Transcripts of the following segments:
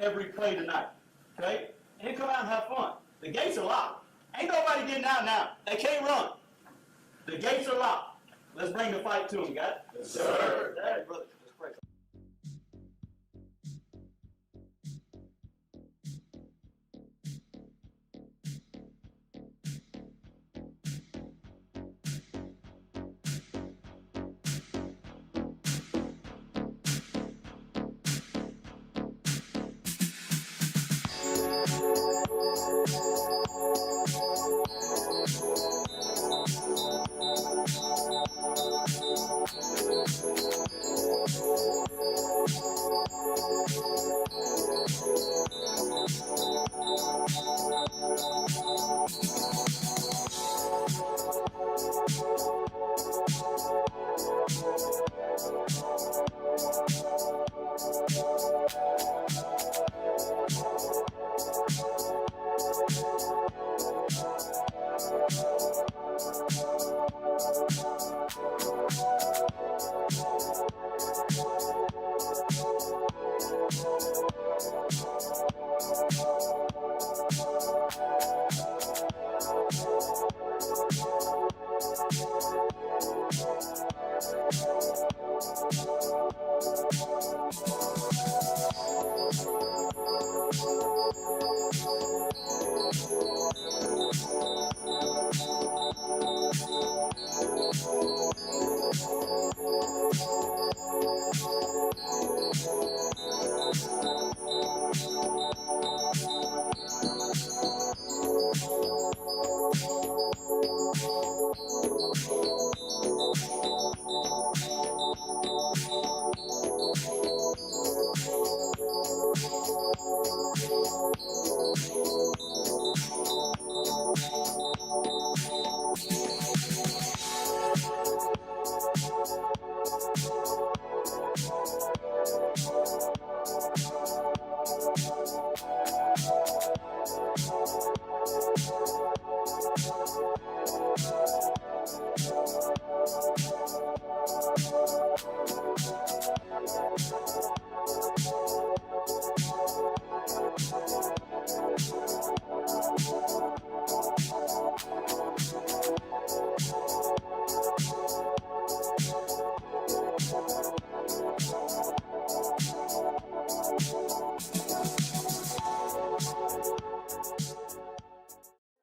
every play tonight, okay? And then come out and have fun. The gates are locked. Ain't nobody getting out now. They can't run. The gates are locked. Let's bring the fight to them, guys. Yes, sir. All right, brother. Let's pray.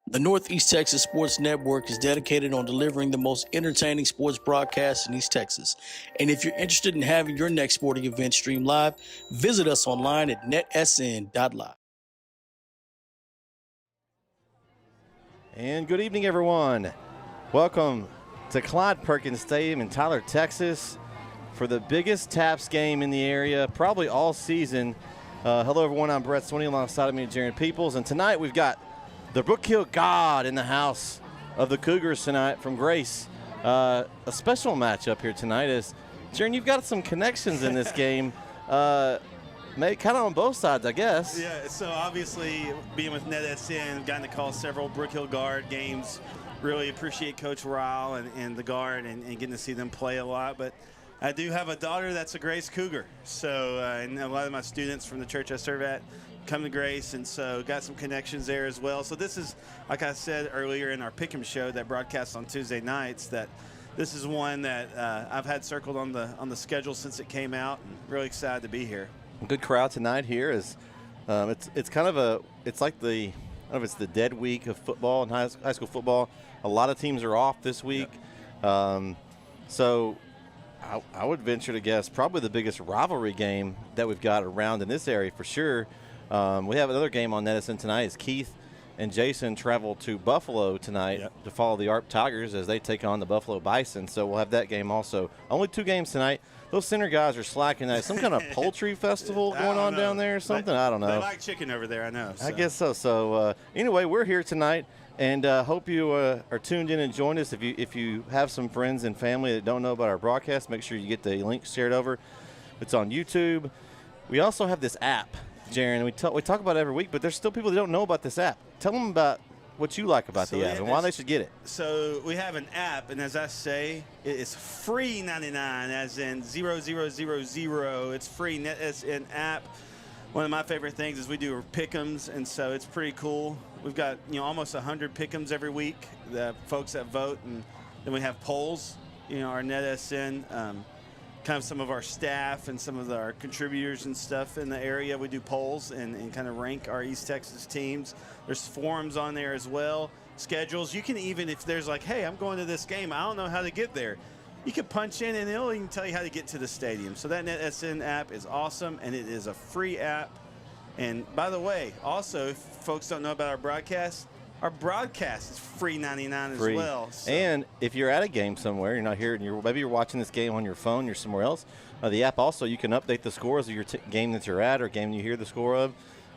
The Northeast Texas Sports Network is dedicated on delivering the most entertaining sports broadcasts in East Texas. And if you're interested in having your next sporting event streamed live, visit us online at netsn.live. And good evening, everyone. Welcome to Clyde Perkins Stadium in Tyler, Texas for the biggest TAPS game in the area, probably all season. Hello, everyone. I'm Brett Swinney alongside of me, Jaron Peoples. And tonight we've got the Brook Hill God in the house of the Cougars tonight from Grace. A special matchup here tonight is, Jaron, you've got some connections in this game, kind of on both sides, I guess. Yeah, so obviously being with NetSN, gotten to call several Brook Hill Guard games. Really appreciate Coach Ryle and the Guard and getting to see them play a lot. But I do have a daughter that's a Grace Cougar. So and a lot of my students from the church I serve at come to Grace, and so got some connections there as well. So this is, like I said earlier in our Pick'em show that broadcasts on Tuesday nights, that this is one that I've had circled on the schedule since it came out, and really excited to be here. Good crowd tonight here. Is it's kind of it's like the, I don't know if it's the dead week of football and high school football. A lot of teams are off this week. Yep. So I would venture to guess probably the biggest rivalry game that we've got around in this area for sure. We have another game on NetSN tonight. Is Keith and Jason travel to Buffalo tonight to follow the ARP Tigers as they take on the Buffalo Bison. So we'll have that game also. Only 2 games tonight. Those center guys are slacking. Some kind of poultry festival going on down there or something? I don't know. They like chicken over there, I know. So. I guess so. So anyway, we're here tonight, and hope you are tuned in and join us. If you have some friends and family that don't know about our broadcast, make sure you get the link shared over. It's on YouTube. We also have this app, Jaron. We talk about it every week, but there's still people that don't know about this app. Tell them about what you like about the app and why they should get it. So we have an app, and as I say, it's free 99, as in 0000. It's free NetSN app. One of my favorite things is we do pick'ems, and so it's pretty cool. We've got almost 100 pick'ems every week. The folks that vote, and then we have polls. Our NetSN, kind of some of our staff and some of our contributors and stuff in the area. We do polls and kind of rank our East Texas teams. There's forums on there as well. Schedules. You can even, if there's like, hey, I'm going to this game, I don't know how to get there. You can punch in and it'll even tell you how to get to the stadium. So that NetSN app is awesome, and it is a free app. And by the way, also, if folks don't know about our broadcast is free 99 as well. So. And if you're at a game somewhere, you're not here, and maybe you're watching this game on your phone, you're somewhere else, the app also, you can update the scores of your game that you're at or game you hear the score of,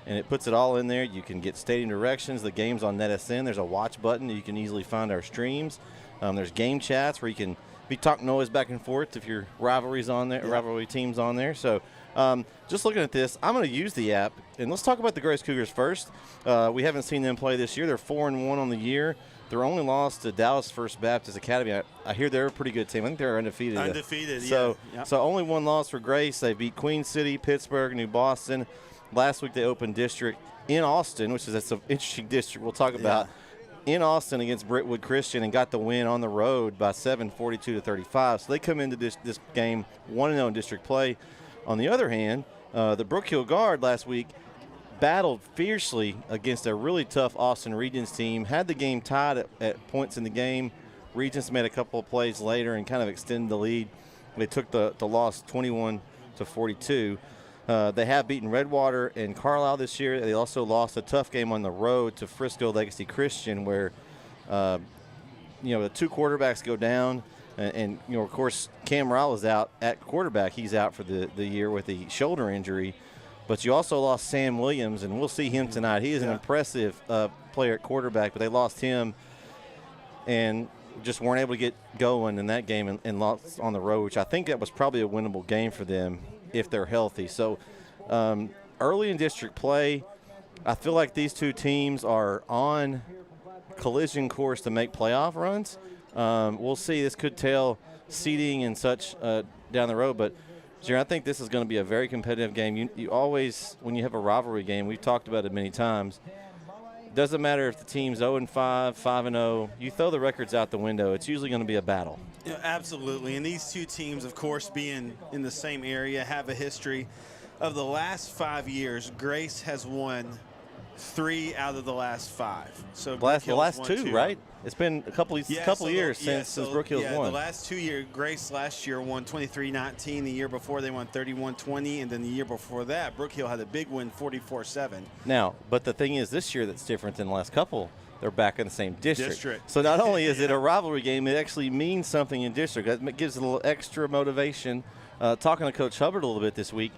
and it puts it all in there. You can get stadium directions. The game's on NetSN. There's a watch button. You can easily find our streams. There's game chats where you can be talking noise back and forth if your rivalry's on there, rivalry team's on there. So just looking at this, I'm going to use the app, and let's talk about the Grace Cougars first. We haven't seen them play this year. They're 4-1 on the year. Their only loss to Dallas First Baptist Academy. I hear they're a pretty good team. I think they're undefeated. Undefeated, so, yeah. Yep. So only one loss for Grace. They beat Queen City, Pittsburgh, New Boston. Last week they opened district in Austin, which is an interesting district we'll talk about. In Austin against Brentwood Christian, and got the win on the road by 7, 42-35. So they come into this game 1-0 in district play. On the other hand, the Brook Hill Guard last week battled fiercely against a really tough Austin Regents team, had the game tied at points in the game. Regents made a couple of plays later and kind of extended the lead. They took the loss 21-42. They have beaten Redwater and Carlisle this year. They also lost a tough game on the road to Frisco Legacy Christian, where the two quarterbacks go down, and of course Cam Rowell is out at quarterback. He's out for the year with a shoulder injury. But you also lost Sam Williams, and we'll see him tonight. He is an impressive player at quarterback, but they lost him and just weren't able to get going in that game and lost on the road, which I think that was probably a winnable game for them if they're healthy. So early in district play, I feel like these two teams are on collision course to make playoff runs. We'll see. This could tell seeding and such down the road, but Jaron, I think this is going to be a very competitive game. You always, when you have a rivalry game, we've talked about it many times, doesn't matter if the team's 0-5, 5-0, you throw the records out the window, it's usually going to be a battle. Yeah, absolutely. And these two teams, of course, being in the same area, have a history. Of the last 5 years, Grace has won 3 out of the last 5. So the last 2, right? It's been a couple years since Brook Hill's won. The last 2 years, Grace last year won 23-19. The year before they won 31-20, and then the year before that, Brook Hill had a big win, 44-7. Now, but the thing is, this year that's different than the last couple. They're back in the same district. So not only is it a rivalry game, it actually means something in district. That gives it a little extra motivation. Talking to Coach Hubbard a little bit this week,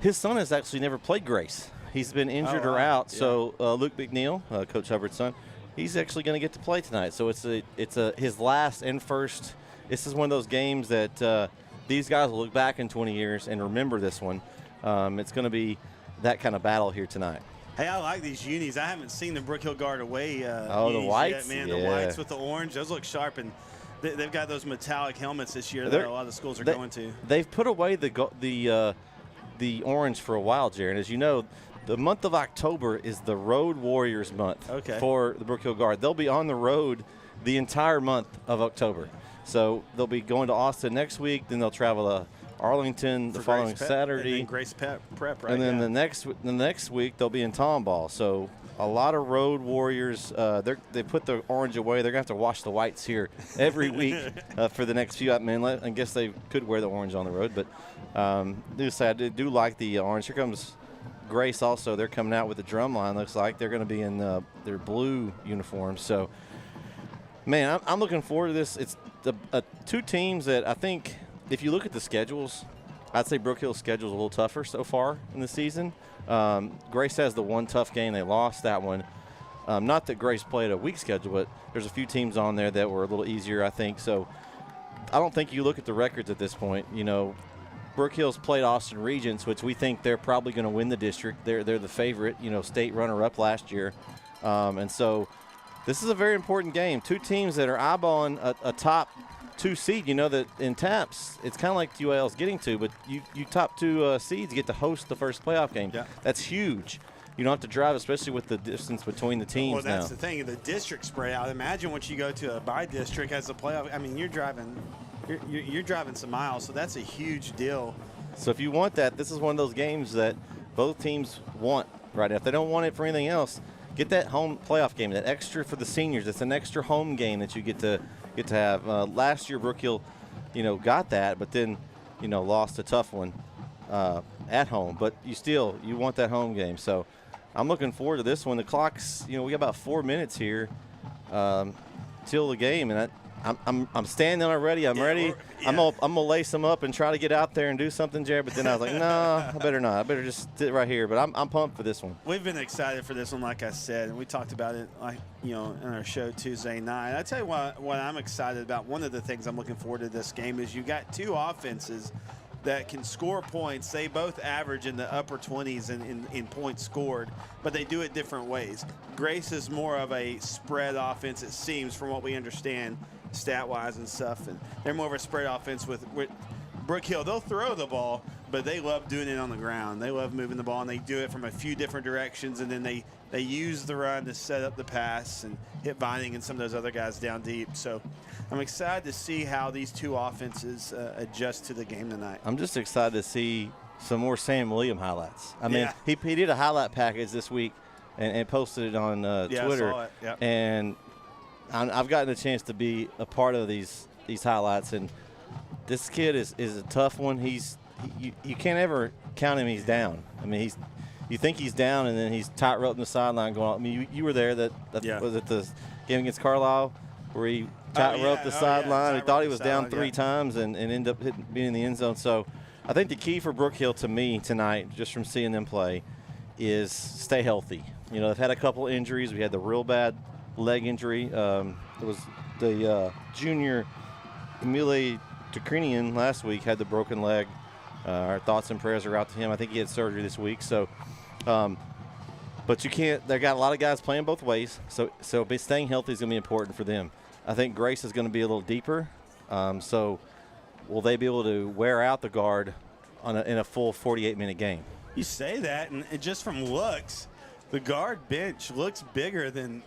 his son has actually never played Grace. He's been injured or out. Yeah. So Luke McNeil, Coach Hubbard's son, he's actually going to get to play tonight. So it's his last and first. This is one of those games that these guys will look back in 20 years and remember this one. It's going to be that kind of battle here tonight. Hey, I like these unis. I haven't seen the Brook Hill Guard away the whites yet, man. Yeah. The whites with the orange, those look sharp, and they've got those metallic helmets this year that a lot of the schools are going to. They've put away the orange for a while, Jaron. As you know, the month of October is the Road Warriors month for the Brook Hill Guard. They'll be on the road the entire month of October. So they'll be going to Austin next week, then they'll travel to Arlington the following Saturday. And then Grace Prep, right? And then the next week they'll be in Tomball. So a lot of Road Warriors. They put the orange away. They're going to have to wash the whites here every week for the next few. I mean, I guess they could wear the orange on the road, but I do like the orange. Here comes Grace also. They're coming out with the drum line. Looks like they're going to be in their blue uniforms. So, man, I'm looking forward to this. It's two teams that I think, if you look at the schedules, I'd say Brook Hill's schedule is a little tougher so far in the season. Grace has the one tough game. They lost that one. Not that Grace played a weak schedule, but there's a few teams on there that were a little easier, I think. So I don't think you look at the records at this point. You know, Brook Hill's played Austin Regents, which we think they're probably going to win the district. They're the favorite, state runner-up last year. And so this is a very important game. Two teams that are eyeballing a top 2 seed, you know that in TAPS, it's kind of like UAL's getting to, but you top 2 seeds get to host the first playoff game. Yeah. That's huge. You don't have to drive, especially with the distance between the teams Well, that's now. the thing. The district spread out. Imagine once you go to a by district as a playoff. I mean, you're driving some miles, so that's a huge deal. So if you want that, this is one of those games that both teams want right now. If they don't want it for anything else, get that home playoff game, that extra for the seniors. It's an extra home game that you get to have. Last year, Brook Hill, got that, but then, lost a tough one at home. But you want that home game. So I'm looking forward to this one. The clock's, we got about 4 minutes here till the game, and I'm standing already. I'm ready. Yeah. I'm gonna lace them up and try to get out there and do something, Jared. But then I was like, no, I better not. I better just sit right here. But I'm pumped for this one. We've been excited for this one, like I said, and we talked about it, in our show Tuesday night. I tell you what I'm excited about. One of the things I'm looking forward to this game is you got 2 offenses that can score points. They both average in the upper 20s in points scored, but they do it different ways. Grace is more of a spread offense, it seems, from what we understand stat-wise and stuff, and they're more of a spread offense with Brook Hill. They'll throw the ball, but they love doing it on the ground. They love moving the ball, and they do it from a few different directions, and then they use the run to set up the pass and hit Vining and some of those other guys down deep. So I'm excited to see how these 2 offenses adjust to the game tonight. I'm just excited to see some more Sam William highlights. I mean, he did a highlight package this week and posted it on Twitter. I saw it. Yep. And I've gotten a chance to be a part of these highlights, and this kid is a tough one. You can't ever count him. He's down. I mean, you think he's down, and then he's tight-roping the sideline going. I mean, you were there. That was at the game against Carlisle where he tight-roped the sideline. He thought he was down 3 times and ended up being in the end zone. So I think the key for Brook Hill to me tonight, just from seeing them play, is stay healthy. They've had a couple injuries. We had the real bad leg injury. There was the junior Emile Tukrinian last week had the broken leg. Our thoughts and prayers are out to him. I think he had surgery this week. So, but you can't. They got a lot of guys playing both ways. So staying healthy is going to be important for them. I think Grace is going to be a little deeper. So will they be able to wear out the guard in a full 48-minute game? You say that, and just from looks, the guard bench looks bigger than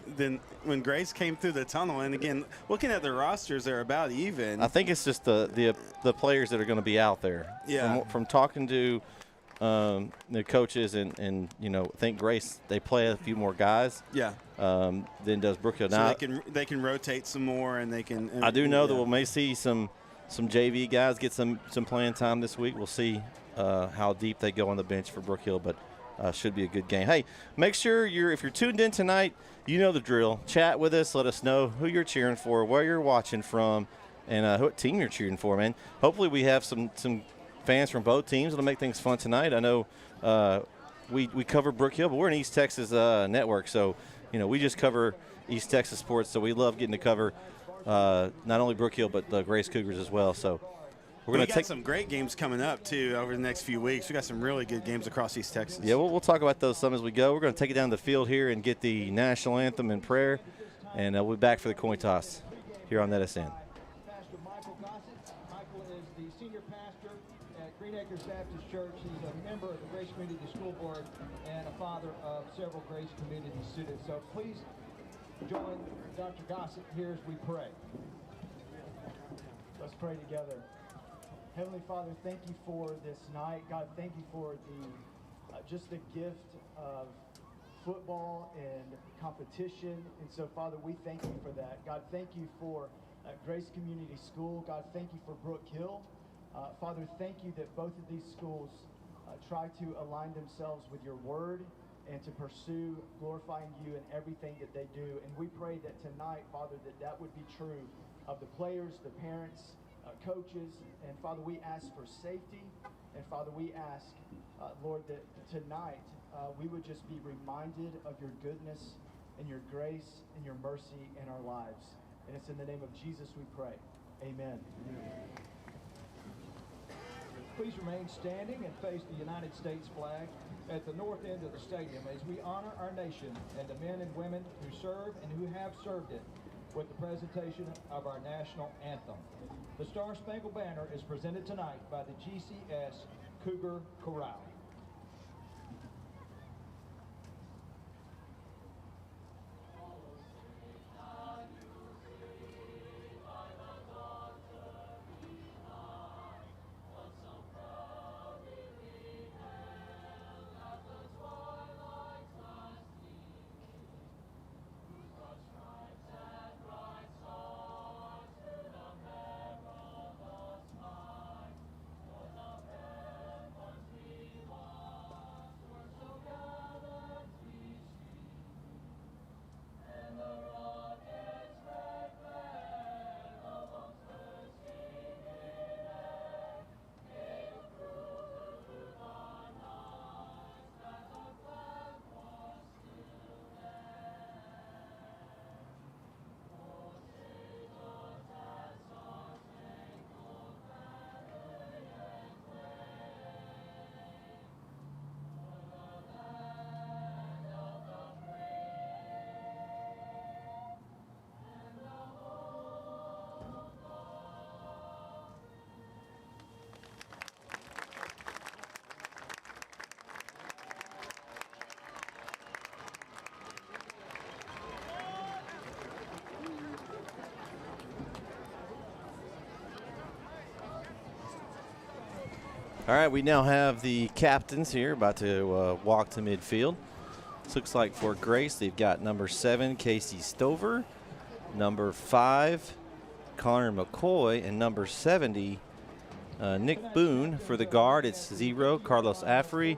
when Grace came through the tunnel. And again, looking at the rosters, they're about even. I think it's just the players that are going to be out there. Yeah. From talking to the coaches and I think Grace, they play a few more guys. Yeah. Than does Brook Hill. So now they can rotate some more, and they can. I do know that we may see some JV guys get some playing time this week. We'll see how deep they go on the bench for Brook Hill, but. Should be a good game. Hey, make sure if you're tuned in tonight, you know the drill. Chat with us. Let us know who you're cheering for, where you're watching from, and what team you're cheering for, man. Hopefully we have some fans from both teams. It'll make things fun tonight. I know we cover Brook Hill, but we're an East Texas network, so we just cover East Texas sports. So we love getting to cover not only Brook Hill but the Grace Cougars as well. So. We got some great games coming up, too, over the next few weeks. We got some really good games across East Texas. Yeah, we'll talk about those some as we go. We're going to take it down the field here and get the national anthem and prayer, and we'll be back for the coin toss here on NetSN. Pastor Michael Gossett. Michael is the senior pastor at Green Acres Baptist Church. He's a member of the Grace Community School Board and a father of several Grace Community students. So please join Dr. Gossett here as we pray. Let's pray together. Heavenly Father, thank you for this night. God, thank you for just the gift of football and competition. And so, Father, we thank you for that. God, thank you for Grace Community School. God, thank you for Brook Hill. Father, thank you that both of these schools try to align themselves with your word and to pursue glorifying you in everything that they do. And we pray that tonight, Father, that would be true of the players, the parents, coaches, and Father, we ask for safety, and Father, we ask, Lord, that tonight we would just be reminded of your goodness and your grace and your mercy in our lives. And it's in the name of Jesus we pray. Amen. Please remain standing and face the United States flag at the north end of the stadium as we honor our nation and the men and women who serve and who have served it with the presentation of our national anthem. The Star Spangled Banner is presented tonight by the GCS Cougar Corral. All right, we now have the captains here about to walk to midfield. This looks like for Grace, they've got number 7, Casey Stover, number 5, Connor McCoy, and number 70, Nick Boone. For the guard, it's 0, Carlos Affrey,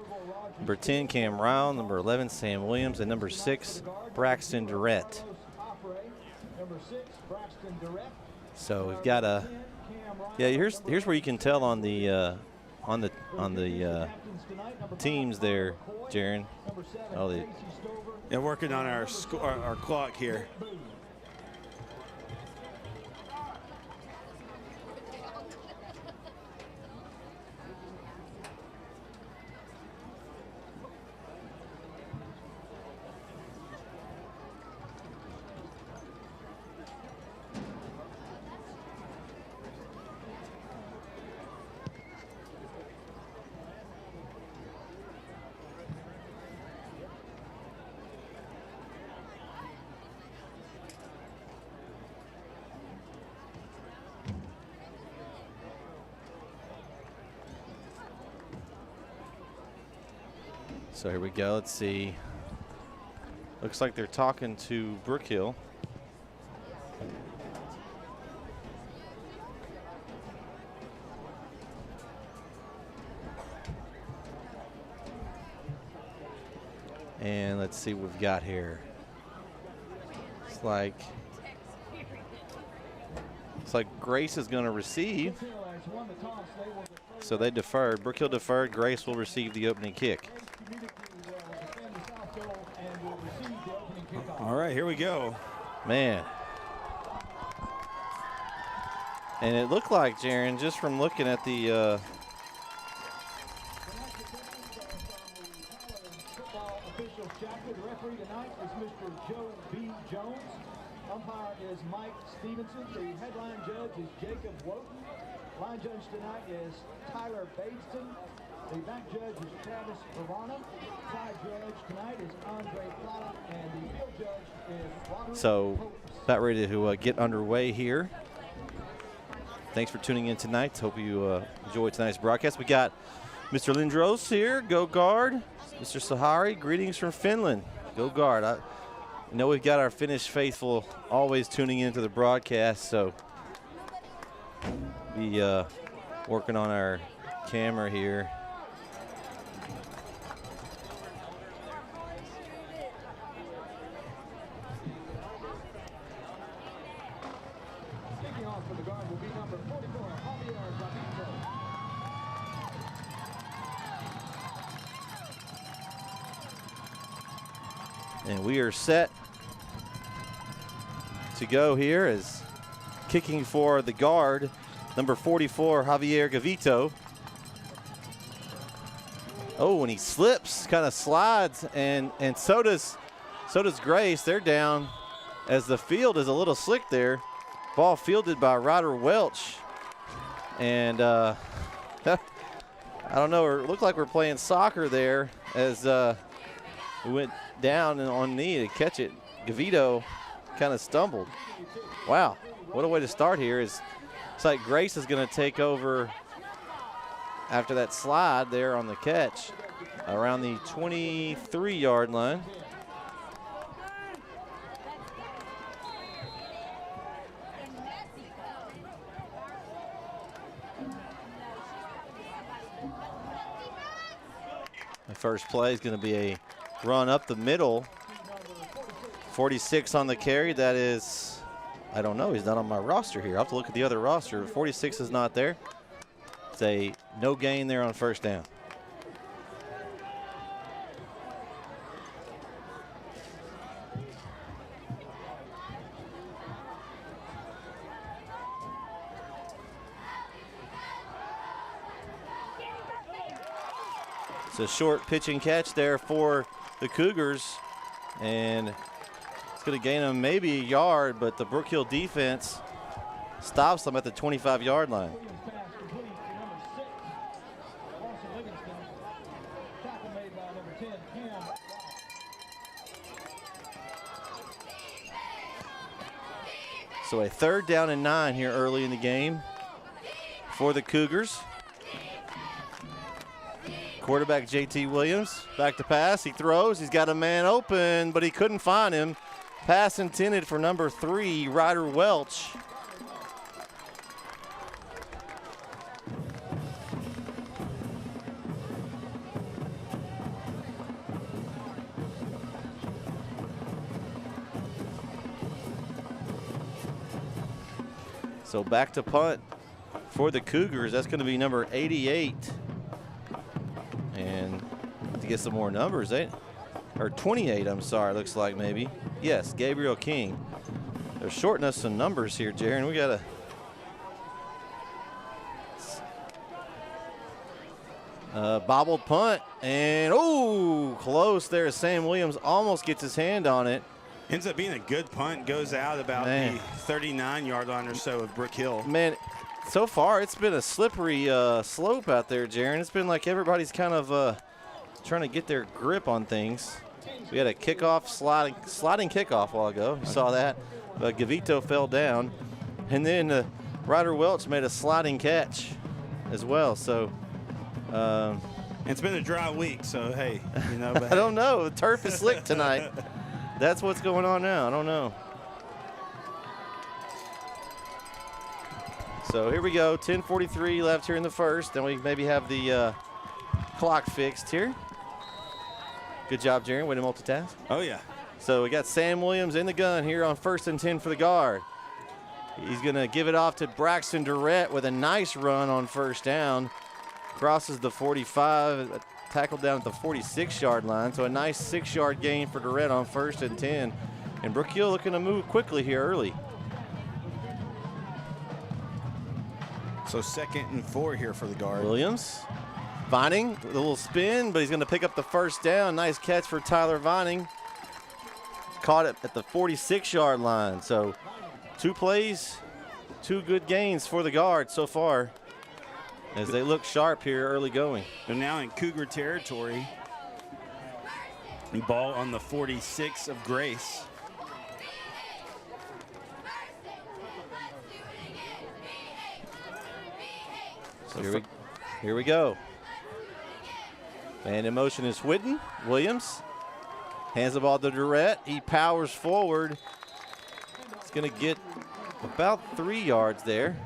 number 10, Cam Ryle, number 11, Sam Williams, and number 6, Braxton Durrett. So we've got a, yeah, here's where you can tell on the teams there, Jaron. Oh, yeah, working on our clock here. So here we go. Let's see. Looks like they're talking to Brook Hill. And let's see what we've got here. It's like Grace is going to receive. So they deferred. Brook Hill deferred. Grace will receive the opening kick. All right, here we go. Man. And it looked like, Jaron, just from looking at the referee tonight is Mr. Joe B. Jones. Umpire is Mike Stevenson. The headline judge is Jacob Woten. Line judge tonight is Tyler Bateston. The back judge is Travis Verona. Side judge tonight is Andre Plata. And the field judge is Robert. So about ready to get underway here. Thanks for tuning in tonight. Hope you enjoyed tonight's broadcast. We got Mr. Lindros here, Go Guard. Mr. Sahari, greetings from Finland. Go Guard. I know we've got our Finnish faithful always tuning into the broadcast, so be working on our camera here. Kicking off for the guard will be number 44, Javier Gavito. And we are set to go here as kicking for the guard, number 44, Javier Gavito. Oh, and he slips, kind of slides, and so does Grace. They're down as the field is a little slick there. Ball fielded by Ryder Welch. And I don't know, it looked like we're playing soccer there as we went down and on knee to catch it. Gavito kind of stumbled. Wow, what a way to start here. It's like Grace is going to take over after that slide there on the catch around the 23-yard line. The first play is going to be a run up the middle. 46 on the carry. That is, I don't know. He's not on my roster here. I'll have to look at the other roster. 46 is not there. It's a no gain there on first down. It's a short pitch and catch there for the Cougars, and it's going to gain them maybe a yard, but the Brook Hill defense stops them at the 25-yard line. So a 3rd down and 9 here early in the game for the Cougars. Quarterback JT Williams back to pass. He throws. He's got a man open, but he couldn't find him. Pass intended for number 3, Ryder Welch. So back to punt for the Cougars. That's going to be number 88. And to get some more numbers, or 28, I'm sorry, looks like maybe. Yes, Gabriel King. They're shorting us some numbers here, Jaron. We got a bobbled punt, and oh, close there. Sam Williams almost gets his hand on it. Ends up being a good punt, goes out about the 39-yard line or so of Brook Hill. Man, so far it's been a slippery slope out there, Jaron. It's been like everybody's kind of trying to get their grip on things. We had a kickoff, sliding kickoff a while ago. You saw that. But Gavito fell down. And then Ryder Welch made a sliding catch as well. So it's been a dry week, so hey, you know. But I don't know. The turf is slick tonight. That's what's going on now. I don't know. So here we go. 10:43 left here in the first. Then we maybe have the clock fixed here. Good job, Jaron. Way to multitask. Oh, yeah. So we got Sam Williams in the gun here on 1st and 10 for the guard. He's going to give it off to Braxton Durrett with a nice run on 1st down. Crosses the 45, tackled down at the 46-yard line. So a nice 6-yard gain for Durrett on 1st and 10. And Brook Hill looking to move quickly here early. So 2nd and 4 here for the guard. Williams. Vining with a little spin, but he's going to pick up the 1st down. Nice catch for Tyler Vining. Caught it at the 46-yard line. So 2 plays, 2 good gains for the guard so far as they look sharp here early going. They're now in Cougar territory. Ball on the 46 of Grace. So here we go. And in motion is Whitten. Williams hands the ball to Durrett. He powers forward. He's going to get about 3 yards there.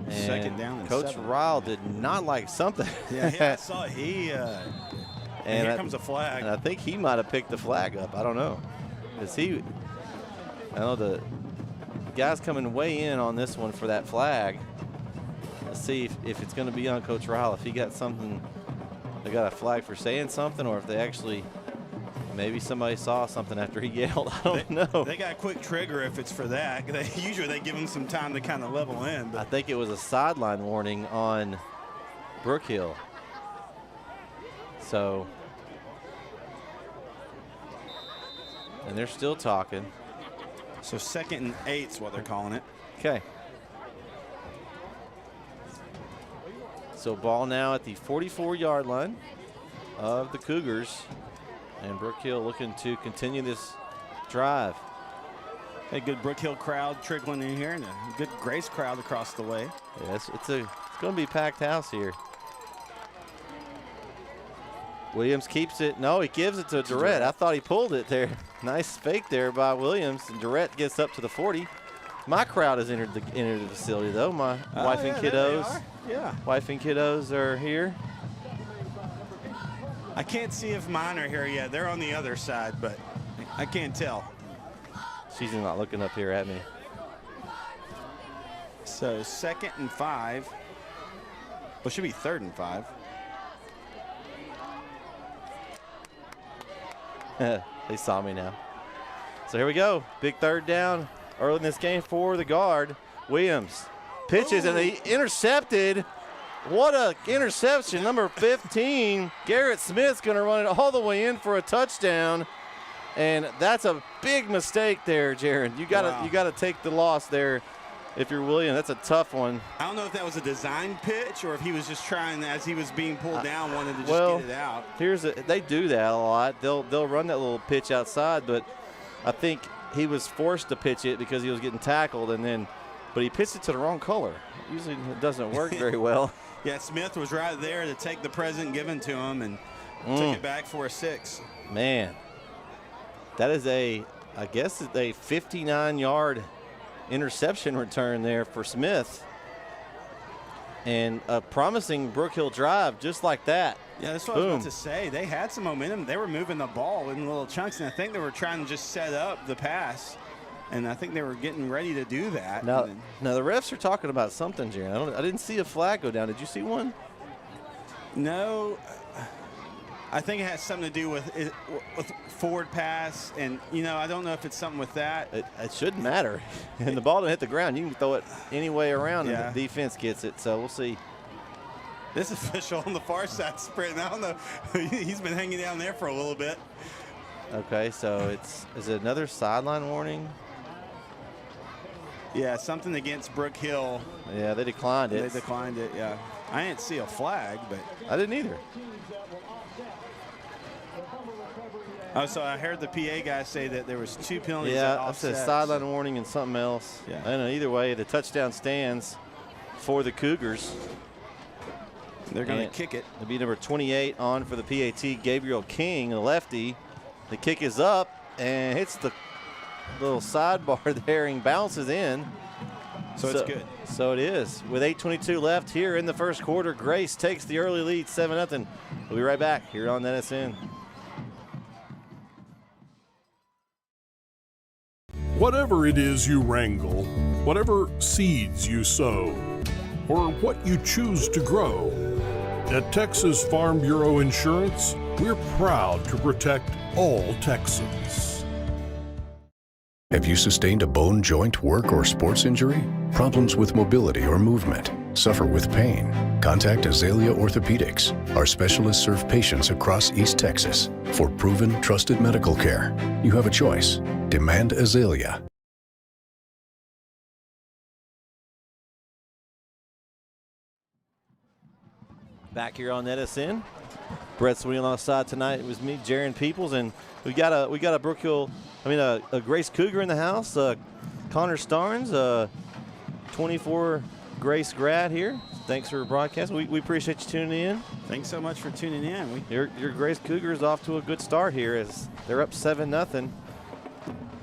And 2nd down and Coach 7. Ryle did not like something. Yeah, I saw it. And here comes a flag. And I think he might have picked the flag up. I don't know. I know the guy's coming way in on this one for that flag. Let's see if it's going to be on Coach Ryle. If he got something, they got a flag for saying something, or if they actually, maybe somebody saw something after he yelled. I don't know. They got a quick trigger if it's for that. Usually they give him some time to kind of level in. But I think it was a sideline warning on Brook Hill. So, and they're still talking. So 2nd and 8's what they're calling it. Okay. So ball now at the 44-yard line of the Cougars. And Brook Hill looking to continue this drive. A good Brook Hill crowd trickling in here and a good Grace crowd across the way. Yes, it's going to be a packed house here. Williams keeps it. No, he gives it to Durrett. I thought he pulled it there. Nice fake there by Williams. And Durrett gets up to the 40. My crowd has entered the facility, though. My wife and kiddos. Yeah. Wife and kiddos are here. I can't see if mine are here yet. They're on the other side, but I can't tell. She's not looking up here at me. So 2nd and 5. Well, it should be 3rd and 5. They saw me now. So here we go. Big 3rd down early in this game for the guard. Williams pitches and he intercepted. What a interception. Number 15, Garrett Smith's going to run it all the way in for a touchdown. And that's a big mistake there, Jaron. You got to take the loss there if you're Williams. That's a tough one. I don't know if that was a design pitch or if he was just trying, as he was being pulled down, wanted to just get it out. They do that a lot. They'll run that little pitch outside, but I think he was forced to pitch it because he was getting tackled, but he pitched it to the wrong color. Usually it doesn't work very well. Yeah, Smith was right there to take the present given to him and took it back for a 6. Man, that is I guess it's a 59-yard interception return there for Smith. And a promising Brook Hill drive just like that. Yeah, that's what I was about to say. They had some momentum. They were moving the ball in little chunks, and I think they were trying to just set up the pass. And I think they were getting ready to do that. Now the refs are talking about something, Jaron. I didn't see a flag go down. Did you see one? No. I think it has something to do with forward pass. And, I don't know if it's something with that. It shouldn't matter. And the ball didn't hit the ground. You can throw it any way around, and the defense gets it. So we'll see. This official on the far side sprinting. I don't know. He's been hanging down there for a little bit. Okay, so is it another sideline warning? Yeah, something against Brook Hill. Yeah, they declined it. They declined it, yeah. I didn't see a flag, but. I didn't either. Oh, so I heard the PA guy say that there was 2 penalties. Yeah, that's a sideline warning and something else. Yeah. I don't know. Either way, the touchdown stands for the Cougars. They're going to kick it. It'll be number 28 on for the PAT, Gabriel King, a lefty. The kick is up and hits the little sidebar there and bounces in. So it's good. So it is. With 8:22 left here in the first quarter, Grace takes the early lead, 7-0. We'll be right back here on NSN. Whatever it is you wrangle, whatever seeds you sow, or what you choose to grow, at Texas Farm Bureau Insurance, we're proud to protect all Texans. Have you sustained a bone, joint, work, or sports injury? Problems with mobility or movement? Suffer with pain? Contact Azalea Orthopedics. Our specialists serve patients across East Texas. For proven, trusted medical care, you have a choice. Demand Azalea. Back here on NSN. Brett Sweeney alongside tonight. It was me, Jaron Peoples, and we got a Brook Hill, a Grace Cougar in the house. Connor Starnes, 24 Grace grad here. Thanks for broadcasting. We appreciate you tuning in. Thanks so much for tuning in. Your Grace Cougars off to a good start here as they're up 7-0.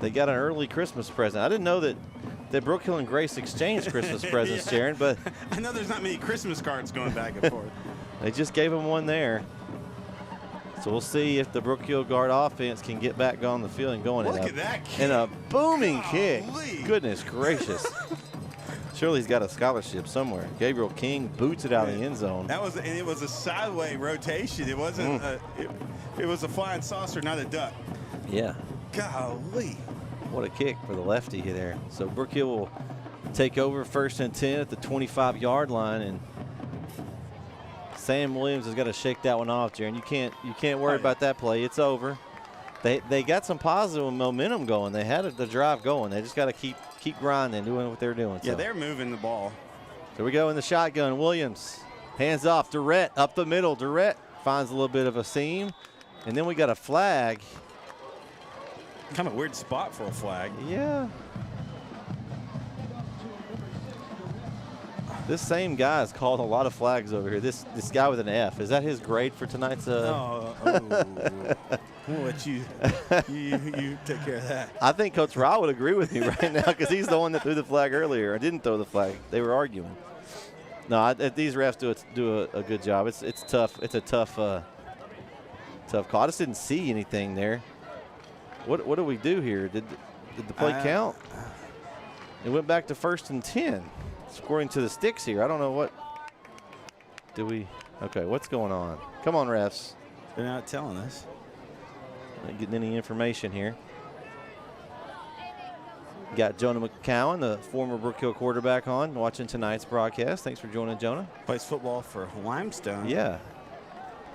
They got an early Christmas present. I didn't know that Brook Hill and Grace exchanged Christmas presents, Yeah. Jaron, but I know there's not many Christmas cards going back and forth. they just gave them one there. So we'll see if the Brook Hill guard offense can get back on the field and going. Look at that kick. And a booming kick. Golly. Goodness gracious. Surely he's got a scholarship somewhere. Gabriel King boots it out of the end zone. It was a sideways rotation. It wasn't. It was a flying saucer, not a duck. Yeah. Golly. What a kick for the lefty there. So Brook Hill will take over 1st and 10 at the 25-yard line, and Sam Williams has got to shake that one off, Jaron. You can't worry about that play. It's over. They got some positive momentum going. They had the drive going. They just got to keep grinding, doing what they're doing. Yeah, they're moving the ball. Here we go in the shotgun. Williams Hands off. Durrett up the middle. Durrett finds a little bit of a seam. And then we got a flag. Kind of weird spot for a flag. Yeah. This same guy has called a lot of flags over here. This guy with an F. Is that his grade for tonight's? We'll let you take care of that. I think Coach Rao would agree with me right now because he's the one that threw the flag earlier. I didn't throw the flag. They were arguing. No, these refs do a good job. It's tough. It's a tough call. I just didn't see anything there. What do we do here? Did the play count? It went back to 1st and 10. According to the sticks here, I don't know what. Okay, what's going on? Come on, refs. They're not telling us. Not getting any information here. Got Jonah McCowan, the former Brook Hill quarterback, on watching tonight's broadcast. Thanks for joining, Jonah. Plays football for Limestone. Yeah.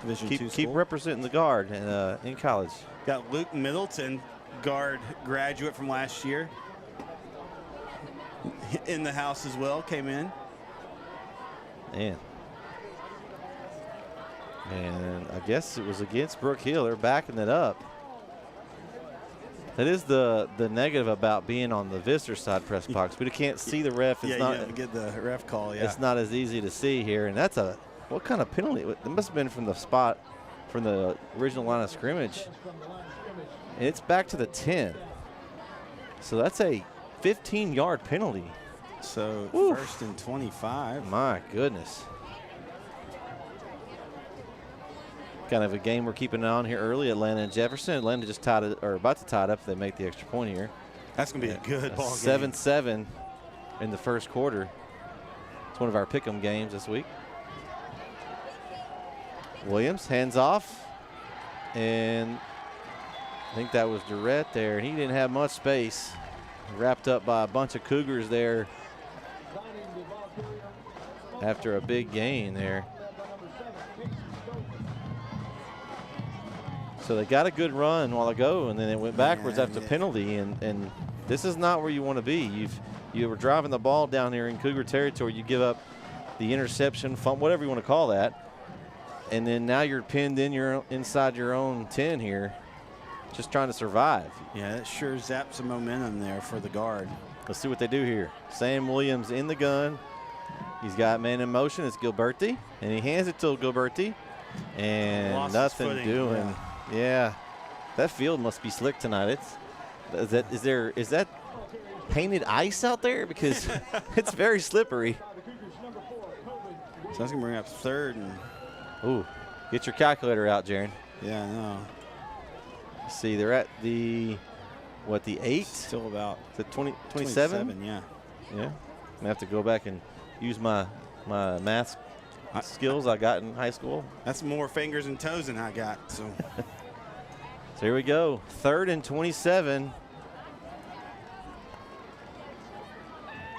Division II Keep school. representing the guard in college. Got Luke Middleton, guard graduate from last year. In the house as well, came in. Man. And I guess it was against Brook Hill. They're backing it up. That is the negative about being on the visitor side press box. We can't see the ref. It's not, you didn't get the ref call. Yeah, it's not as easy to see here. And that's what kind of penalty? It must have been from the spot, from the original line of scrimmage. And it's back to the 10. So that's a 15-yard penalty. So Oof. 1st and 25. My goodness. Kind of a game we're keeping an eye on here early. Atlanta and Jefferson. Atlanta just tied it, or about to tie it up if they make the extra point here. That's going to be a good ball game. 7-7 in the first quarter. It's one of our pick'em games this week. Williams hands off, and I think that was Durrett there. He didn't have much space. Wrapped up by a bunch of Cougars there after a big gain there. So they got a good run a while ago, and then it went backwards after penalty, and this is not where you want to be. You were driving the ball down here in Cougar territory. You give up the interception, whatever you want to call that, and then now you're pinned inside your own 10 here, just trying to survive. Yeah, that sure zaps some momentum there for the guard. Let's see what they do here. Sam Williams in the gun. He's got man in motion. It's Gilberti, and he hands it to Gilberti, and Lost his nothing footing, doing. Yeah, that field must be slick tonight. Is that painted ice out there? Because it's very slippery. So that's going to bring up 3rd and. Ooh, get your calculator out, Jaron. Yeah, I know. See, they're at the 8? Still about the 27? Yeah. Yeah. I'm going to have to go back and use my math skills I got in high school. That's more fingers and toes than I got. So here we go. 3rd and 27.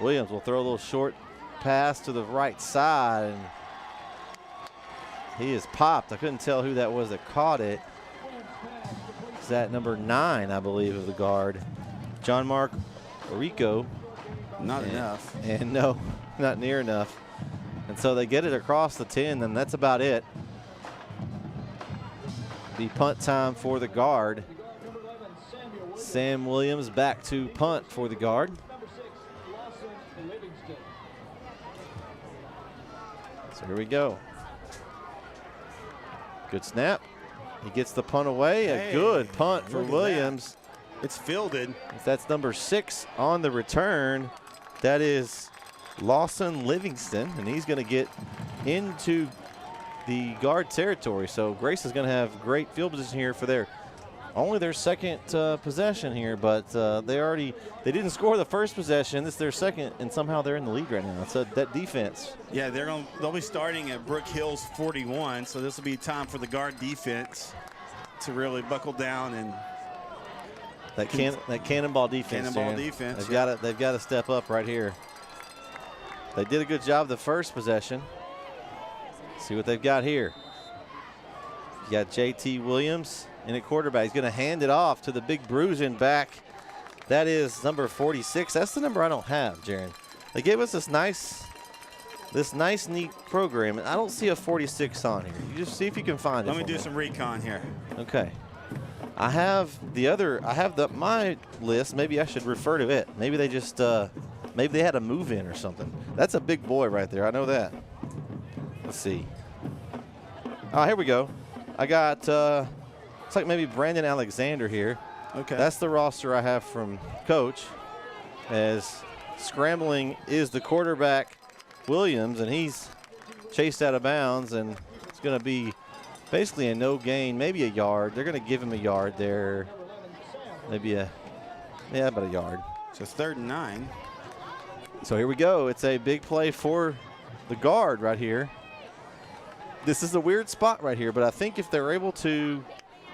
Williams will throw a little short pass to the right side, and he is popped. I couldn't tell who that was that caught it. Is that number 9, I believe, of the guard, John Mark Orico. Not enough. And no, not near enough. And so they get it across the 10, and that's about it. The punt time for the guard. Sam Williams back to punt for the guard. So here we go. Good snap. He gets the punt away. A good punt for Williams. It's fielded. That's number 6 on the return. That is Lawson Livingston, and he's going to get into the guard territory. So Grace is going to have great field position here for their second possession here, but they didn't score the first possession. This is their second, and somehow they're in the lead right now. So that defense. Yeah, they'll be starting at Brook Hill's 41, so this will be time for the guard defense to really buckle down and that cannonball defense. They've got to step up right here. They did a good job the first possession. See what they've got here. You got JT Williams in at quarterback. He's going to hand it off to the big bruising back. That is number 46. That's the number I don't have, Jaron. They gave us this nice this nice, neat program. I don't see a 46 on here. You just see if you can find it. Let me do some recon here. Okay. I have my list. Maybe I should refer to it. Maybe they just maybe they had a move in or something. That's a big boy right there. I know that. Let's see. Oh, here we go. I got looks like maybe Brandon Alexander here. Okay. That's the roster I have from Coach. As scrambling is the quarterback Williams, and he's chased out of bounds, and it's going to be basically a no gain, maybe a yard. They're going to give him a yard there. Maybe about a yard. So 3rd and 9. So here we go. It's a big play for the guard right here. This is a weird spot right here, but I think if they're able to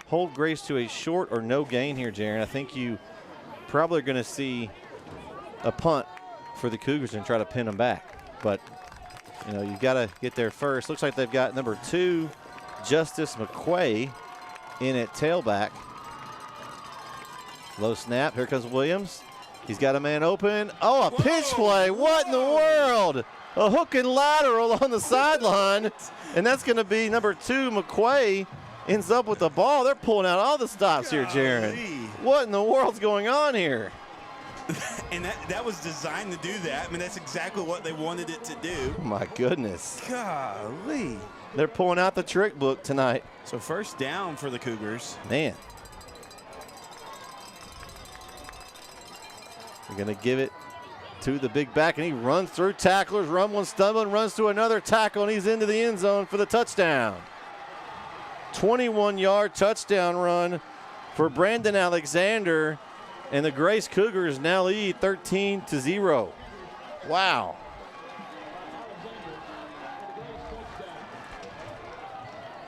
hold Grace to a short or no gain here, Jaron, I think you probably are going to see a punt for the Cougars and try to pin them back. But, you know, you've got to get there first. Looks like they've got number 2, Justice McQuay, in at tailback. Low snap. Here comes Williams. He's got a man open. Oh, a pitch play. What in the world? A hook and lateral on the sideline. And that's going to be number 2, McQuay, ends up with the ball. They're pulling out all the stops here, Jaron. What in the world's going on here? And that was designed to do that. I mean, that's exactly what they wanted it to do. Oh my goodness. Golly. They're pulling out the trick book tonight. So 1st down for the Cougars. Man. They're going to give it to the big back, and he runs through tacklers, rumbling, stumbling, runs to another tackle, and he's into the end zone for the touchdown. 21-yard touchdown run for Brandon Alexander, and the Grace Cougars now lead 13-0. Wow.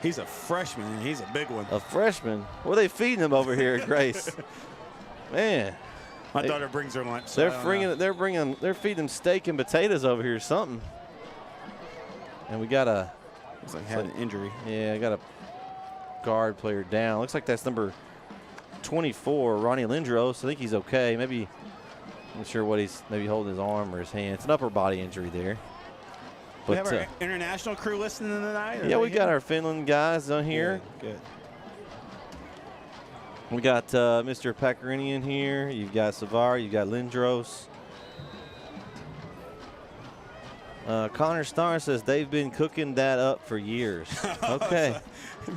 He's a freshman, and he's a big one. A freshman? What are they feeding him over here at Grace? Man. My daughter brings her lunch. So they're feeding them steak and potatoes over here or something. And we got looks like he had an injury. Yeah, I got a guard player down. Looks like that's number 24, Ronnie Lindros. I think he's okay. Maybe, I'm not sure what he's maybe holding his arm or his hand. It's an upper body injury there. But we have our international crew listening tonight? Yeah, we got our Finland guys on here. Good. We got Mr. Pacarinian here. You've got Savar. You've got Lindros. Connor Starr says they've been cooking that up for years. Okay.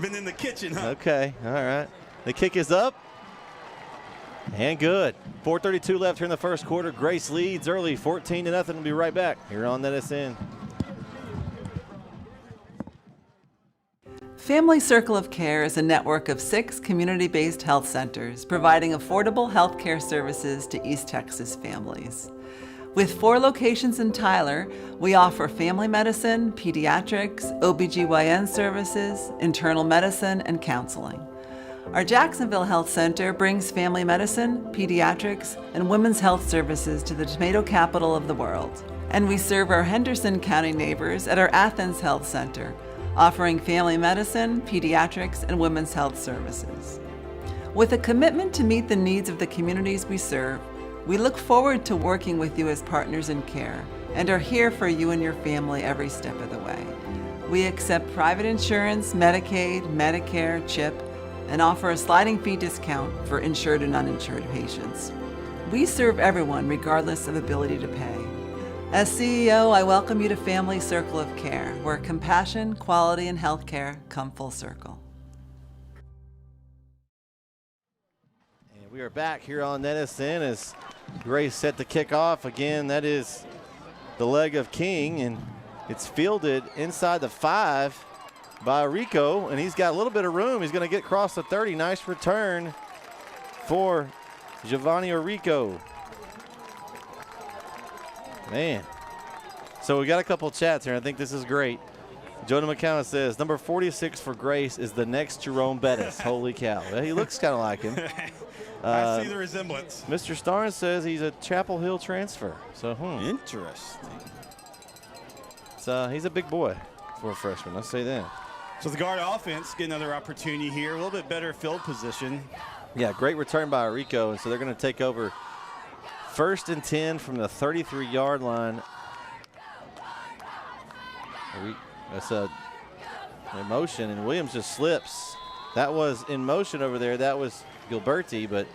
Been in the kitchen, huh? Okay. All right. The kick is up. And good. 4:32 left here in the first quarter. Grace leads early, 14-0. We'll be right back here on NSN. Family Circle of Care is a network of 6 community-based health centers providing affordable health care services to East Texas families. With 4 locations in Tyler, we offer family medicine, pediatrics, OBGYN services, internal medicine, and counseling. Our Jacksonville Health Center brings family medicine, pediatrics, and women's health services to the tomato capital of the world. And we serve our Henderson County neighbors at our Athens Health Center, offering family medicine, pediatrics, and women's health services. With a commitment to meet the needs of the communities we serve, we look forward to working with you as partners in care and are here for you and your family every step of the way. We accept private insurance, Medicaid, Medicare, CHIP, and offer a sliding fee discount for insured and uninsured patients. We serve everyone regardless of ability to pay. As CEO, I welcome you to Family Circle of Care, where compassion, quality, and healthcare come full circle. And we are back here on NSN as Grace set to kick off. Again, that is the leg of King, and it's fielded inside the 5 by Rico, and he's got a little bit of room. He's going to get across the 30. Nice return for Giovanni Orico. Man. So we got a couple chats here. I think this is great. Jonah McCown says, number 46 for Grace is the next Jerome Bettis. Holy cow. Well, he looks kind of like him. I see the resemblance. Mr. Starnes says he's a Chapel Hill transfer. So, Interesting. So he's a big boy for a freshman. Let's say that. So the guard offense get another opportunity here. A little bit better field position. Yeah, great return by Rico. And so they're going to take over 1st and 10 from the 33-yard line That's a in motion, and Williams just slips. That was in motion over there. That was Gilberti, but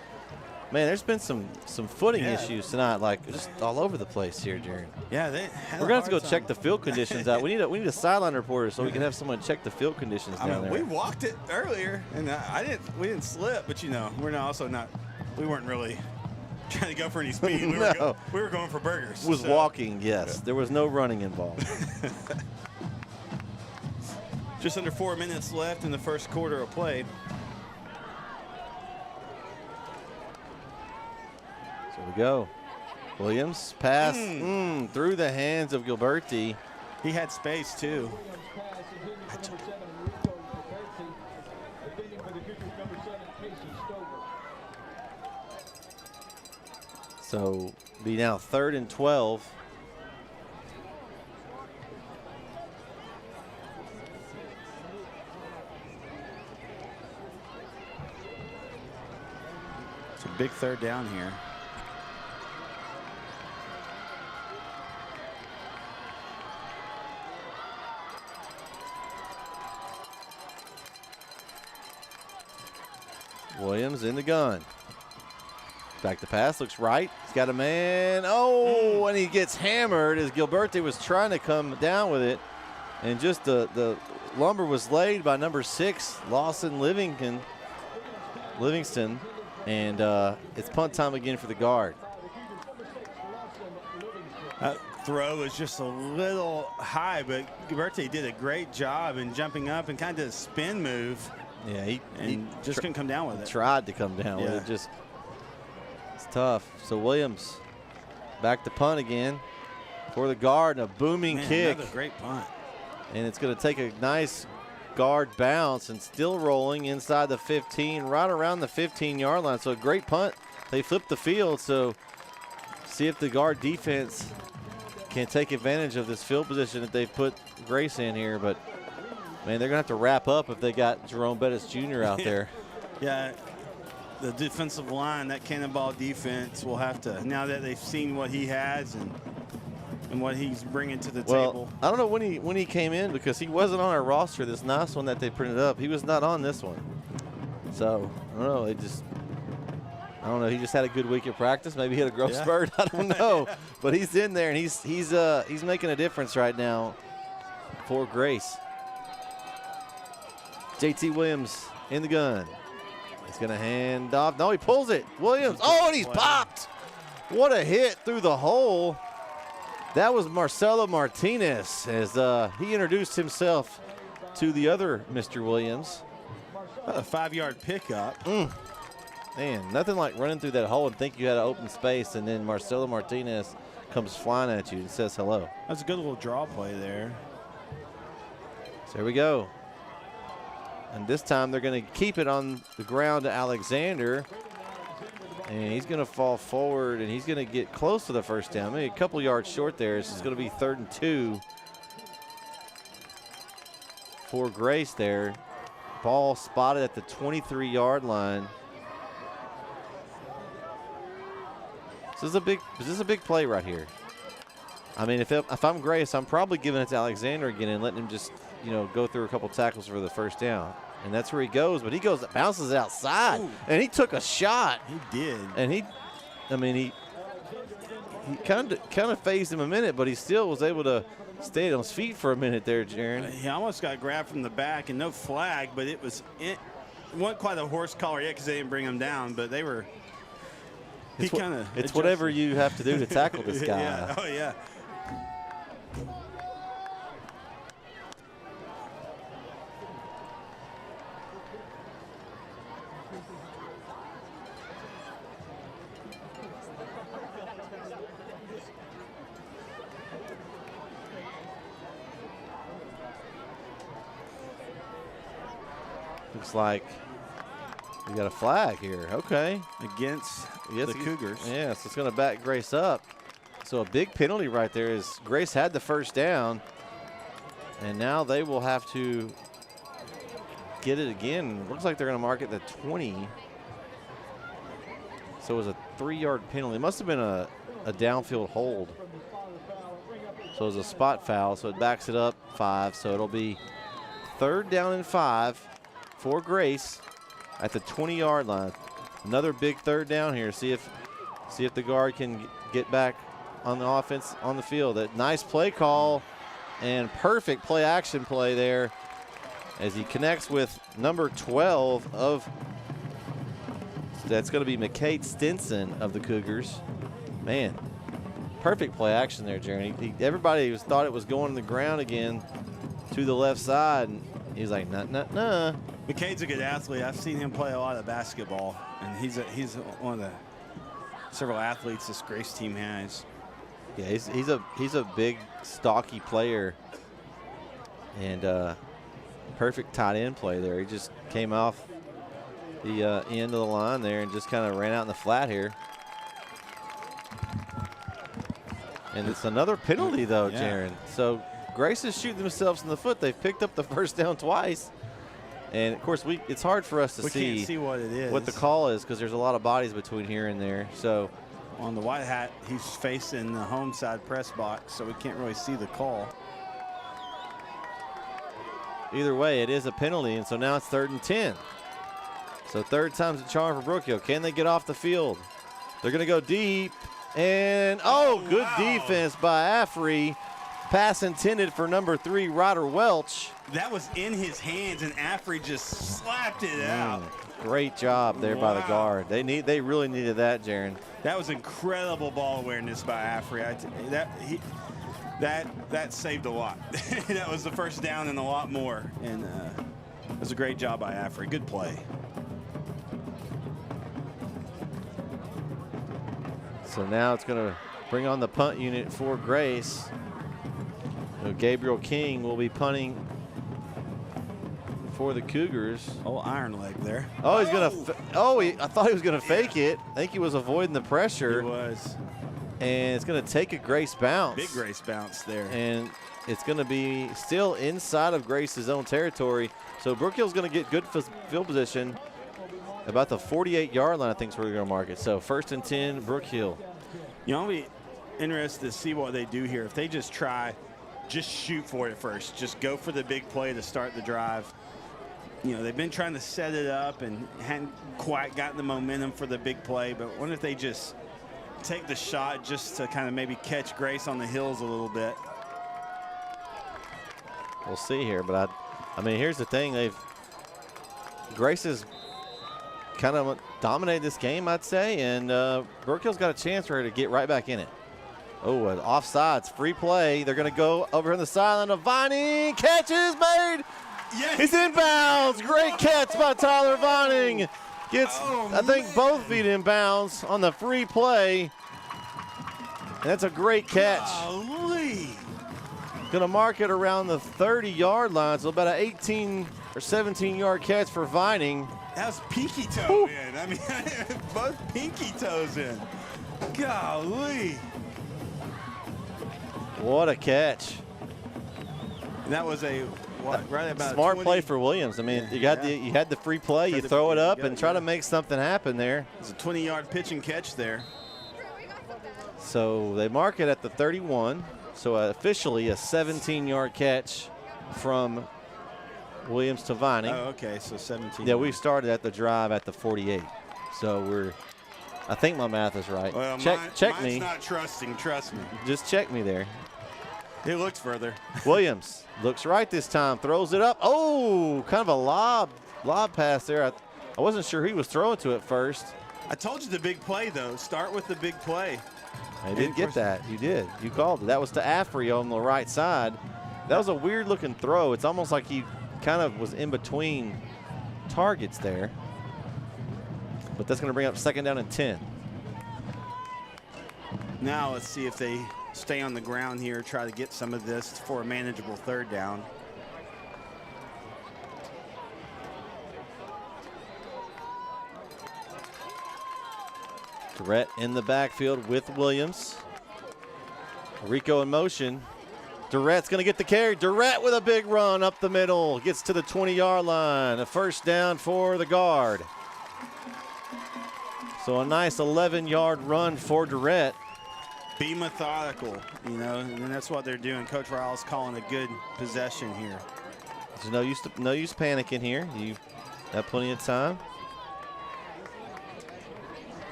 man, there's been some footing issues tonight, like just all over the place here, Jaron. Yeah, we're gonna have to go check the field conditions out. We need a sideline reporter so we can have someone check the field conditions down there. We walked it earlier, and we didn't slip, but we weren't really trying to go for any speed. We were going for burgers. Was walking, yes. There was no running involved. Just under 4 minutes left in the first quarter of play. So we go. Williams pass through the hands of Gilberti. He had space too. So be now 3rd and 12. It's a big 3rd down here. Williams in the gun. Back to pass, looks right. He's got a man. Oh, and he gets hammered as Gilberti was trying to come down with it. And just the lumber was laid by number 6, Lawson Livingston. And it's punt time again for the guard. That throw was just a little high, but Gilberti did a great job in jumping up and kind of did a spin move. Yeah, he just couldn't come down with it. Tried to come down with it. Just it's tough. So Williams back to punt again for the guard, and a booming kick. Another great punt. And it's going to take a nice guard bounce and still rolling inside the 15, right around the 15-yard line. So a great punt. They flipped the field, so see if the guard defense can take advantage of this field position that they've put Grace in here. But man, they're going to have to wrap up if they got Jerome Bettis Jr. out there. Yeah, the defensive line, that cannonball defense will have to, now that they've seen what he has and what he's bringing to the table. I don't know when he came in, because he wasn't on our roster, this nice one that they printed up. He was not on this one. So, I don't know. I don't know. He just had a good week of practice. Maybe he had a growth spurt. I don't know. But he's in there, and he's making a difference right now for Grace. JT Williams in the gun. He's going to hand off. No, he pulls it. Williams. Oh, and he's popped. What a hit through the hole. That was Marcelo Martinez as he introduced himself to the other Mr. Williams. A 5-yard pickup. Man, nothing like running through that hole and think you had an open space, and then Marcelo Martinez comes flying at you and says hello. That's a good little draw play there. So here we go. And this time they're going to keep it on the ground to Alexander. And he's going to fall forward, and he's going to get close to the first down. Maybe a couple yards short there. This is going to be 3rd and 2 for Grace there. Ball spotted at the 23-yard line. This is a big play right here. I mean, if I'm Grace, I'm probably giving it to Alexander again and letting him just, go through a couple tackles for the first down. And that's where he goes, but he bounces outside. Ooh. And he took a shot. He did. And he kind of phased him a minute, but he still was able to stay on his feet for a minute there, Jaron. He almost got grabbed from the back, and no flag, but it wasn't quite a horse collar yet because they didn't bring him down, but they were. It's whatever you have to do to tackle this guy. Yeah. Oh, yeah. Looks like we got a flag here. Okay. Against the Cougars. Yeah, so it's going to back Grace up. So a big penalty right there is Grace had the first down, and now they will have to get it again. Looks like they're going to mark it the 20. So it was a 3-yard penalty. It must have been a downfield hold. So it's a spot foul, so it backs it up 5. So it'll be 3rd down and 5 for Grace at the 20-yard line. Another big 3rd down here. See if the guard can get back on the offense on the field. That nice play call and perfect play action play there as he connects with number 12 of, that's going to be McCade Stinson of the Cougars. Man, perfect play action there, Jeremy. Everybody thought it was going to the ground again to the left side, and he's like, nah. McCade's a good athlete. I've seen him play a lot of basketball, and he's one of the several athletes this Grace team has. Yeah, he's a big, stocky player, and perfect tight end play there. He just came off the end of the line there and just kind of ran out in the flat here. And it's another penalty, though, Jaron. So Grace is shooting themselves in the foot. They've picked up the first down twice. And, of course, it's hard for us to can't see what it is. What the call is, because there's a lot of bodies between here and there. So on the white hat, he's facing the home side press box, so we can't really see the call. Either way, it is a penalty, and so now it's 3rd and 10. So 3rd time's a charm for Brook Hill. Can they get off the field? They're going to go deep. And, good defense by Affrey. Pass intended for number 3, Ryder Welch. That was in his hands, and Affrey just slapped it out. Great job there by the guard. They really needed that, Jaron. That was incredible ball awareness by Affrey. That saved a lot. That was the first down and a lot more. And it was a great job by Affrey. Good play. So now it's going to bring on the punt unit for Grace. So Gabriel King will be punting for the Cougars. Oh, iron leg there. Oh, he's going to. I thought he was going to fake it. I think he was avoiding the pressure. He was. And it's going to take a Grace bounce. Big Grace bounce there. And it's going to be still inside of Grace's own territory. So Brook Hill's going to get good field position. About the 48-yard line, I think is where we're going to mark it. So 1st and 10, Brook Hill. I'll be interested to see what they do here. If they just shoot for it first. Just go for the big play to start the drive. They've been trying to set it up and hadn't quite gotten the momentum for the big play. But what if they just take the shot just to kind of maybe catch Grace on the heels a little bit? We'll see here, but I mean, here's the thing. Grace has kind of dominated this game, I'd say, and Brook Hill's got a chance for her to get right back in it. Oh, an offsides, free play. They're going to go over on the sideline of Vining. Catch is made. Yes. He's in bounds. Great catch by Tyler Vining. Gets, I think, both feet in bounds on the free play. And that's a great catch. Golly. Going to mark it around the 30-yard line, so about an 18 or 17-yard catch for Vining. That was pinky toe in. I mean, both pinky toes in. Golly. What a catch. And that was right about smart 20. play for Williams. I mean, you had the free play, you throw it up and try to make something happen there. It's a 20-yard pitch and catch there. So they mark it at the 31. So officially a 17-yard catch from Williams to Vining. Oh, okay, so 17. Yeah, we started at the drive at the 48. So I think my math is right. Well, check mine's me. Not trusting, trust me. Just check me there. It looked further. Williams looks right this time, throws it up. Oh, kind of a lob pass there. I wasn't sure he was throwing to it first. I told you the big play, though. Start with the big play. I did get that. You did. You called it. That was to Affrey on the right side. That was a weird-looking throw. It's almost like he kind of was in between targets there. But that's going to bring up 2nd down and 10. Now let's see if they stay on the ground here, try to get some of this for a manageable 3rd down. Durrett in the backfield with Williams. Rico in motion. Durrett's going to get the carry. Durrett with a big run up the middle. Gets to the 20-yard line. A 1st down for the guard. So a nice 11-yard run for Durrett. be methodical, you know, and that's what they're doing. Coach Riles calling a good possession here. There's no use panicking here. You have plenty of time.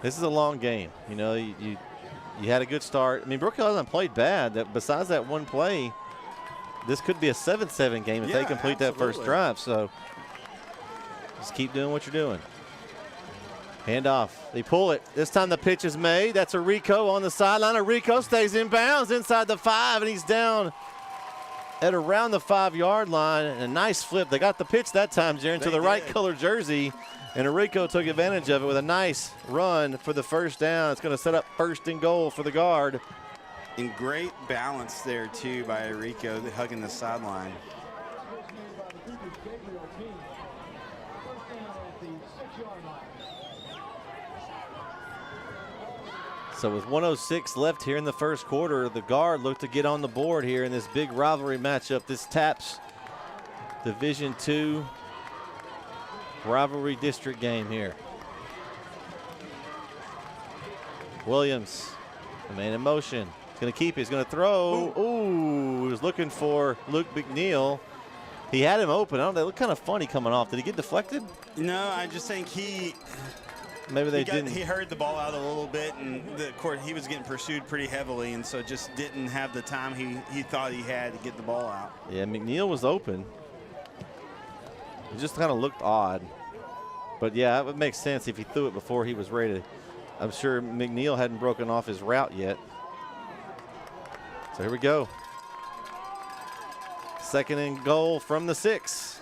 This is a long game. You know, you had a good start. I mean, Brook Hill hasn't played bad. Besides that one play, this could be a 7-7 game if they complete that first drive. So just keep doing what you're doing. Handoff. They pull it. This time the pitch is made. That's Rico on the sideline. Rico stays in bounds inside the 5, and he's down at around the 5-yard line. And a nice flip. They got the pitch that time, Jaron, to the right color jersey. And Rico took advantage of it with a nice run for the first down. It's going to set up 1st and goal for the guard. And great balance there, too, by Rico, hugging the sideline. So with 1:06 left here in the first quarter, the guard looked to get on the board here in this big rivalry matchup. This TAPS Division II rivalry district game here. Williams, the man in motion. He's going to keep it. He's going to throw. Ooh, he was looking for Luke McNeil. He had him open. I don't know. They look kind of funny coming off. Did he get deflected? No, I just think Maybe they didn't. He heard the ball out a little bit, and he was getting pursued pretty heavily, and so just didn't have the time he thought he had to get the ball out. Yeah, McNeil was open. It just kind of looked odd. But, yeah, it would make sense if he threw it before he was ready to. I'm sure McNeil hadn't broken off his route yet. So here we go. 2nd and goal from the 6.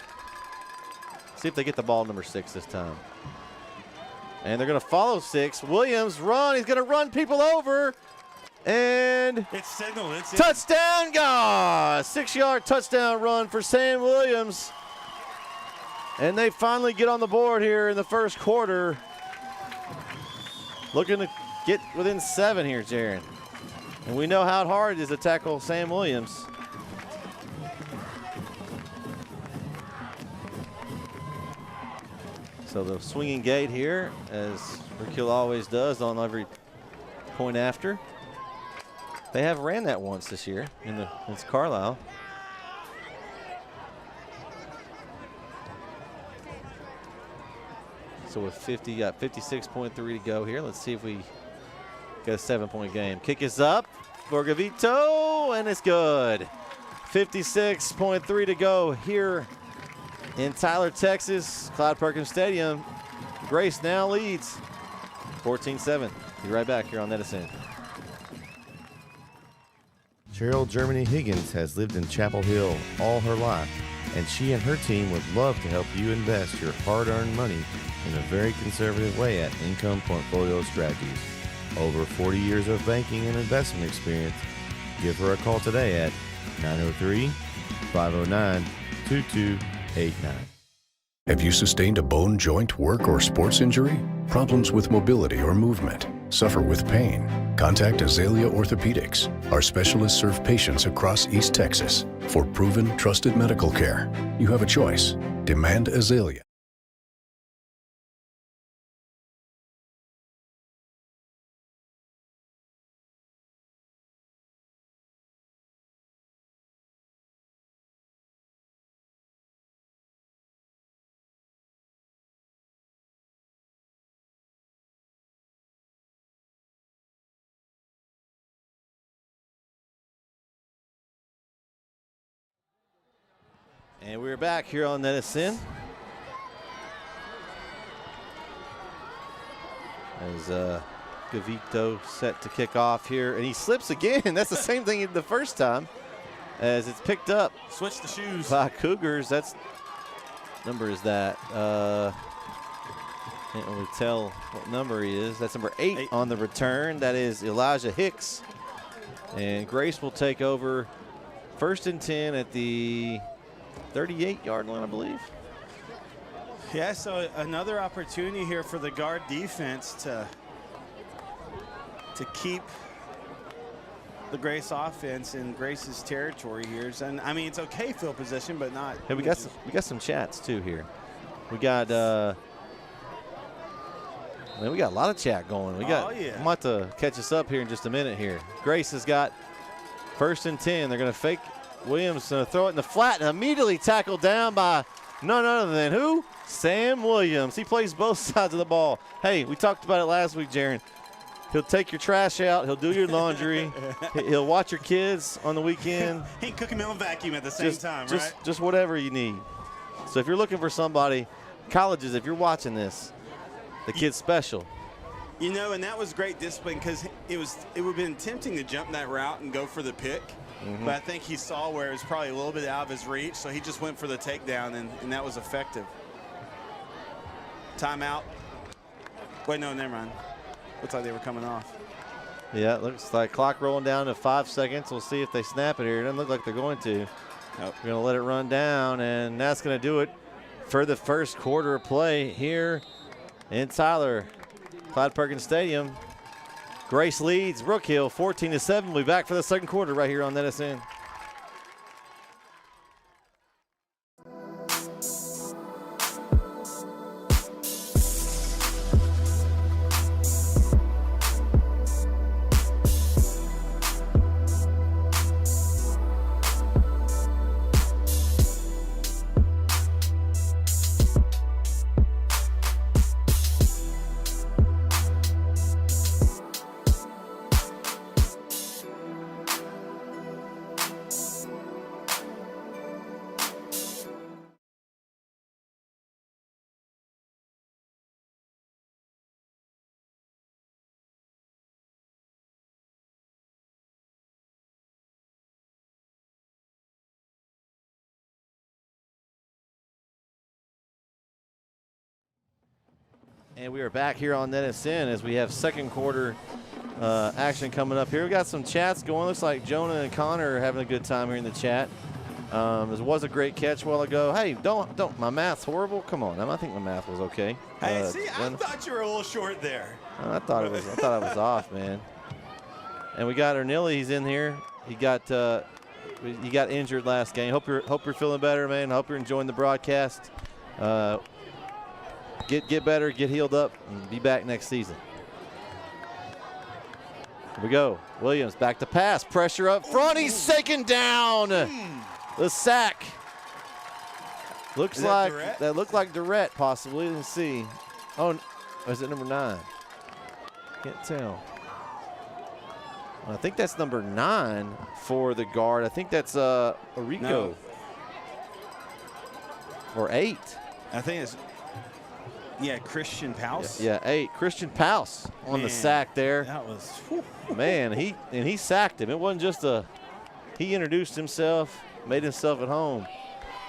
See if they get the ball number 6 this time. And they're going to follow 6. Williams run. He's going to run people over. And it's signaled. It's touchdown, God. 6-yard touchdown run for Sam Williams. And they finally get on the board here in the first quarter. Looking to get within 7 here, Jaron. And we know how hard it is to tackle Sam Williams. So the swinging gate here, as Brook Hill always does on every point after. They have ran that once this year against Carlisle. So with 56.3 to go here. Let's see if we get a 7-point game. Kick is up for Gavito, and it's good. 56.3 to go here in Tyler, Texas, Clyde Perkins Stadium. Grace now leads 14-7. Be right back here on Edison. Cheryl Germany Higgins has lived in Chapel Hill all her life, and she and her team would love to help you invest your hard-earned money in a very conservative way at Income Portfolio Strategies. Over 40 years of banking and investment experience. Give her a call today at 903-509-2289. Have you sustained a bone, joint, work, or sports injury? Problems with mobility or movement? Suffer with pain? Contact Azalea Orthopedics. Our specialists serve patients across East Texas. For proven, trusted medical care, you have a choice. Demand Azalea. And we're back here on Edison. As Gavito set to kick off here, and he slips again. That's the same thing he did the first time, as it's picked up. Switch the shoes. By Cougars. That's number is that? Can't really tell what number he is. That's number 8 on the return. That is Elijah Hicks. And Grace will take over 1st and 10 at the 38-yard line, I believe. Yeah, so another opportunity here for the guard defense to keep the Grace offense in Grace's territory here. And I mean, it's okay field position, but not. Hey, we got some chats too here. We got Man, we got a lot of chat going. I'm about to catch us up here in just a minute here. Grace has got 1st and 10. They're going to fake Williams, throw it in the flat, and immediately tackled down by none other than who? Sam Williams. He plays both sides of the ball. Hey, we talked about it last week, Jaron. He'll take your trash out. He'll do your laundry. He'll watch your kids on the weekend. He can cook a meal and vacuum at the same time, right? Just whatever you need. So if you're looking for somebody, colleges, if you're watching this, the kid's special. You know, and that was great discipline because it would have been tempting to jump that route and go for the pick. But I think he saw where it was probably a little bit out of his reach, so he just went for the takedown, and that was effective. Timeout. Wait, no, never mind. Looks like they were coming off. Yeah, it looks like clock rolling down to 5 seconds. We'll see if they snap it here. It doesn't look like they're going to. Nope. We're going to let it run down, and that's going to do it for the first quarter of play here in Tyler. Clyde Perkins Stadium. Grace leads Brook Hill 14-7. We'll be back for the second quarter right here on NSN. And we are back here on NSN as we have second quarter action coming up here. We got some chats going. Looks like Jonah and Connor are having a good time here in the chat. This was a great catch a while ago. Hey, don't. My math's horrible. Come on, I think my math was okay. Hey, see, I thought you were a little short there. I thought I was off, man. And we got Ernilli. He's in here. He got injured last game. Hope you're feeling better, man. Hope you're enjoying the broadcast. Get better, get healed up, and be back next season. Here we go. Williams back to pass. Pressure up front. He's taken down. The sack. Looks like that looked like Durrett possibly. Let's see. Oh, is it number 9? Can't tell. I think that's number 9 for the guard. I think that's Rico. No. Or 8. I think it's. Yeah, Christian Paus. Yeah, 8. Christian Paus on the sack there. That was, whew. Man, he sacked him. It wasn't just he introduced himself, made himself at home.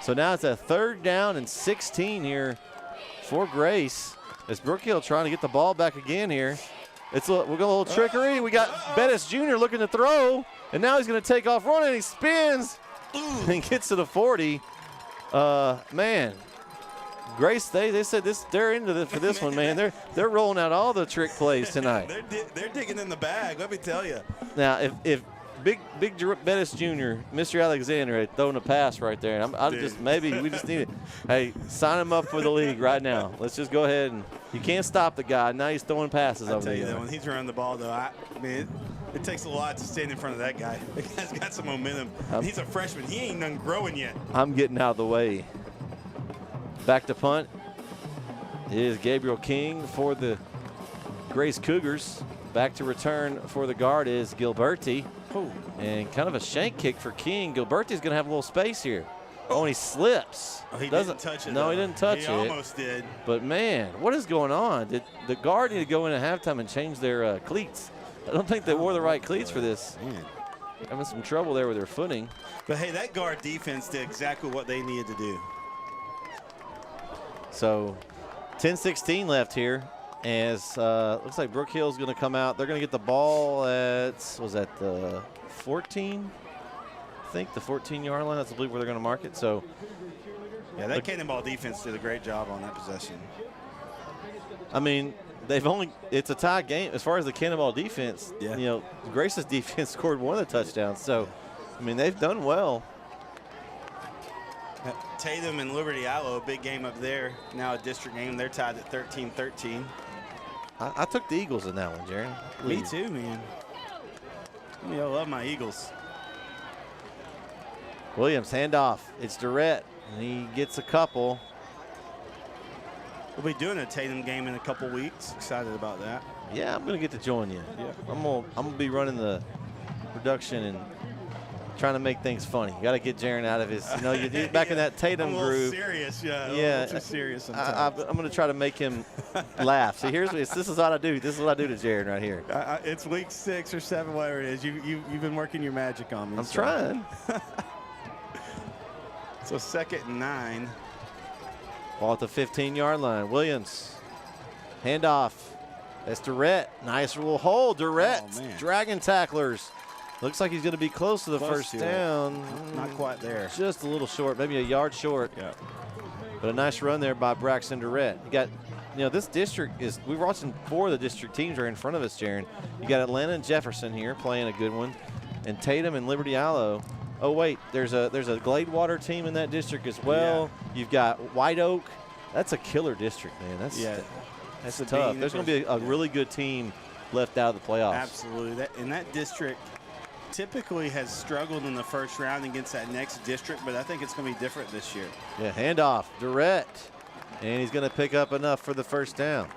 So now it's a 3rd down and 16 here for Grace. It's Brook Hill trying to get the ball back again here. We're going a little trickery. We got Bettis Jr. looking to throw, and now he's going to take off running. He spins and gets to the 40. Man. Grace, they said they're into for this one, man. They're rolling out all the trick plays tonight. they're digging in the bag. Let me tell you. Now, if Big Bettis Jr., Mr. Alexander had thrown a pass right there, maybe we just need it. Hey, sign him up for the league right now. Let's just go ahead and you can't stop the guy. Now he's throwing passes over there. I tell you that when he's running the ball, though, it takes a lot to stand in front of that guy. The guy's got some momentum. He's a freshman. He ain't none growing yet. I'm getting out of the way. Back to punt is Gabriel King for the Grace Cougars. Back to return for the guard is Gilberti. And kind of a shank kick for King. Gilberti's going to have a little space here. Oh, and he slips. Oh, he didn't touch it. No, he didn't touch it. He almost did. But, man, what is going on? Did the guard need to go in at halftime and change their cleats? I don't think they wore the right cleats for this. Man. Having some trouble there with their footing. But, hey, that guard defense did exactly what they needed to do. So 10-16 left here as looks like Brook Hill's going to come out. They're going to get the ball at, was that the 14? I think the 14-yard line. That's, I believe, where they're going to mark it. So, yeah, that cannonball defense did a great job on that possession. I mean, it's a tie game. As far as the cannonball defense, you know, Grace's defense scored one of the touchdowns. So, I mean, they've done well. Tatum and Liberty Allo, a big game up there. Now a district game. They're tied at 13-13. I took the Eagles in that one, Jaron. Me too, man. I love my Eagles. Williams, handoff. It's Durrett, and he gets a couple. We'll be doing a Tatum game in a couple weeks. Excited about that. Yeah, I'm going to get to join you. Yeah. I'm gonna be running the production and trying to make things funny. You got to get Jaron out of his, you're back in that Tatum groove. Serious, yeah. Yeah, a little too serious sometimes. I'm going to try to make him laugh. See, this is what I do. This is what I do to Jaron right here. It's week 6 or 7, whatever it is. You've been working your magic on me. I'm trying. So 2nd and 9. Ball at the 15-yard line. Williams, handoff. That's Durrett. Nice little hole. Durrett, dragging tacklers. Looks like he's going to be close to the first down. Not quite there. Just a little short, maybe a yard short. Yeah. But a nice run there by Braxton Durrett. You got, this district is, we're watching 4 of the district teams are in front of us, Jaron. You got Atlanta and Jefferson here playing a good one, and Tatum and Liberty Allo. Oh wait, there's a Gladewater team in that district as well. Yeah. You've got White Oak. That's a killer district, man. That's tough. There's going to be a really good team left out of the playoffs. Absolutely. That district typically has struggled in the first round against that next district, but I think it's going to be different this year. Yeah, handoff, Durrett, and he's going to pick up enough for the first down.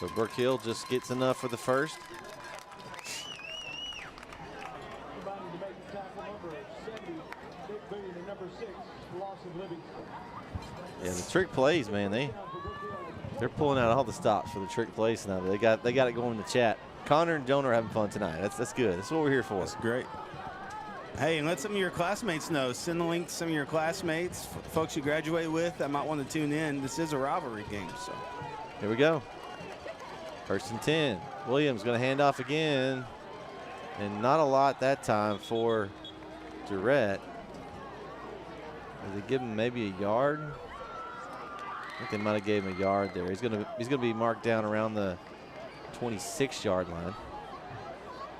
So Brook Hill just gets enough for the first. Yeah, the trick plays, man. They're pulling out all the stops for the trick plays now. They got it going in the chat. Connor and Jonah are having fun tonight. That's good. That's what we're here for. That's great. Hey, and let some of your classmates know. Send the link to some of your classmates, folks you graduate with that might want to tune in. This is a rivalry game, so. Here we go. 1st and 10. Williams going to hand off again. And not a lot that time for Durrett. Did they give him maybe a yard? I think they might have gave him a yard there. He's gonna be marked down around the 26-yard line.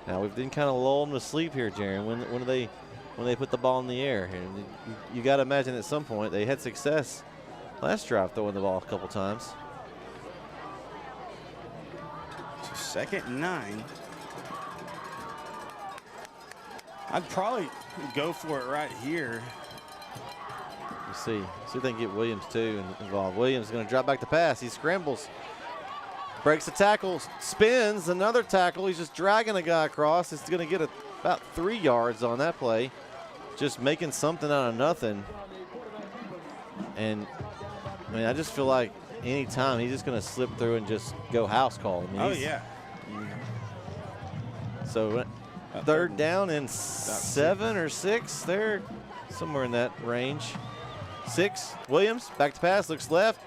Now we've been kind of lulled to sleep here, Jaron. When they put the ball in the air, and you got to imagine at some point they had success last drive throwing the ball a couple times. 2nd and 9. I'd probably go for it right here. Let's see if they can get Williams too involved. Williams is going to drop back the pass. He scrambles, breaks the tackle, spins, another tackle. He's just dragging a guy across. It's going to get about 3 yards on that play. Just making something out of nothing. And I mean, I just feel like anytime he's just going to slip through and just go house call. I mean, yeah. So 3rd down and 7 or 6 there, somewhere in that range. 6. Williams back to pass, looks left.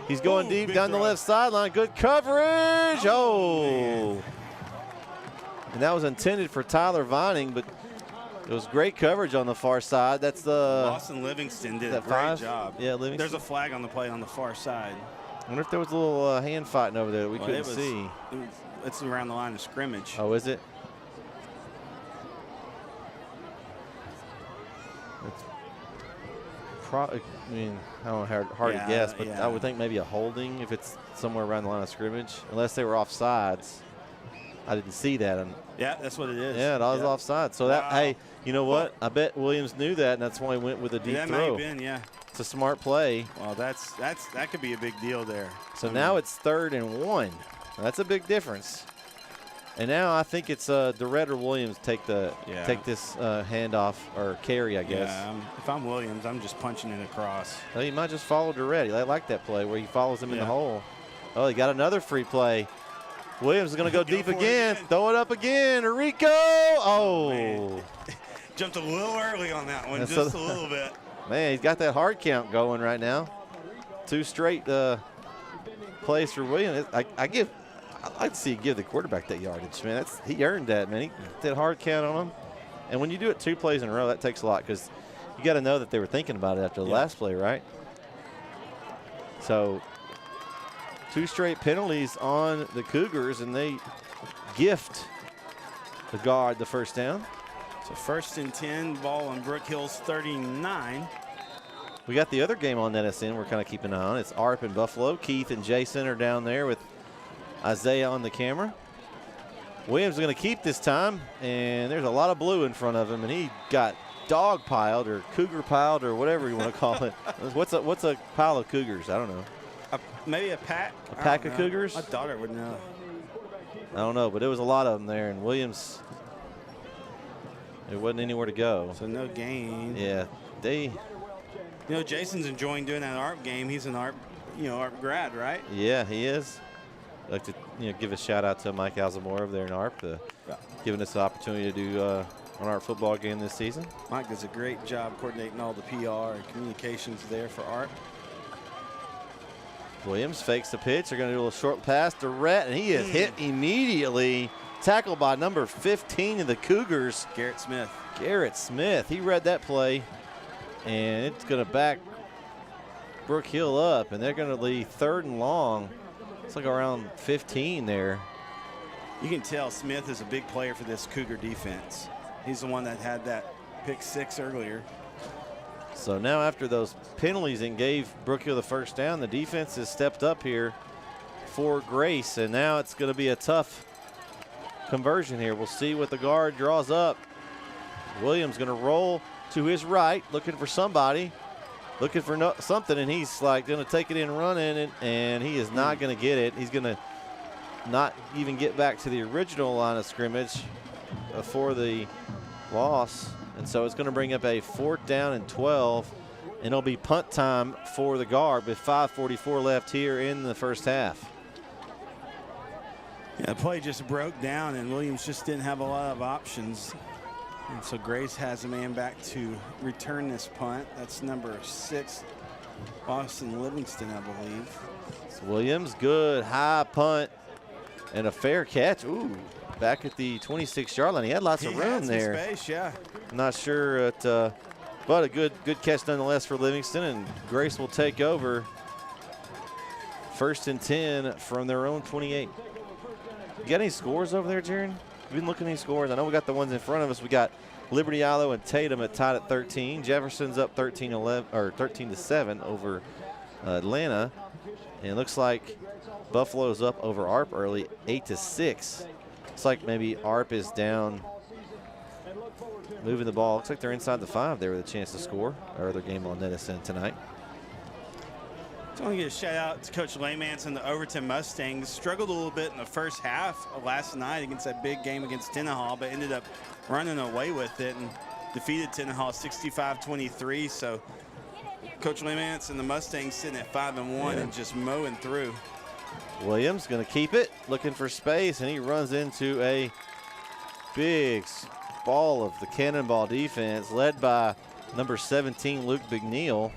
He's going deep down the left sideline. Good coverage. Oh. And that was intended for Tyler Vining, but it was great coverage on the far side. That's the Boston Livingston did a great job. Yeah, Livingston. There's a flag on the play on the far side. I wonder if there was a little hand fighting over there that we couldn't see. It's around the line of scrimmage. Oh, is it? I mean, I don't know, hard to guess, but I would think maybe a holding if it's somewhere around the line of scrimmage, unless they were offsides. I didn't see that. Yeah, that's what it is. Yeah, it was offside. So that, hey, you know what? I bet Williams knew that, and that's why he went with a deep throw. That may have been, yeah. It's a smart play. Well, that could be a big deal there. So now it's 3rd and 1. That's a big difference. And now I think it's Durrett or Williams take this handoff or carry, I guess. Yeah, if I'm Williams, I'm just punching it across. Well, you might just follow Durrett. I like that play where he follows him in the hole. Oh, he got another free play. Williams is going to go deep again. Throw it up again. Rico. Oh. Man. Jumped a little early on that one, just a little bit. Man, he's got that hard count going right now. 2 straight plays for Williams. I'd like to see you give the quarterback that yardage, man. He earned that, man. He did hard count on him. And when you do it 2 plays in a row, that takes a lot because you got to know that they were thinking about it after the last play, right? So 2 straight penalties on the Cougars, and they gift the guard the first down. So 1st and 10, ball on Brook Hill's 39. We got the other game on NSN we're kind of keeping an eye on. It's ARP and Buffalo. Keith and Jason are down there with Isaiah on the camera. Williams is going to keep this time, and there's a lot of blue in front of him, and he got dog piled or cougar piled or whatever you want to call it. What's a pile of cougars? I don't know. Maybe a pack. A pack of cougars? My daughter would know. I don't know, but there was a lot of them there, and Williams, there wasn't anywhere to go. So no gain. Yeah, they. You know, Jason's enjoying doing that ARP game. He's an ARP, ARP grad, right? Yeah, he is. I'd like to give a shout out to Mike Alzamore over there in ARP, giving us the opportunity to do an ARP football game this season. Mike does a great job coordinating all the PR and communications there for ARP. Williams fakes the pitch. They're going to do a little short pass to Rhett, and he is hit immediately. Tackled by number 15 of the Cougars, Garrett Smith. Garrett Smith. He read that play, and it's going to back Brook Hill up, and they're going to leave 3rd and long. It's like around 15 there. You can tell Smith is a big player for this Cougar defense. He's the one that had that pick 6 earlier. So now after those penalties and gave Brook Hill the first down, the defense has stepped up here for Grace, and now it's going to be a tough conversion here. We'll see what the guard draws up. Williams going to roll to his right, looking for somebody, looking for something, and he's like going to take it in running, and he is not going to get it. He's going to not even get back to the original line of scrimmage for the loss. And so it's going to bring up a 4th down and 12, and it'll be punt time for the guard with 5:44 left here in the first half. Yeah, the play just broke down, and Williams just didn't have a lot of options. And so Grace has a man back to return this punt. That's number 6, Austin Livingston, I believe. It's Williams, good high punt and a fair catch. Ooh, back at the 26-yard line. He had lots of room there. Space, yeah. I'm not sure, but a good catch nonetheless for Livingston, and Grace will take over 1st and 10 from their own 28. You got any scores over there, Jaron? We've been looking at these scores. I know we got the ones in front of us. We got Liberty Islo and Tatum tied at 13. Jefferson's up 13-7 over Atlanta, and it looks like Buffalo's up over ARP early, 8-6. Looks like maybe ARP is down, moving the ball. Looks like they're inside the 5 there with a chance to score. Our other game on NSN tonight. I want to give a shout out to Coach Laymans and the Overton Mustangs. Struggled a little bit in the first half of last night against that big game against Tenaha, but ended up running away with it and defeated Tenaha 65-23. So Coach Laymans and the Mustangs sitting at 5-1 and just mowing through. Williams going to keep it, looking for space, and he runs into a big ball of the Cannonball defense led by number 17, Luke McNeil.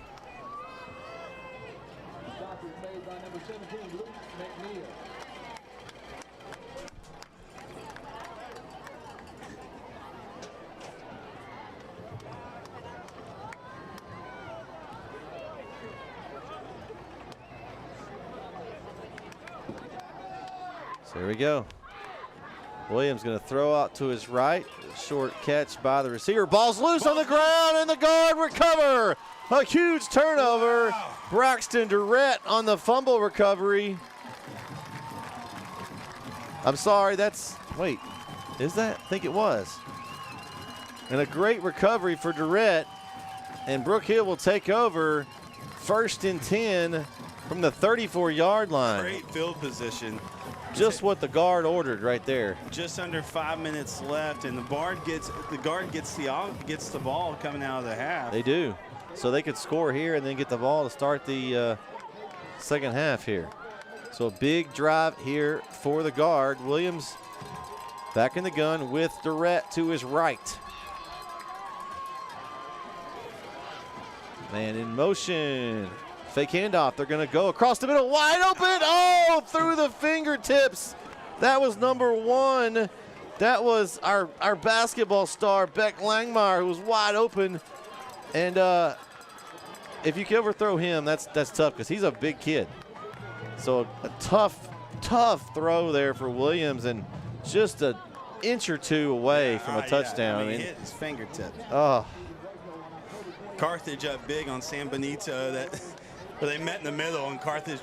So here we go. Williams going to throw out to his right. Short catch by the receiver. Ball's loose on the ground, and the guard recover. A huge turnover. Braxton Durrett on the fumble recovery. I'm sorry, wait, is that? I think it was. And a great recovery for Durrett. And Brook Hill will take over 1st and 10 from the 34-yard line. Great field position. Just what the guard ordered right there. Just under 5 minutes left, and the guard gets the ball coming out of the half. They do. So they could score here and then get the ball to start the second half here. So a big drive here for the guard. Williams back in the gun with Durrett to his right. Man in motion. Fake handoff. They're going to go across the middle. Wide open. Oh, through the fingertips. That was number 1. That was our basketball star, Beck Langmeyer, who was wide open. And if you can overthrow him, that's tough because he's a big kid. So a tough throw there for Williams, and just an inch or two away from a touchdown. I mean, he hit his fingertip. Oh. Carthage up big on San Benito, where they met in the middle, and Carthage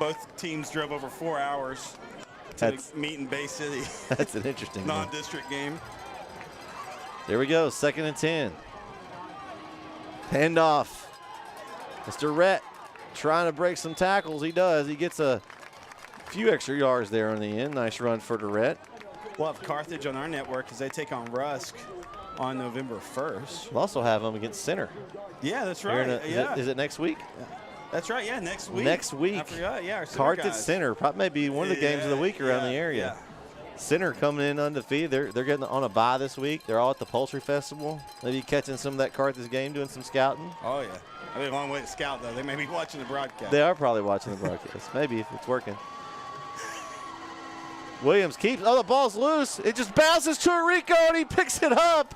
both teams drove over 4 hours to meet in Bay City. That's an interesting non-district game. There we go, 2nd and 10. Handoff. Mr. Rhett trying to break some tackles. He does. He gets a few extra yards there on the end. Nice run for Durrett. We'll have Carthage on our network because they take on Rusk on November 1st. We'll also have them against Center. Yeah, that's right. Is it next week? That's right, yeah, next week. Next week. I forgot, yeah, our Center Carthage guys. Center, probably maybe one of the games of the week around the area. Yeah. Center coming in undefeated. They're getting on a bye this week. They're all at the Poultry Festival. Maybe catching some of that Carthage game, doing some scouting. Oh, yeah. I mean, a long way to scout, though. They may be watching the broadcast. They are probably watching the broadcast. Maybe if it's working. Williams keeps, the ball's loose. It just bounces to Rico, and he picks it up.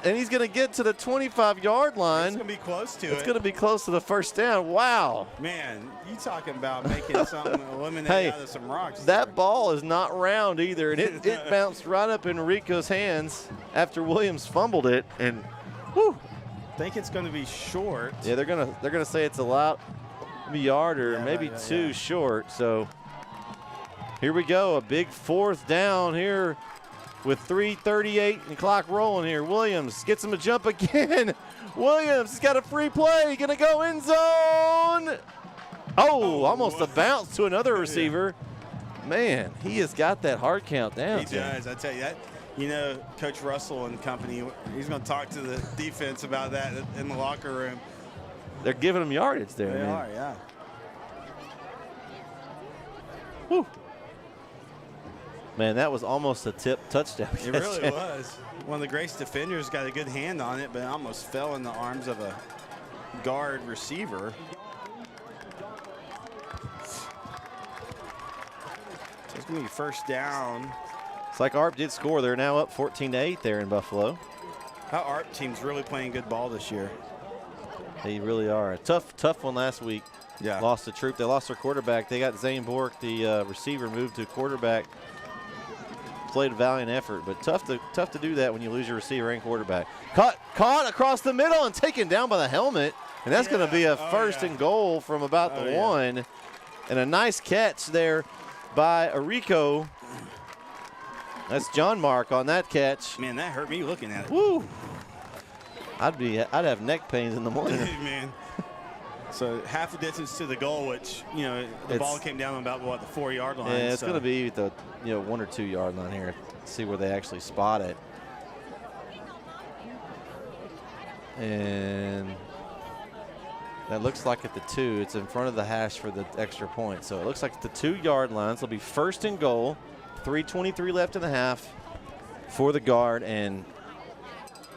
And he's going to get to the 25-yard line. It's going to be close to it. It's going to be close to the first down. Wow. Man, you talking about making something eliminate out of some rocks. That ball is not round either, and it bounced right up in Rico's hands after Williams fumbled it. And whew. I think it's going to be short. Yeah, they're gonna say it's a yard or maybe two short. So here we go, a big 4th down here with 3:38 and clock rolling here. Williams gets him a jump again. Williams has got a free play, gonna go end zone. Almost a bounce to another receiver. Man, he has got that hard count down. He does, I tell you that. You know, Coach Russell and company, he's going to talk to the defense about that in the locker room. They're giving him yardage there. They are, yeah. Whew. Man, that was almost a tip touchdown. It really was. One of the Grace defenders got a good hand on it, but it almost fell in the arms of a guard receiver. So it's going to be 1st down. It's like ARP did score. They're now up 14-8 there in Buffalo. Our ARP team's really playing good ball this year. They really are. A tough one last week. Yeah. Lost the troop. They lost their quarterback. They got Zane Bork, the receiver, moved to quarterback. Played a valiant effort, but tough to do that when you lose your receiver and quarterback. Caught across the middle and taken down by the helmet. And that's going to be a 1st and goal from about the 1. And a nice catch there by Arico. That's John Mark on that catch. Man, that hurt me looking at it. Woo! I'd have neck pains in the morning. Man. So half the distance to the goal, which, you know, the ball came down about, what, the 4-yard line. Yeah, it's going to be the 1 or 2 yard line here. See where they actually spot it. And that looks like at the 2. It's in front of the hash for the extra point. So it looks like the 2-yard line. So it'll be 1st and goal. 3:23 left in the half for the guard, and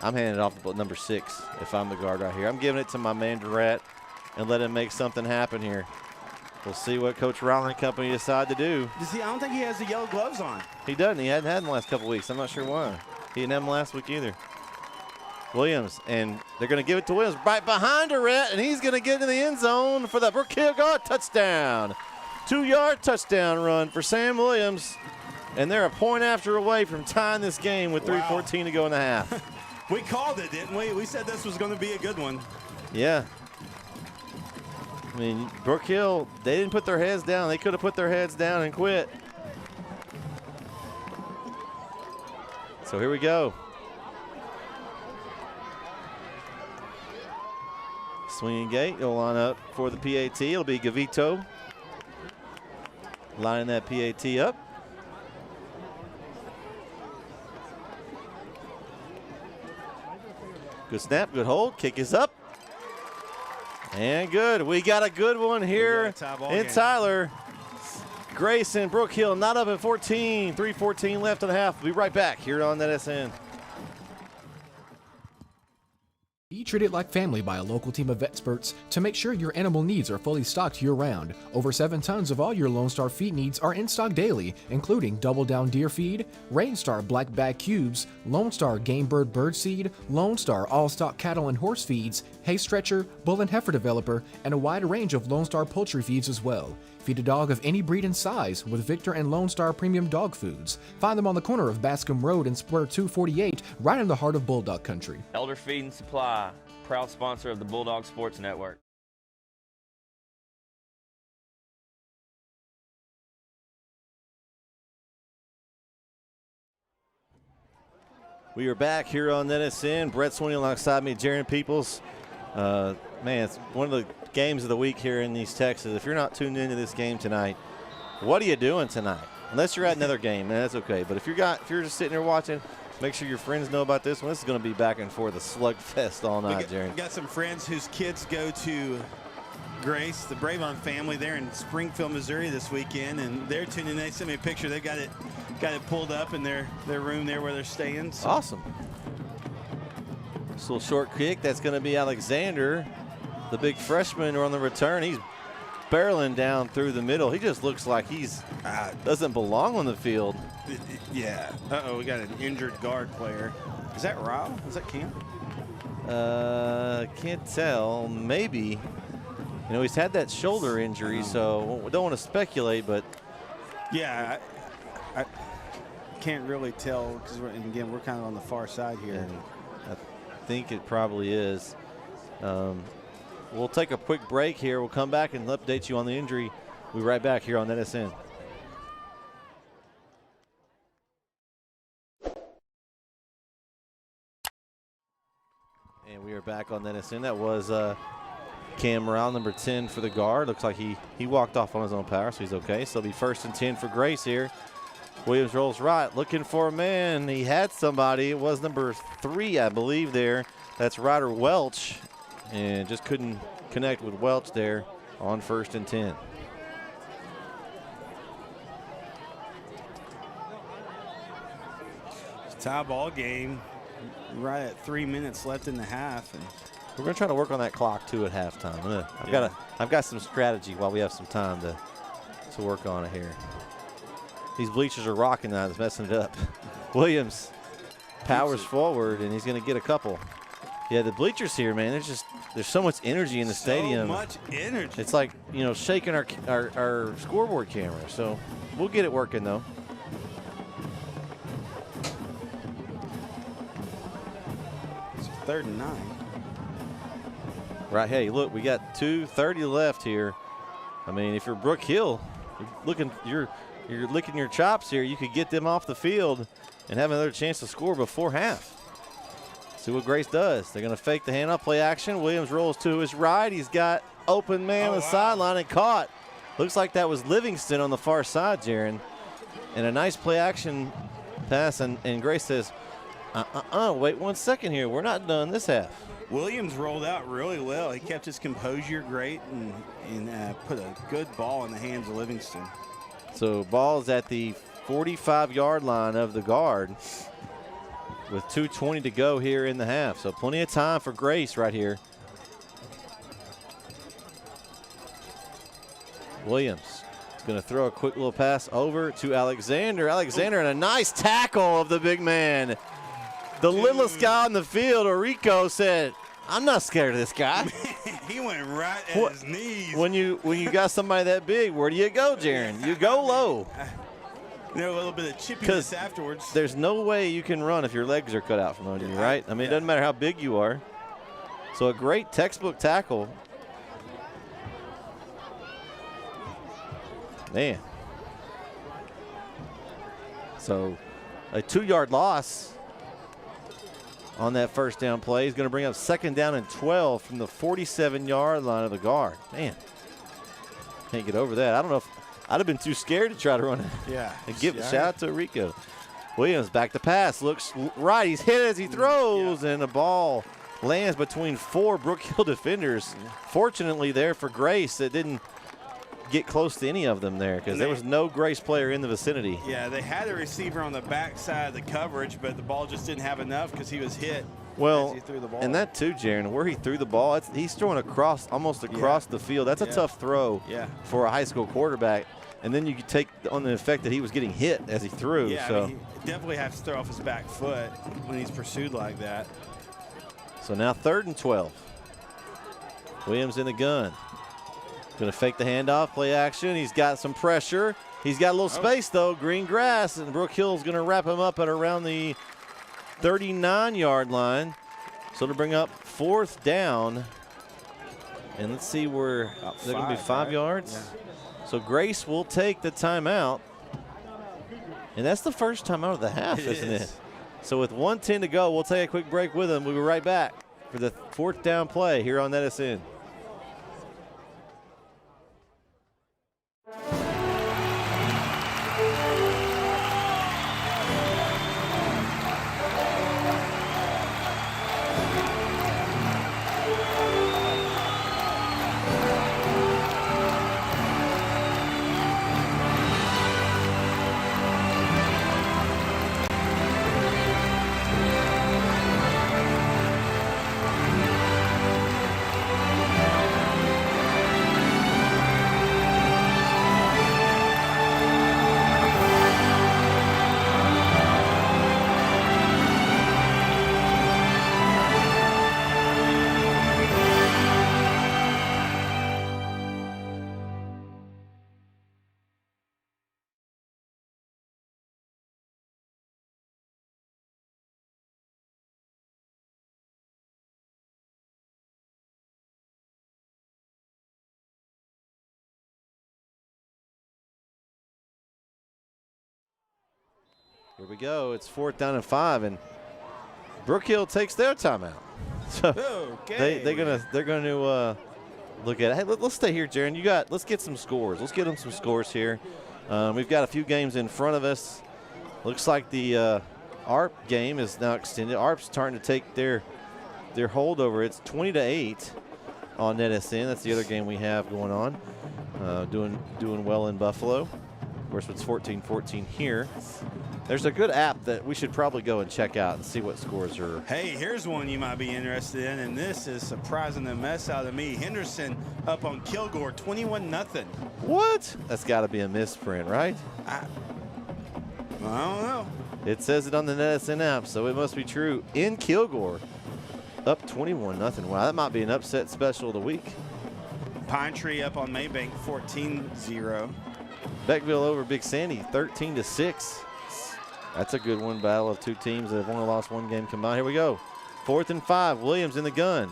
I'm handing it off to number 6 if I'm the guard right here. I'm giving it to my man Durrett and let him make something happen here. We'll see what Coach Rowland and company decide to do. I don't think he has the yellow gloves on. He doesn't. He hadn't had them the last couple weeks. I'm not sure why. He didn't have them last week either. Williams, and they're going to give it to Williams right behind Durrett, and he's going to get into the end zone for the Brook Hill guard touchdown. 2-yard touchdown run for Sam Williams. And they're a point after away from tying this game with 3:14 to go in the half. We called it, didn't we? We said this was going to be a good one. Yeah. I mean, Brook Hill, they didn't put their heads down. They could have put their heads down and quit. So here we go. Swinging gate, you'll line up for the PAT. It'll be Gavito lining that PAT up. Good snap, good hold, kick is up. And good. We got a good one here in Tyler. Grayson, Brook Hill not up at 14. 3:14 left in the half. We'll be right back here on that SN. Be treated like family by a local team of experts to make sure your animal needs are fully stocked year-round. Over 7 tons of all your Lone Star feed needs are in stock daily, including Double Down Deer Feed, Rain Star Black Bag Cubes, Lone Star Game Bird Bird Seed, Lone Star All-Stock Cattle and Horse Feeds, Hay Stretcher, Bull and Heifer Developer, and a wide range of Lone Star Poultry Feeds as well. Feed a dog of any breed and size with Victor and Lone Star Premium Dog Foods. Find them on the corner of Bascom Road and Square 248, right in the heart of Bulldog Country. Elder Feed and Supply, proud sponsor of the Bulldog Sports Network. We are back here on NSN. Brett Sweeney alongside me, Jaron Peoples. Man, it's one of the games of the week here in East Texas. If you're not tuned into this game tonight, what are you doing tonight? Unless you're at another game, man, that's okay. But if you're just sitting there watching, make sure your friends know about this one. This is going to be back and forth, a slugfest all night, Jaron. We got some friends whose kids go to Grace, the Bravon family. They're in Springfield, Missouri this weekend, and they're tuning in. They sent me a picture. They've got it pulled up in their room there where they're staying. So. Awesome. This little short kick, that's going to be Alexander, the big freshman, on the return. He's barreling down through the middle. He just looks like he's doesn't belong on the field. Yeah. Uh-oh, we got an injured guard player. Is that Ryle? Is that Cam? Can't tell. Maybe. You know, he's had that shoulder injury, so we don't want to speculate, but. Yeah, I can't really tell because, again, we're kind of on the far side here. And I think it probably is. We'll take a quick break here. We'll come back and update you on the injury. We'll be right back here on NSN. And we are back on NSN. That was Cam Morale, number 10 for the guard. Looks like he walked off on his own power, so he's okay. So it'll be 1st and 10 for Grace here. Williams rolls right, looking for a man. He had somebody. It was number 3, I believe, there. That's Ryder Welch. And just couldn't connect with Welch there on 1st and 10. It's a tie ball game. Right at 3 minutes left in the half. And we're going to try to work on that clock, too, at halftime. I've got some strategy while we have some time to work on it here. These bleachers are rocking now. It's messing it up. Williams powers forward, and he's going to get a couple. Yeah, the bleachers here, man, there's so much energy in the stadium. So much energy. It's like, you know, shaking our scoreboard camera. So we'll get it working, though. It's 3rd and 9. Right, hey, look, we got 2:30 left here. I mean, if you're Brook Hill, you're licking your chops here. You could get them off the field and have another chance to score before half. See what Grace does. They're going to fake the handoff, play action. Williams rolls to his right. He's got open man on the sideline and caught. Looks like that was Livingston on the far side, Jaron. And a nice play action pass, and Grace says, wait 1 second here. We're not done this half. Williams rolled out really well. He kept his composure great and put a good ball in the hands of Livingston. So ball's at the 45-yard line of the guard with 2:20 to go here in the half. So plenty of time for Grace right here. Williams is going to throw a quick little pass over to Alexander. Alexander and a nice tackle of the big man. The littlest guy on the field, Orico, said, I'm not scared of this guy. He went right at his knees. When you got somebody that big, where do you go, Jaron? You go low. There a little bit of chippiness afterwards. There's no way you can run if your legs are cut out from under you, right? I mean, it doesn't matter how big you are. So a great textbook tackle. Man. So a 2-yard loss on that first down play is going to bring up 2nd down and 12 from the 47-yard line of the guard. Man, can't get over that. I don't know if I'd have been too scared to try to run it. Yeah. And give a shout out to Rico. Williams back to pass, looks right. He's hit as he throws, and the ball lands between 4 Brook Hill defenders. Fortunately there for Grace, it didn't get close to any of them there because there was no Grace player in the vicinity. Yeah, they had a receiver on the backside of the coverage, but the ball just didn't have enough because he was hit Well, as he threw the ball. and that too, Jaron, where he threw the ball, he's throwing almost across the field. That's a tough throw for a high school quarterback. And then you could take on the effect that he was getting hit as he threw. Yeah, so. I mean, he definitely has to throw off his back foot when he's pursued like that. So now 3rd and 12. Williams in the gun. Going to fake the handoff, play action. He's got some pressure. He's got a little space, though. Green grass, and Brook Hill's going to wrap him up at around the 39-yard line. So to bring up 4th down. And let's see where they're going to be 5 yards. Yeah. So Grace will take the timeout. And that's the first timeout of the half, isn't it? So with 1:10 to go, we'll take a quick break with them. We'll be right back for the 4th down play here on NSN. Here we go. It's 4th down and 5, and Brook Hill takes their timeout. So they're gonna look at it. Hey, let's stay here, Jaron. Let's get some scores. Let's get them some scores here. We've got a few games in front of us. Looks like the ARP game is now extended. ARP's starting to take their holdover. It's 20-8 on NetSN. That's the other game we have going on. Doing well in Buffalo. Of course, it's 14-14 here. There's a good app that we should probably go and check out and see what scores are. Hey, here's one you might be interested in, and this is surprising the mess out of me. Henderson up on Kilgore, 21-0. What? That's got to be a misprint, right? I don't know. It says it on the NetSN app, so it must be true. In Kilgore, up 21-0. Wow, that might be an upset special of the week. Pine Tree up on Maybank, 14-0. Beckville over Big Sandy, 13-6. That's a good one. Battle of two teams that have only lost one game combined. Here we go. 4th and 5. Williams in the gun.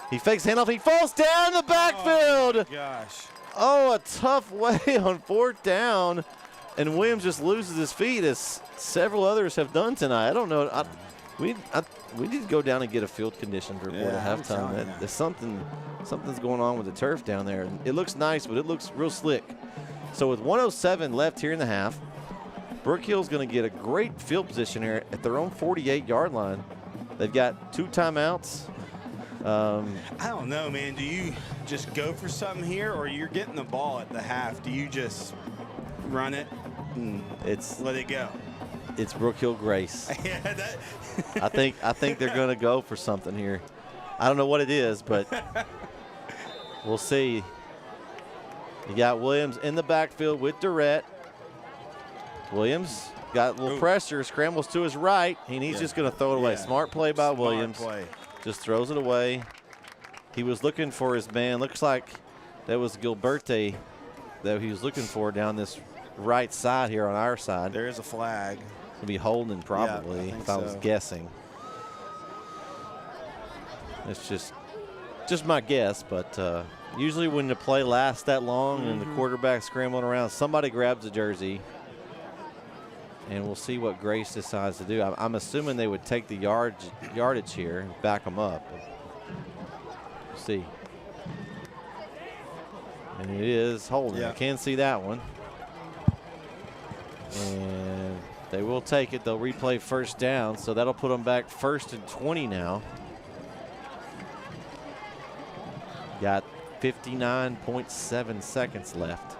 He fakes handoff. He falls down the backfield. Oh, gosh. Oh, a tough way on 4th down. And Williams just loses his feet as several others have done tonight. I don't know. We need to go down and get a field condition report at halftime. There's something's going on with the turf down there. It looks nice, but it looks real slick. So with 1:07 left here in the half, Brook Hill's going to get a great field position here at their own 48-yard line. They've got 2 timeouts. I don't know, man. Do you just go for something here, or you're getting the ball at the half? Do you just run it and let it go? It's Brook Hill Grace. Yeah, that I think they're going to go for something here. I don't know what it is, but we'll see. You got Williams in the backfield with Durrett. Williams got a little pressure, scrambles to his right, and he's just going to throw it away. Smart play by Williams. Just throws it away. He was looking for his man. Looks like that was Gilberte that he was looking for down this right side here on our side. There is a flag. It'll be holding probably if I was guessing. It's just my guess, but usually when the play lasts that long and the quarterback's scrambling around, somebody grabs a jersey. And we'll see what Grace decides to do. I'm assuming they would take the yardage here and back them up. We'll see. And it is holding. I can see that one. And they will take it. They'll replay 1st down, so that'll put them back 1st and 20 now. Got 59.7 seconds left.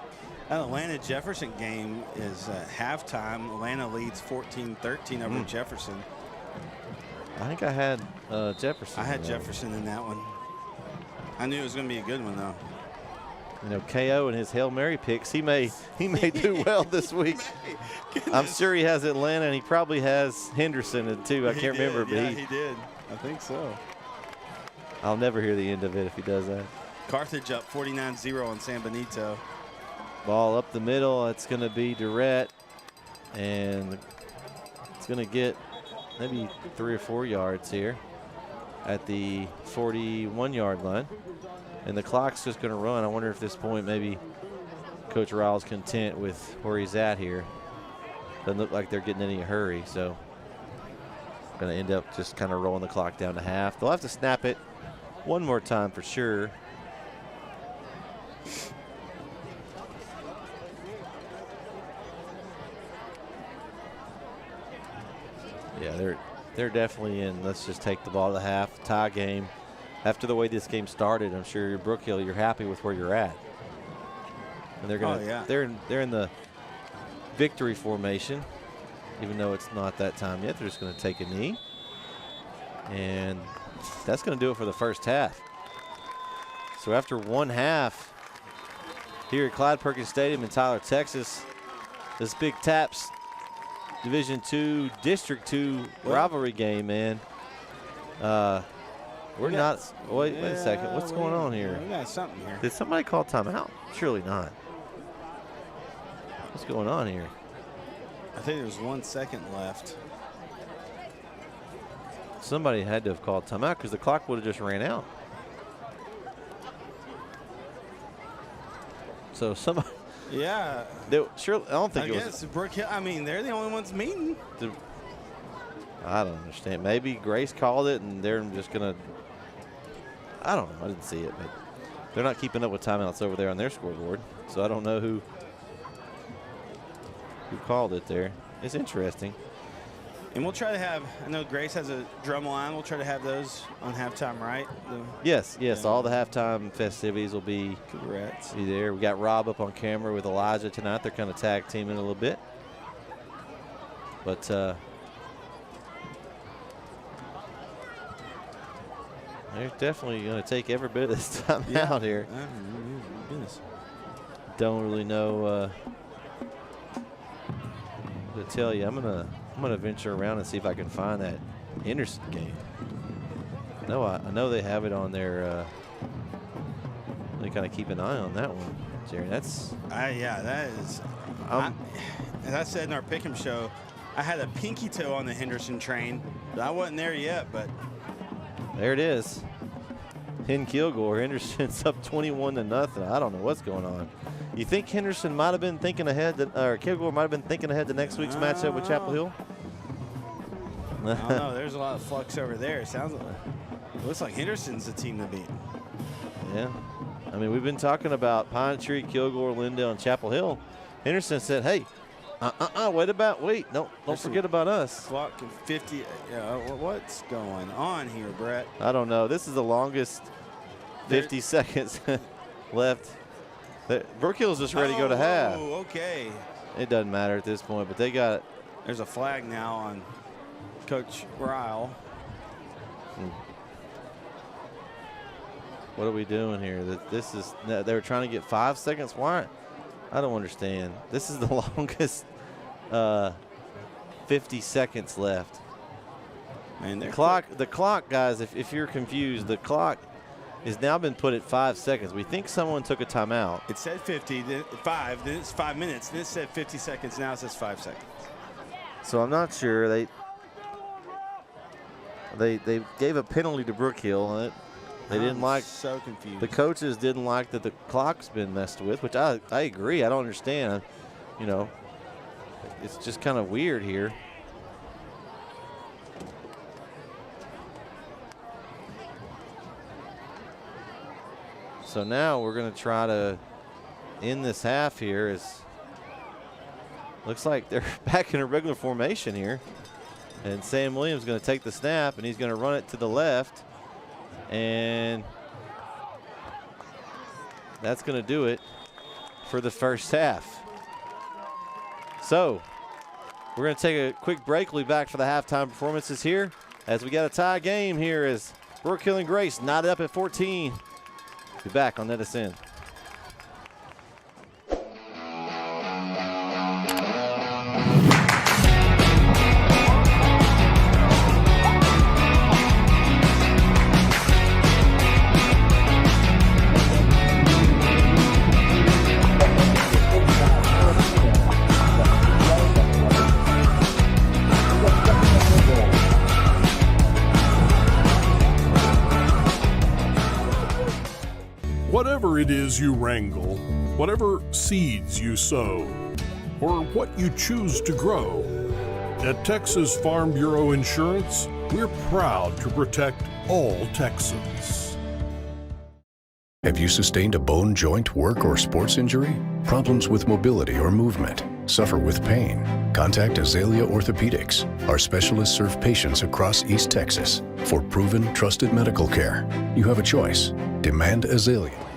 That Atlanta-Jefferson game is halftime. Atlanta leads 14-13 over Jefferson. I think I had Jefferson. I had Jefferson in that one. I knew it was going to be a good one, though. You know, KO and his Hail Mary picks, he may do well this week. I'm sure he has Atlanta, and he probably has Henderson too. I can't remember, but yeah, he did. I think so. I'll never hear the end of it if he does that. Carthage up 49-0 on San Benito. Ball up the middle. It's going to be Durrett, and it's going to get maybe 3 or 4 yards here at the 41-yard line. And the clock's just going to run. I wonder if at this point maybe Coach Ryle's content with where he's at here. Doesn't look like they're getting any hurry, so going to end up just kind of rolling the clock down to half. They'll have to snap it one more time for sure. Yeah, they're definitely in. Let's just take the ball to half, tie game. After the way this game started, I'm sure Brook Hill, you're happy with where you're at. And they're gonna, they're in the victory formation, even though it's not that time yet. They're just going to take a knee, and that's going to do it for the first half. So after one half here at Clyde Perkins Stadium in Tyler, Texas, this Big Taps Division II, District II rivalry game, man. We're not. Wait a second. What's going on here? We got something here. Did somebody call timeout? Surely not. What's going on here? I think there's 1 second left. Somebody had to have called timeout because the clock would have just ran out. So somebody. Yeah. Sure. I don't think it was. I guess Brook Hill. I mean, they're the only ones meeting. I don't understand. Maybe Grace called it, and they're just gonna. I don't know. I didn't see it, but they're not keeping up with timeouts over there on their scoreboard, so I don't know who called it there. It's interesting. And we'll try to have. I know Grace has a drum line. We'll try to have those on halftime, right? Yes. All the halftime festivities will be there. We got Rob up on camera with Elijah tonight. They're kind of tag teaming a little bit, but. They're definitely going to take every bit of this time out here. Don't really know what to tell you. I'm gonna venture around and see if I can find that Henderson game. No, I know they have it on their. They kind of keep an eye on that one, Jerry. That's. Yeah, that is. As I said in our Pick'em show, I had a pinky toe on the Henderson train, but I wasn't there yet. But. There it is. In Kilgore, Henderson's up 21-0. I don't know what's going on. You think Henderson might have been thinking ahead, or Kilgore might have been thinking ahead to next week's matchup with Chapel Hill? I don't know. There's a lot of flux over there. It looks like Henderson's the team to beat. Yeah. I mean, we've been talking about Pine Tree, Kilgore, Lindale, and Chapel Hill. Henderson said, hey, wait, don't forget about us. Clock 50. What's going on here, Brett? I don't know. This is the longest 50 seconds left. Brook Hill's just ready to go to half. Oh, okay. It doesn't matter at this point, but they got it. There's a flag now on Coach Ryle. What are we doing here? They were trying to get 5 seconds. Why? I don't understand. This is the longest 50 seconds left. Man, the clock, guys, if you're confused, the clock has now been put at 5 seconds. We think someone took a timeout. It said 50, then 5, then it's 5 minutes, then it said 50 seconds, now it says 5 seconds. So I'm not sure. They gave a penalty to Brook Hill. They didn't like. So confused. The coaches didn't like that the clock's been messed with, which I agree. I don't understand. You know, it's just kind of weird here. So now we're going to try to end this half here. Looks like they're back in a regular formation here. And Sam Williams is going to take the snap, and he's going to run it to the left. And that's going to do it for the first half. So we're going to take a quick break. We'll be back for the halftime performances here as we got a tie game here as Brook Hill and Grace knotted up at 14. Be back on NetSN. Whatever it is you wrangle, whatever seeds you sow, or what you choose to grow, at Texas Farm Bureau Insurance, we're proud to protect all Texans. Have you sustained a bone, joint, work, or sports injury? Problems with mobility or movement? Suffer with pain? Contact Azalea Orthopedics. Our specialists serve patients across East Texas for proven, trusted medical care. You have a choice. Demand Azalea.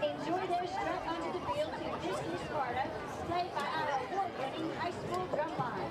Enjoy their strut onto the field to Disney Sparta, played by our award-winning high school drum line.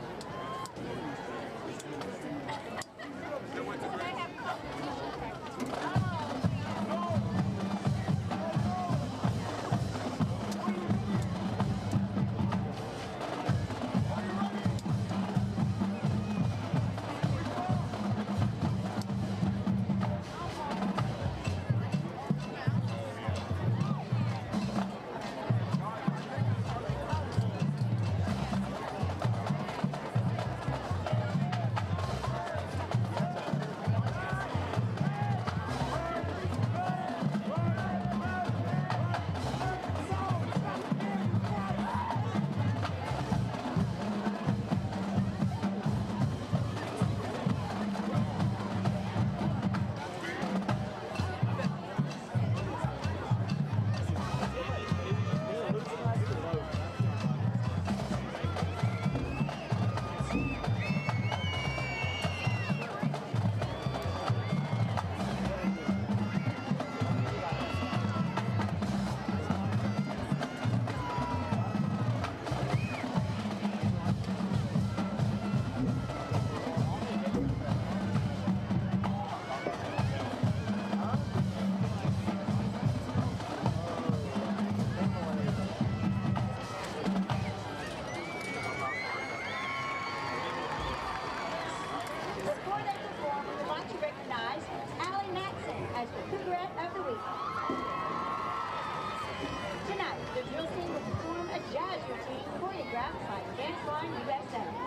choreographed by Dance Line USA.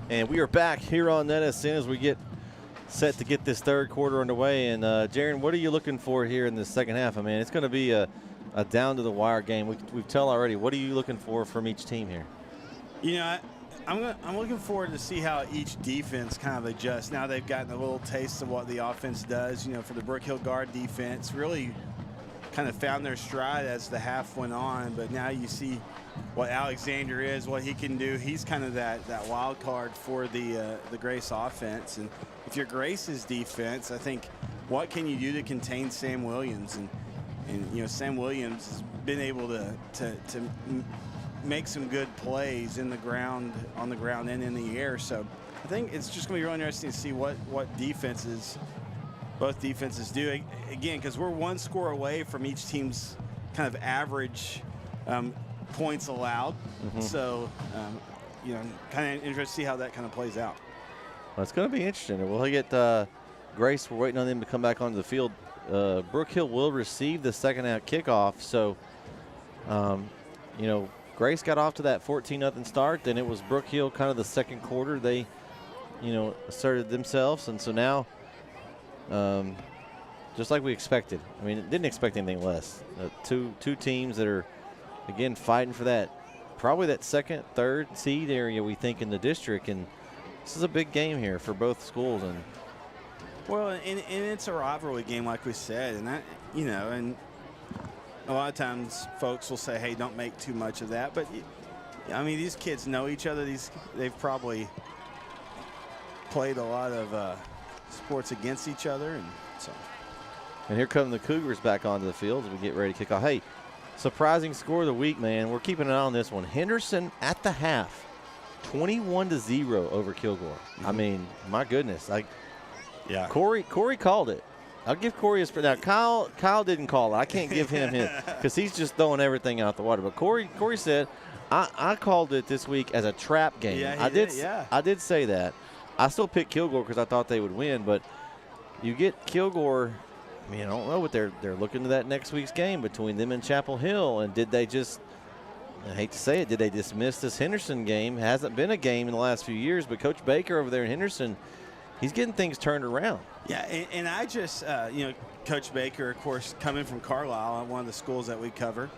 And we are back here on NSN as we get set to get this third quarter underway. And, Jaron, what are you looking for here in the second half? I mean, it's going to be a down-to-the-wire game. We've tell already. What are you looking for from each team here? You know, I'm looking forward to see how each defense kind of adjusts. Now they've gotten a little taste of what the offense does. You know, for the Brook Hill guard defense, really kind of found their stride as the half went on. But now you see what Alexander is, what he can do. He's kind of that wild card for the Grace offense. And if you're Grace's defense, I think what can you do to contain Sam Williams? And you know, Sam Williams has been able to make some good plays in the ground, on the ground and in the air. So I think it's just going to be really interesting to see what both defenses do. Again, because we're one score away from each team's kind of average points allowed. So, you know, kind of interested to see how that kind of plays out. Well, it's going to be interesting. We'll get Grace. We're waiting on them to come back onto the field. Brook Hill will receive the second half kickoff. So, you know, Grace got off to that 14-0 start. Then it was Brook Hill kind of the second quarter. They, you know, asserted themselves. And so now, just like we expected. I mean, didn't expect anything less. Two teams that are, again, fighting for that, probably that second, third seed area, we think, in the district. And this is a big game here for both schools. And well, and it's a rivalry game, like we said. And that, you know, and a lot of times folks will say, hey, don't make too much of that. But, I mean, these kids know each other. They've probably played a lot of sports against each other. And so. And here come the Cougars back onto the field as we get ready to kick off. Hey, surprising score of the week, man. We're keeping an eye on this one. Henderson at the half, 21-0 over Kilgore. I mean, my goodness. Yeah. Corey called it. I'll give Corey his – now, Kyle didn't call it. I can't give him his because he's just throwing everything out the water. But Corey said, I called it this week as a trap game. Yeah, I did say that. I still picked Kilgore because I thought they would win. But you get Kilgore – I mean, I don't know what they're looking to that next week's game between them and Chapel Hill. And did they just, I hate to say it, did they dismiss this Henderson game? Hasn't been a game in the last few years, but Coach Baker over there in Henderson, he's getting things turned around. Yeah, and I just, you know, Coach Baker, of course, coming from Carlisle, one of the schools that we cover.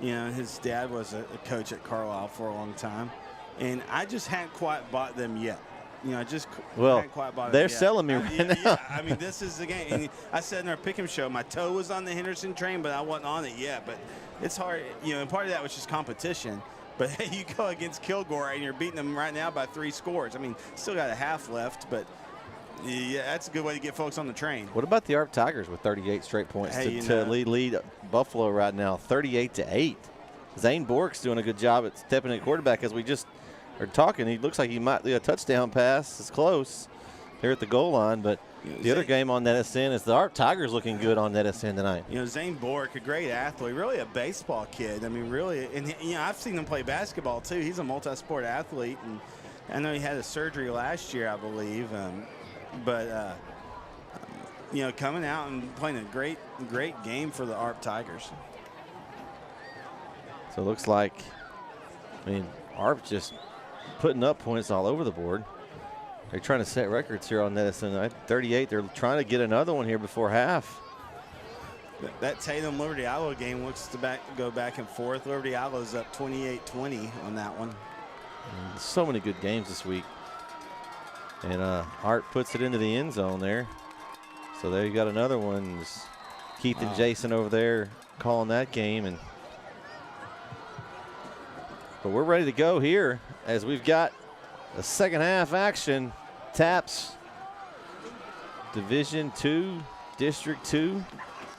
You know, his dad was a coach at Carlisle for a long time. And I just hadn't quite bought them yet. You know, hadn't quite bought they're it yet. selling me right now. Yeah, I mean, this is the game. And I said in our Pick'em show, my toe was on the Henderson train, but I wasn't on it yet. But it's hard, you know, and part of that was just competition. But hey, you go against Kilgore and you're beating them right now by 3 scores. I mean, still got a half left, but yeah, that's a good way to get folks on the train. What about the ARP Tigers with 38 straight points to lead Buffalo right now, 38-8? Zane Bork's doing a good job at stepping in quarterback as we just are talking. He looks like he might do a touchdown pass. It's close here at the goal line, but the other game on NetSN is the ARP Tigers looking good on NetSN tonight. You know, Zane Bork, a great athlete, really a baseball kid. I mean, really, and you know, I've seen him play basketball too. He's a multi-sport athlete, and I know he had a surgery last year, I believe. But you know, coming out and playing a great game for the ARP Tigers. So it looks like, I mean, ARP just putting up points all over the board. They're trying to set records here on NetSN. At 38, they're trying to get another one here before half. That Tatum-Liberty Iowa game looks to go back and forth. Liberty Iowa's up 28-20 on that one. And so many good games this week. And Art puts it into the end zone there. So there you got another one. Just Keith and Jason over there calling that game. But we're ready to go here as we've got the second half action. Taps Division II, District 2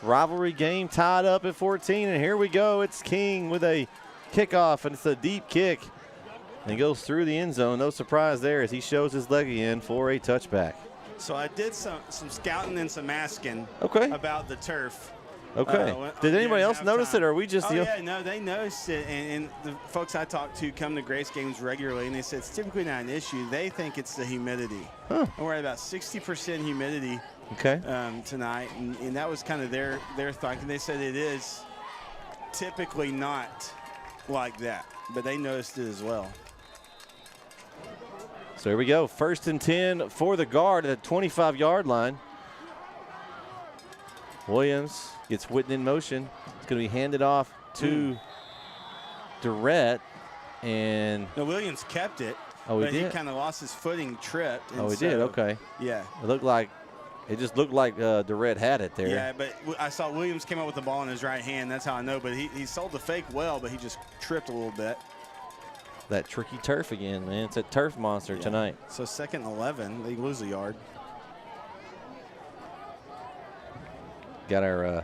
rivalry game tied up at 14. And here we go. It's King with a kickoff, and it's a deep kick. And he goes through the end zone. No surprise there as he shows his leg again for a touchback. So I did some scouting and some asking about the turf. Okay. Did anybody else notice it, or are we just? Yeah, no, they noticed it, and the folks I talked to come to Grace games regularly, and they said it's typically not an issue. They think it's the humidity. Huh. And we're at about 60% humidity. Okay. Tonight, and that was kind of their thought. And they said it is typically not like that, but they noticed it as well. So here we go. 1st and 10 for the guard at the 25-yard line. Williams gets Witten in motion. It's going to be handed off to Durrett. And no, Williams kept it. Oh, he but did? He kind of lost his footing, tripped. Oh, he did? Okay. Yeah. It just looked like Durrett had it there. Yeah, but I saw Williams came up with the ball in his right hand. That's how I know. But he sold the fake well, but he just tripped a little bit. That tricky turf again, man. It's a turf monster tonight. So 2nd and 11. They lose a yard. Got our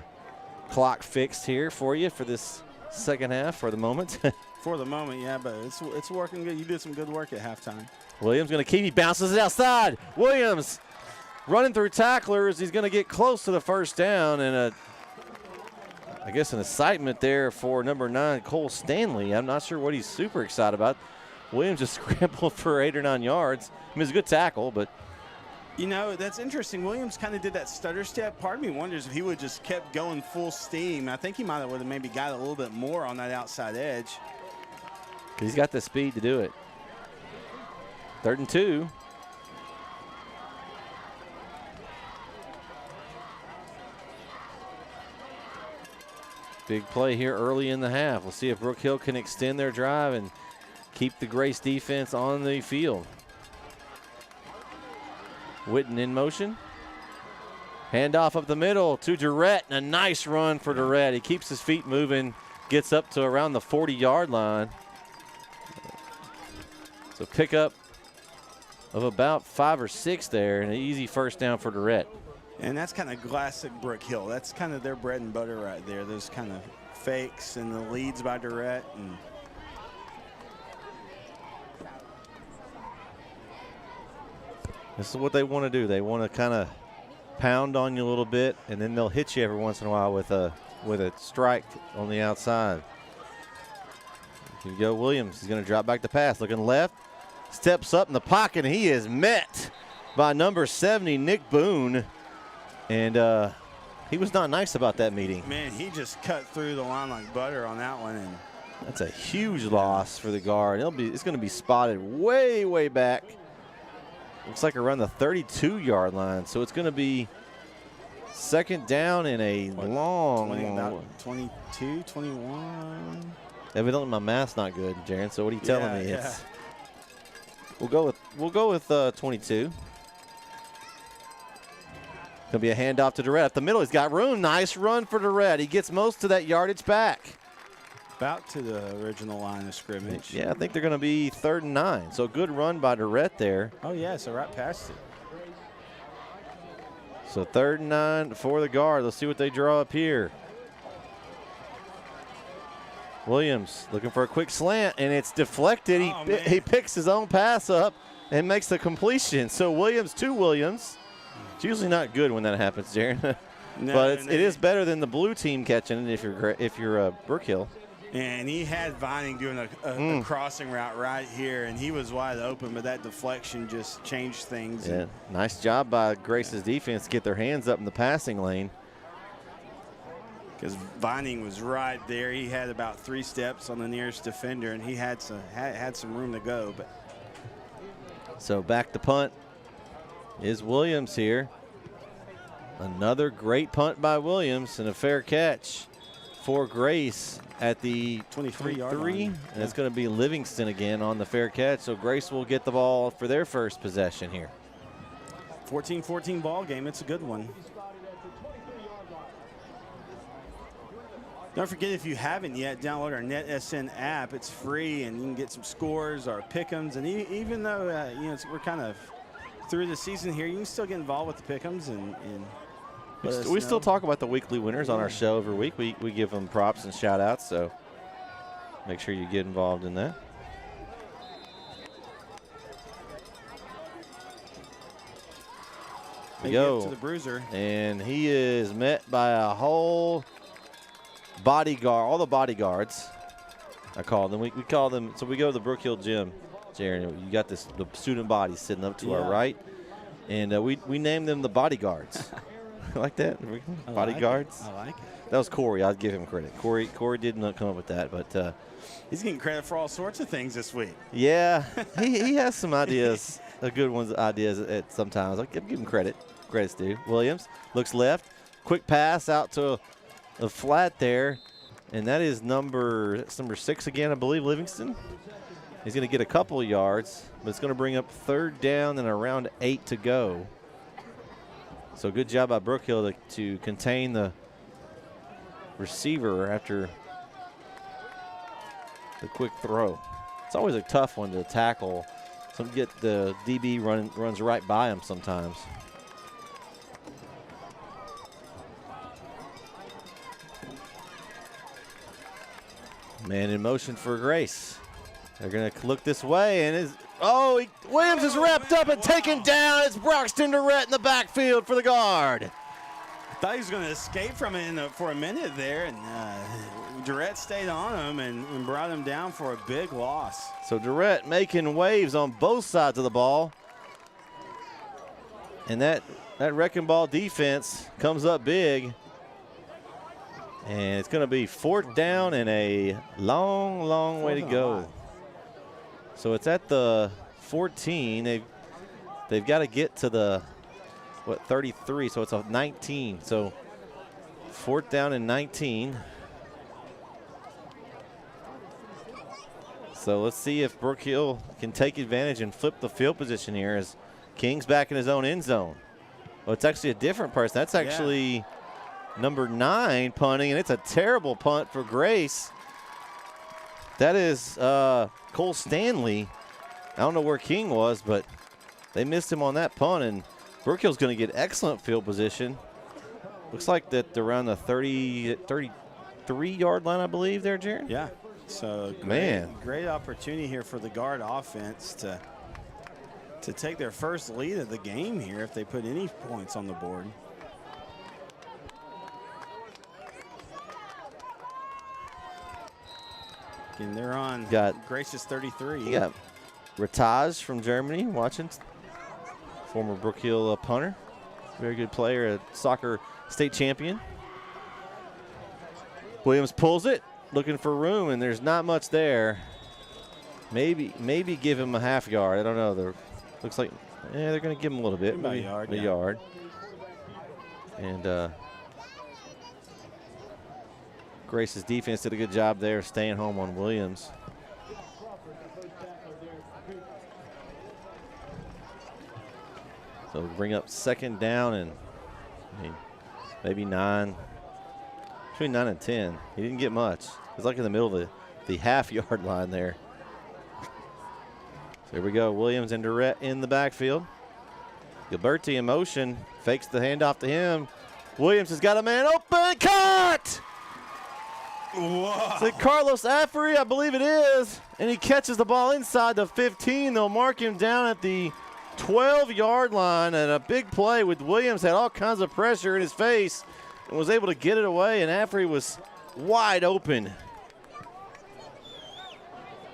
clock fixed here for you for this second half for the moment. For the moment, yeah, but it's working good. You did some good work at halftime. Williams going to keep. He bounces it outside. Williams running through tacklers. He's going to get close to the first down, and I guess an excitement there for number 9, Cole Stanley. I'm not sure what he's super excited about. Williams just scrambled for 8 or 9 yards. I mean, it's a good tackle, but. You know, that's interesting. Williams kind of did that stutter step. Part of me wonders if he would just kept going full steam. I think he might have maybe got a little bit more on that outside edge. He's got the speed to do it. 3rd and 2. Big play here early in the half. We'll see if Brook Hill can extend their drive and keep the Grace defense on the field. Witten in motion. Handoff up the middle to Durrett, and a nice run for Durrett. He keeps his feet moving, gets up to around the 40-yard line. So pickup of about 5 or 6 there, and an easy first down for Durrett. And that's kind of classic Brook Hill. That's kind of their bread and butter right there. Those kind of fakes and the leads by Durrett. And this is what they want to do. They want to kind of pound on you a little bit, and then they'll hit you every once in a while with a strike on the outside. Here you go, Williams. He's going to drop back the pass. Looking left. Steps up in the pocket, and he is met by number 70, Nick Boone. And he was not nice about that meeting. man, he just cut through the line like butter on that one. And that's a huge loss for the guard. It's going to be spotted way, way back. Looks like around the 32-yard line. So it's going to be 2nd down in a about 22, 21. Evidently my math's not good, Jaron. So what are you telling me? Yeah. We'll go with 22. Gonna be a handoff to Durrett. Up the middle, he's got room. Nice run for Durrett. He gets most of that yardage back. About to the original line of scrimmage. Yeah, I think they're gonna be 3rd and 9. So good run by Durrett there. Oh yeah, so right past it. So 3rd and 9 for the guard. Let's see what they draw up here. Williams looking for a quick slant, and it's deflected. He picks his own pass up and makes the completion. So Williams to Williams. It's usually not good when that happens, Jaron. But it is better than the blue team catching it if you're Brook Hill. And he had Vining doing a crossing route right here, and he was wide open, but that deflection just changed things. Yeah, nice job by Grace's defense to get their hands up in the passing lane. Because Vining was right there. He had about 3 steps on the nearest defender, and he had some room to go. But so back to punt is Williams here. Another great punt by Williams and a fair catch for Grace at the 23-yard line. And it's going to be Livingston again on the fair catch. So Grace will get the ball for their first possession here. 14-14 ball game. It's a good one. Don't forget, if you haven't yet, download our NetSN app. It's free, and you can get some scores, our pick'ems, and even though we're kind of through the season here, you can still get involved with the pick'ems and we still talk about the weekly winners on our show every week. We give them props and shout outs, so make sure you get involved in that. Here we go. To the bruiser. And he is met by a whole bodyguard, all the bodyguards, I call them. We call them, so we go to the Brook Hill gym, Jaron. You got the student body sitting up to our right, and we name them the bodyguards. Like that? Bodyguards? I like it. That was Corey. I'll give him credit. Corey did not come up with that, but he's getting credit for all sorts of things this week. Yeah, he has some ideas. a good one's ideas at sometimes. I'll give him credit. Credit's due. Williams looks left. Quick pass out to a flat there. And that is number 6 again, I believe, Livingston. He's going to get a couple of yards, but it's going to bring up 3rd down and around 8 to go. So good job by Brook Hill to contain the receiver after the quick throw. It's always a tough one to tackle. Get the DB runs right by him sometimes. Man in motion for Grace. They're going to look this way, and Williams is wrapped up and taken down. It's Broxton Durrett in the backfield for the guard. Thought he was going to escape from it for a minute there, and Durrett stayed on him and brought him down for a big loss. So Durrett making waves on both sides of the ball. And that wrecking ball defense comes up big. And it's going to be 4th down and a long, long way to go. So it's at the 14. They've got to get to the 33. So it's a 19. So 4th down and 19. So let's see if Brook Hill can take advantage and flip the field position here as King's back in his own end zone. Well, it's actually a different person. That's actually number 9 punting, and it's a terrible punt for Grace. That is Cole Stanley. I don't know where King was, but they missed him on that punt, and Brook Hill's going to get excellent field position. Looks like that around the 33-yard line, I believe, there, Jared. Yeah. So great opportunity here for the guard offense to take their first lead of the game here if they put any points on the board. And they're on Grace's 33. Yeah, Rataj from Germany watching. Former Brook Hill punter. Very good player, a soccer state champion. Williams pulls it, looking for room, and there's not much there. Maybe give him a half yard. I don't know. Looks like they're going to give him a little bit. Maybe a yard. A yard. And Grace's defense did a good job there staying home on Williams. So bring up 2nd down and maybe 9. Between 9 and 10. He didn't get much. It was like in the middle of the half-yard line there. So here we go. Williams and Durrett in the backfield. Gilberti in motion. Fakes the handoff to him. Williams has got a man open. Caught! Wow. It's Carlos Affery, I believe it is. And he catches the ball inside the 15. They'll mark him down at the 12-yard line. And a big play with Williams. Had all kinds of pressure in his face. And was able to get it away, and Affery was wide open.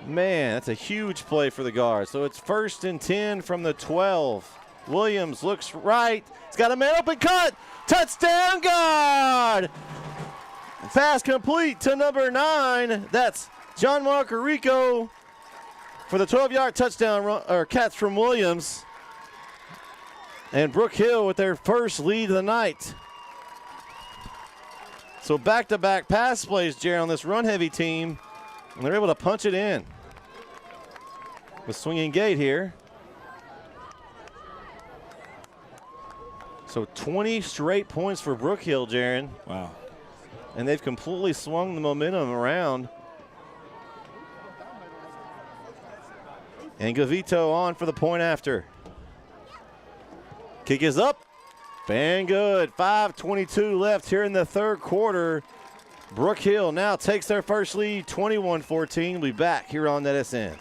Man, that's a huge play for the guard. So it's 1st and 10 from the 12. Williams looks right. He's got a man open, cut. Touchdown, guard. Pass complete to number 9. That's John Marcarico for the 12-yard touchdown run, or catch from Williams. And Brook Hill with their first lead of the night. So back-to-back pass plays, Jared, on this run-heavy team, and they're able to punch it in. With swinging gate here. So 20 straight points for Brook Hill, Jaron. Wow. And they've completely swung the momentum around. And Gavito on for the point after. Kick is up. And good. 5:22 left here in the 3rd quarter. Brook Hill now takes their first lead, 21-14. We'll be back here on NetSN.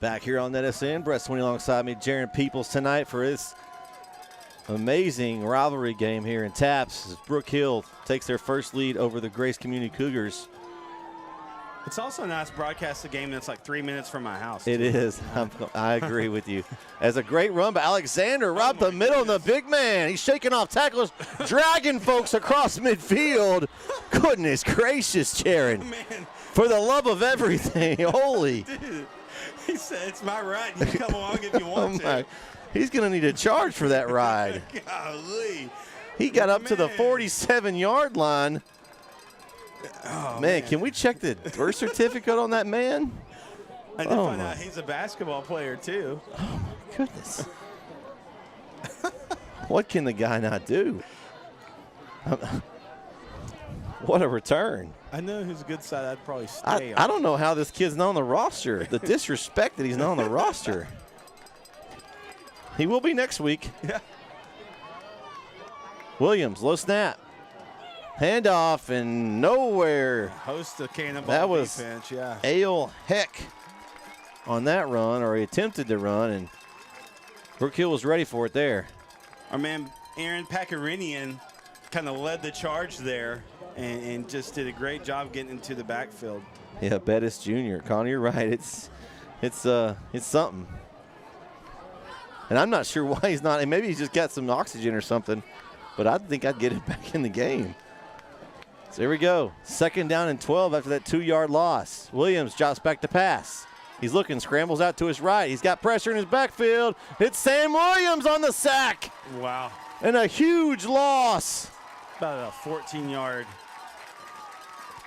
Back here on NetSN, Brett Sweeney alongside me, Jaron Peoples tonight for this amazing rivalry game here in Taps as Brook Hill takes their first lead over the Grace Community Cougars. It's also nice to broadcast a game that's like 3 minutes from my house. It is. I agree with you. As a great run by Alexander, right the middle, and the big man. He's shaking off tacklers, dragging folks across midfield. Goodness gracious, Jaron. Man. For the love of everything, holy. Dude, he said, it's my ride. You can come along if you want to. He's going to need a charge for that ride. Golly. He got up to the 47-yard line. Oh, man, can we check the birth certificate on that man? I did find out he's a basketball player, too. Oh, my goodness. What can the guy not do? What a return. I know who's a good side. I'd probably stay on. I don't know how this kid's not on the roster. The disrespect that he's not on the roster. He will be next week. Yeah. Williams, low snap. Handoff and nowhere. Host the cannonball that was defense, yeah. Ale Heck on that run, or he attempted to run, and Brook Hill was ready for it there. Our man Aaron Pakarinian kind of led the charge there and just did a great job getting into the backfield. Yeah, Bettis Jr. Connor, you're right. It's something. And I'm not sure why he's not. And maybe he's just got some oxygen or something. But I think I'd get him back in the game. So here we go. 2nd down and 12 after that 2-yard loss. Williams drops back to pass. He's looking, scrambles out to his right. He's got pressure in his backfield. It's Sam Williams on the sack. Wow. And a huge loss. About a 14-yard.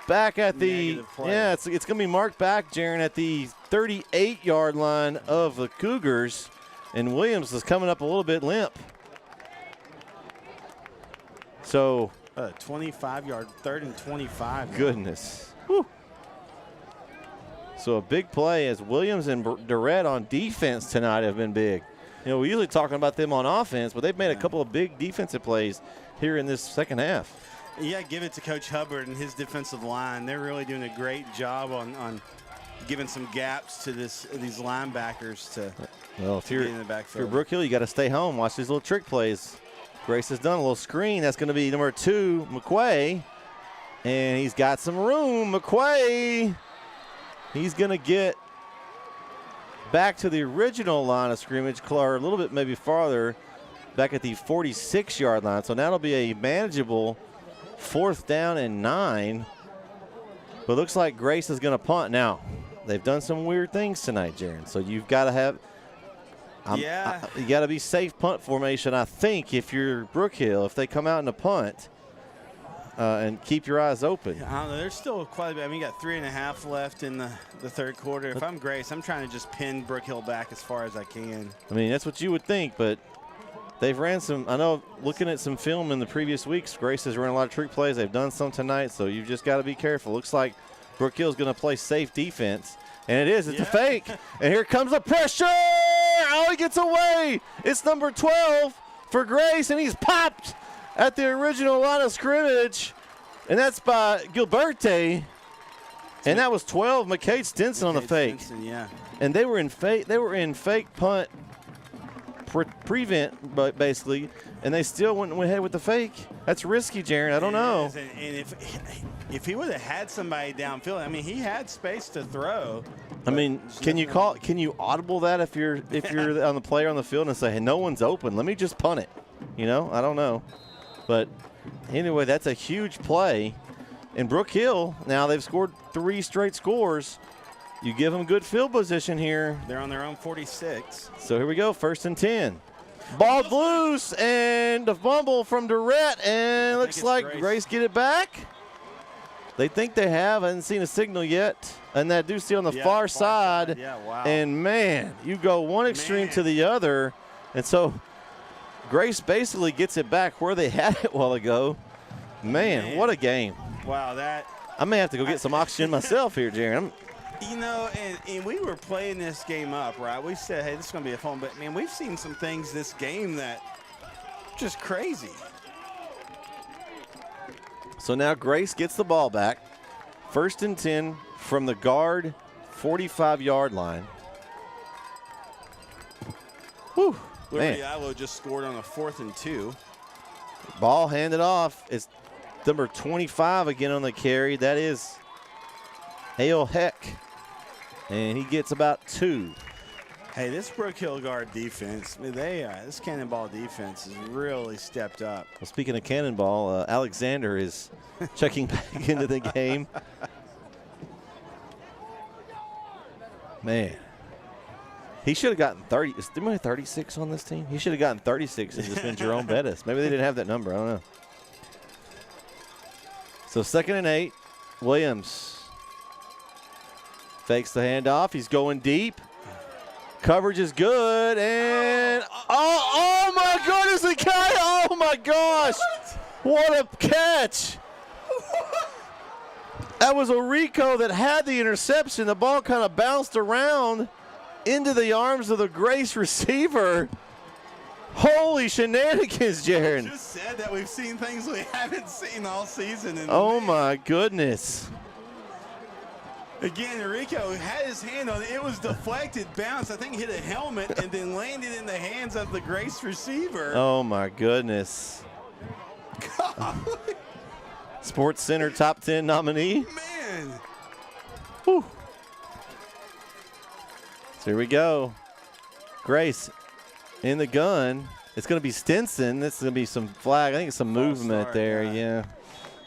Back at the, yeah, it's going to be marked back, Jaron, at the 38-yard line of the Cougars. And Williams is coming up a little bit limp. So 25-yard, 3rd and 25. Goodness. Whew. So a big play as Williams and Durrett on defense tonight have been big. You know, we're usually talking about them on offense, but they've made a couple of big defensive plays here in this second half. Yeah, give it to Coach Hubbard and his defensive line. They're really doing a great job on giving some gaps to these linebackers to get in the backfield. If you're Brook Hill, you got to stay home. Watch these little trick plays. Grace has done a little screen. That's going to be number 2, McQuay. And he's got some room. McQuay, he's going to get back to the original line of scrimmage, or a little bit maybe farther, back at the 46-yard line. So now it'll be a manageable 4th down and 9. But it looks like Grace is going to punt. Now, they've done some weird things tonight, Jaron. So you've got to have you got to be safe punt formation, I think, if you're Brook Hill, if they come out in a punt and keep your eyes open. I don't know. There's still quite a bit. I mean, you got 3.5 left in the 3rd quarter. If I'm Grace, I'm trying to just pin Brook Hill back as far as I can. I mean, that's what you would think, but they've ran some. I know looking at some film in the previous weeks, Grace has run a lot of trick plays. They've done some tonight, so you've just got to be careful. Looks like Brook Hill's going to play safe defense. And it is. It's a fake. And here comes the pressure. Oh, he gets away. It's number 12 for Grace, and he's popped at the original line of scrimmage. And that's by Gilberte. And that was 12, McCade Stinson on the fake. Stinson, yeah. And they were in fake punt prevent, but basically, and they still went ahead with the fake. That's risky, Jaron. I don't know. And if he would have had somebody downfield, I mean, he had space to throw. I mean, can you audible that if you're on the player on the field and say, hey, no one's open, let me just punt it? You know, I don't know. But anyway, that's a huge play. And Brook Hill, now they've scored 3 straight scores. You give them good field position here. They're on their own 46. So here we go, 1st and 10. Ball loose, and a fumble from Durrett, and looks like Grace get it back. They think they have. I haven't seen a signal yet. And that do see on the far side. Yeah, wow. And, man, you go one extreme to the other. And so Grace basically gets it back where they had it a while ago. Man, what a game. Wow, I may have to go get some oxygen myself here, Jaron. You know, and we were playing this game up, right? We said, hey, this is going to be a fun, but, man, we've seen some things this game that just crazy. So now Grace gets the ball back. 1st and 10 from the guard 45-yard line. Liberty Ilo just scored on a 4th and 2. Ball handed off. It's number 25 again on the carry. That is Hale Heck. And he gets about 2. Hey, this Brook Hill guard defense, I mean, this Cannonball defense has really stepped up. Well, speaking of Cannonball, Alexander is checking back into the game. Man. He should have gotten 30. Is there 36 on this team? He should have gotten 36 and just been Jerome Bettis. Maybe they didn't have that number. I don't know. So 2nd and 8. Williams fakes the handoff. He's going deep. Coverage is good. And oh my goodness, the guy. Oh my gosh. What a catch. That was a Rico that had the interception. The ball kind of bounced around into the arms of the Grace receiver. Holy shenanigans, Jaron. Just said that we've seen things we haven't seen all season. And oh, my goodness. Again, Rico had his hand on it. It was deflected, bounced. I think hit a helmet and then landed in the hands of the Grace receiver. Oh, my goodness. Sports Center top 10 nominee. Man. Whew. So here we go. Grace in the gun. It's going to be Stinson. This is going to be some flag. I think it's some movement there. Yeah.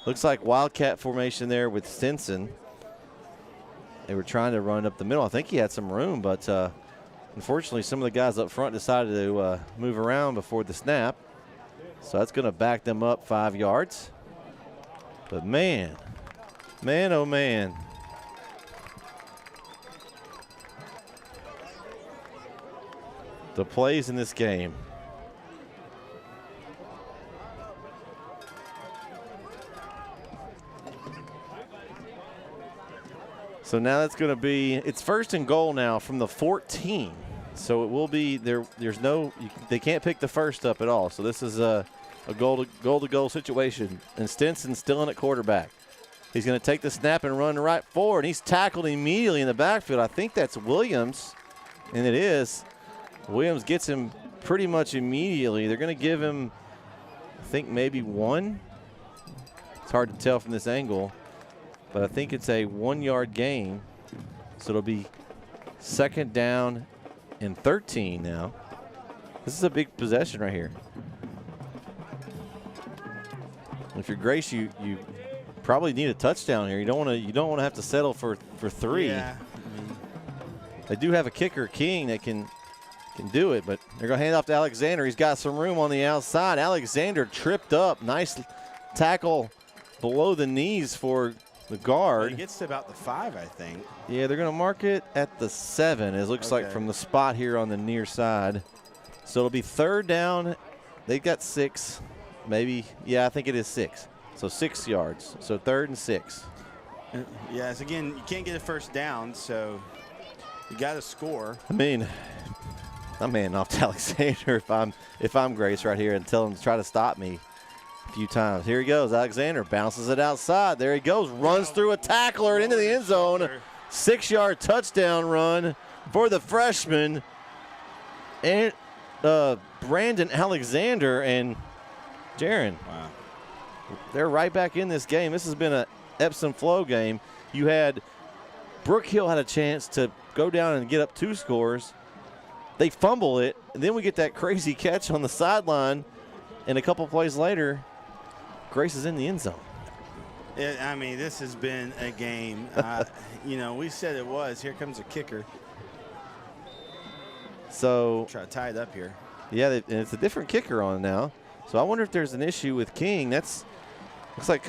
Looks like Wildcat formation there with Stinson. They were trying to run up the middle. I think he had some room, but unfortunately some of the guys up front decided to move around before the snap. So that's going to back them up 5 yards. But man, oh man. The plays in this game. So now that's going to be, it's 1st and goal now from the 14. So it will be, there's no, they can't pick the first up at all. So this is a goal-to-goal situation. And Stinson's still in at quarterback. He's going to take the snap and run right forward. He's tackled immediately in the backfield. I think that's Williams, and it is. Williams gets him pretty much immediately. They're going to give him, I think, maybe 1. It's hard to tell from this angle, but I think it's a 1-yard gain. So it'll be 2nd down and 13 now. This is a big possession right here. If you're Grace, you probably need a touchdown here. You don't want to have to settle for 3. Yeah. They do have a kicker, King, that can do it, but they're going to hand off to Alexander. He's got some room on the outside. Alexander tripped up. Nice tackle below the knees for the guard. He gets to about the 5, I think. Yeah, they're going to mark it at the 7, it looks like, from the spot here on the near side. So it'll be 3rd down. They've got 6, maybe. Yeah, I think it is 6. So 6 yards. So 3rd and 6. Yes, again, you can't get a first down, so you got to score. I mean, I'm handing off to Alexander if I'm Grace right here and tell him to try to stop me a few times. Here he goes. Alexander bounces it outside. There he goes. Runs through a tackler and into the end zone. 6-yard touchdown run for the freshman. And Brandon Alexander and Jaron. Wow. They're right back in this game. This has been an Epsom flow game. You had Brook Hill had a chance to go down and get up 2 scores. They fumble it, and then we get that crazy catch on the sideline, and a couple plays later, Grace is in the end zone. I mean, this has been a game. We said it was. Here comes a kicker. So try to tie it up here. Yeah, and it's a different kicker on now. So I wonder if there's an issue with King. That's looks like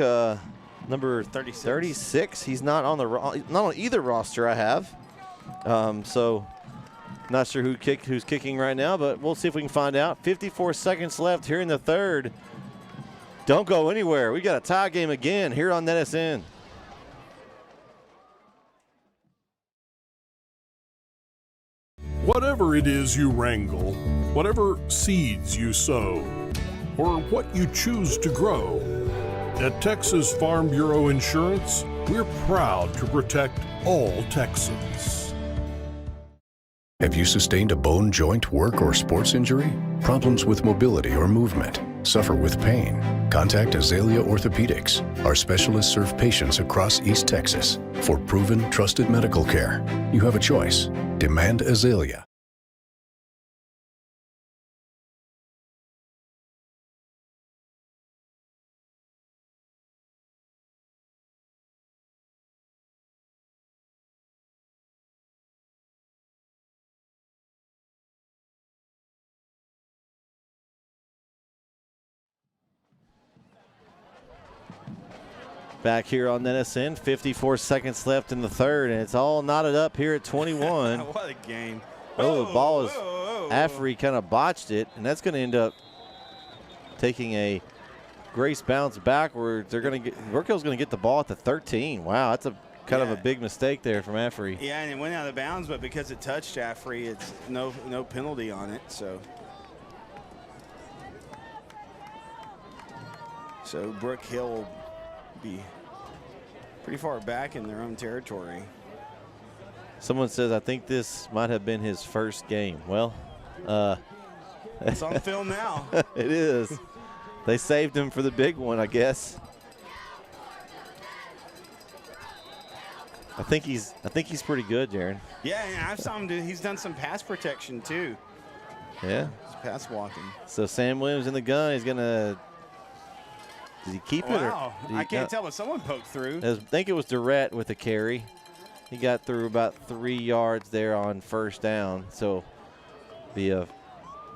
number 36. He's not on either roster I have. So not sure who's kicking right now, but we'll see if we can find out. 54 seconds left here in the 3rd. Don't go anywhere. We got a tie game again here on NetSN. Whatever it is you wrangle, whatever seeds you sow, or what you choose to grow, at Texas Farm Bureau Insurance, we're proud to protect all Texans. Have you sustained a bone, joint, work, or sports injury? Problems with mobility or movement? Suffer with pain? Contact Azalea Orthopedics. Our specialists serve patients across East Texas. For proven, trusted medical care, you have a choice. Demand Azalea. Back here on NSN, 54 seconds left in the third, and it's all knotted up here at 21. What a game. Oh, the ball is after he kind of botched it, and that's going to end up taking a grace bounce backwards. They're going to get Brook Hill's going to get the ball at the 13. Wow, that's a kind of a big mistake there from Affrey. Yeah, and it went out of bounds, but because it touched Affrey, it's no penalty on it. So Brook Hill will be pretty far back in their own territory. Someone says, I think this might have been his first game. Well, it's on film now. It is. They saved him for the big one, I guess. I think he's pretty good, Jaron. Yeah, and I saw him do. He's done some pass protection too. Yeah. He's pass walking. So Sam Williams in the gun. He's gonna. Does he keep it? Wow, I can't tell, but someone poked through. I think it was Durrett with the carry. He got through about 3 yards there on first down. So be a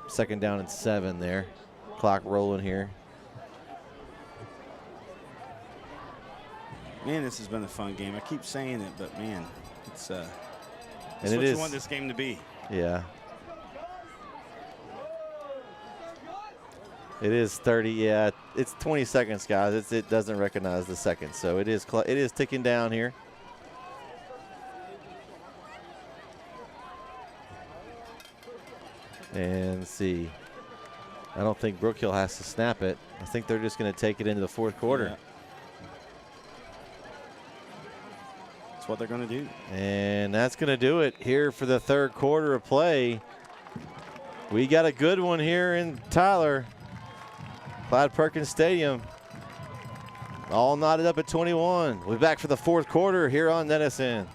2nd down and 7 there. Clock rolling here. Man, this has been a fun game. I keep saying it, but man, it's and what you want this game to be. Yeah. It is 30. Yeah, it's 20 seconds, guys. It doesn't recognize the seconds, so it is ticking down here. And see, I don't think Brook Hill has to snap it. I think they're just going to take it into the 4th quarter. Yeah. That's what they're going to do. And that's going to do it here for the 3rd quarter of play. We got a good one here in Tyler. Clyde Perkins Stadium. All knotted up at 21. We'll be back for the 4th quarter here on NSN.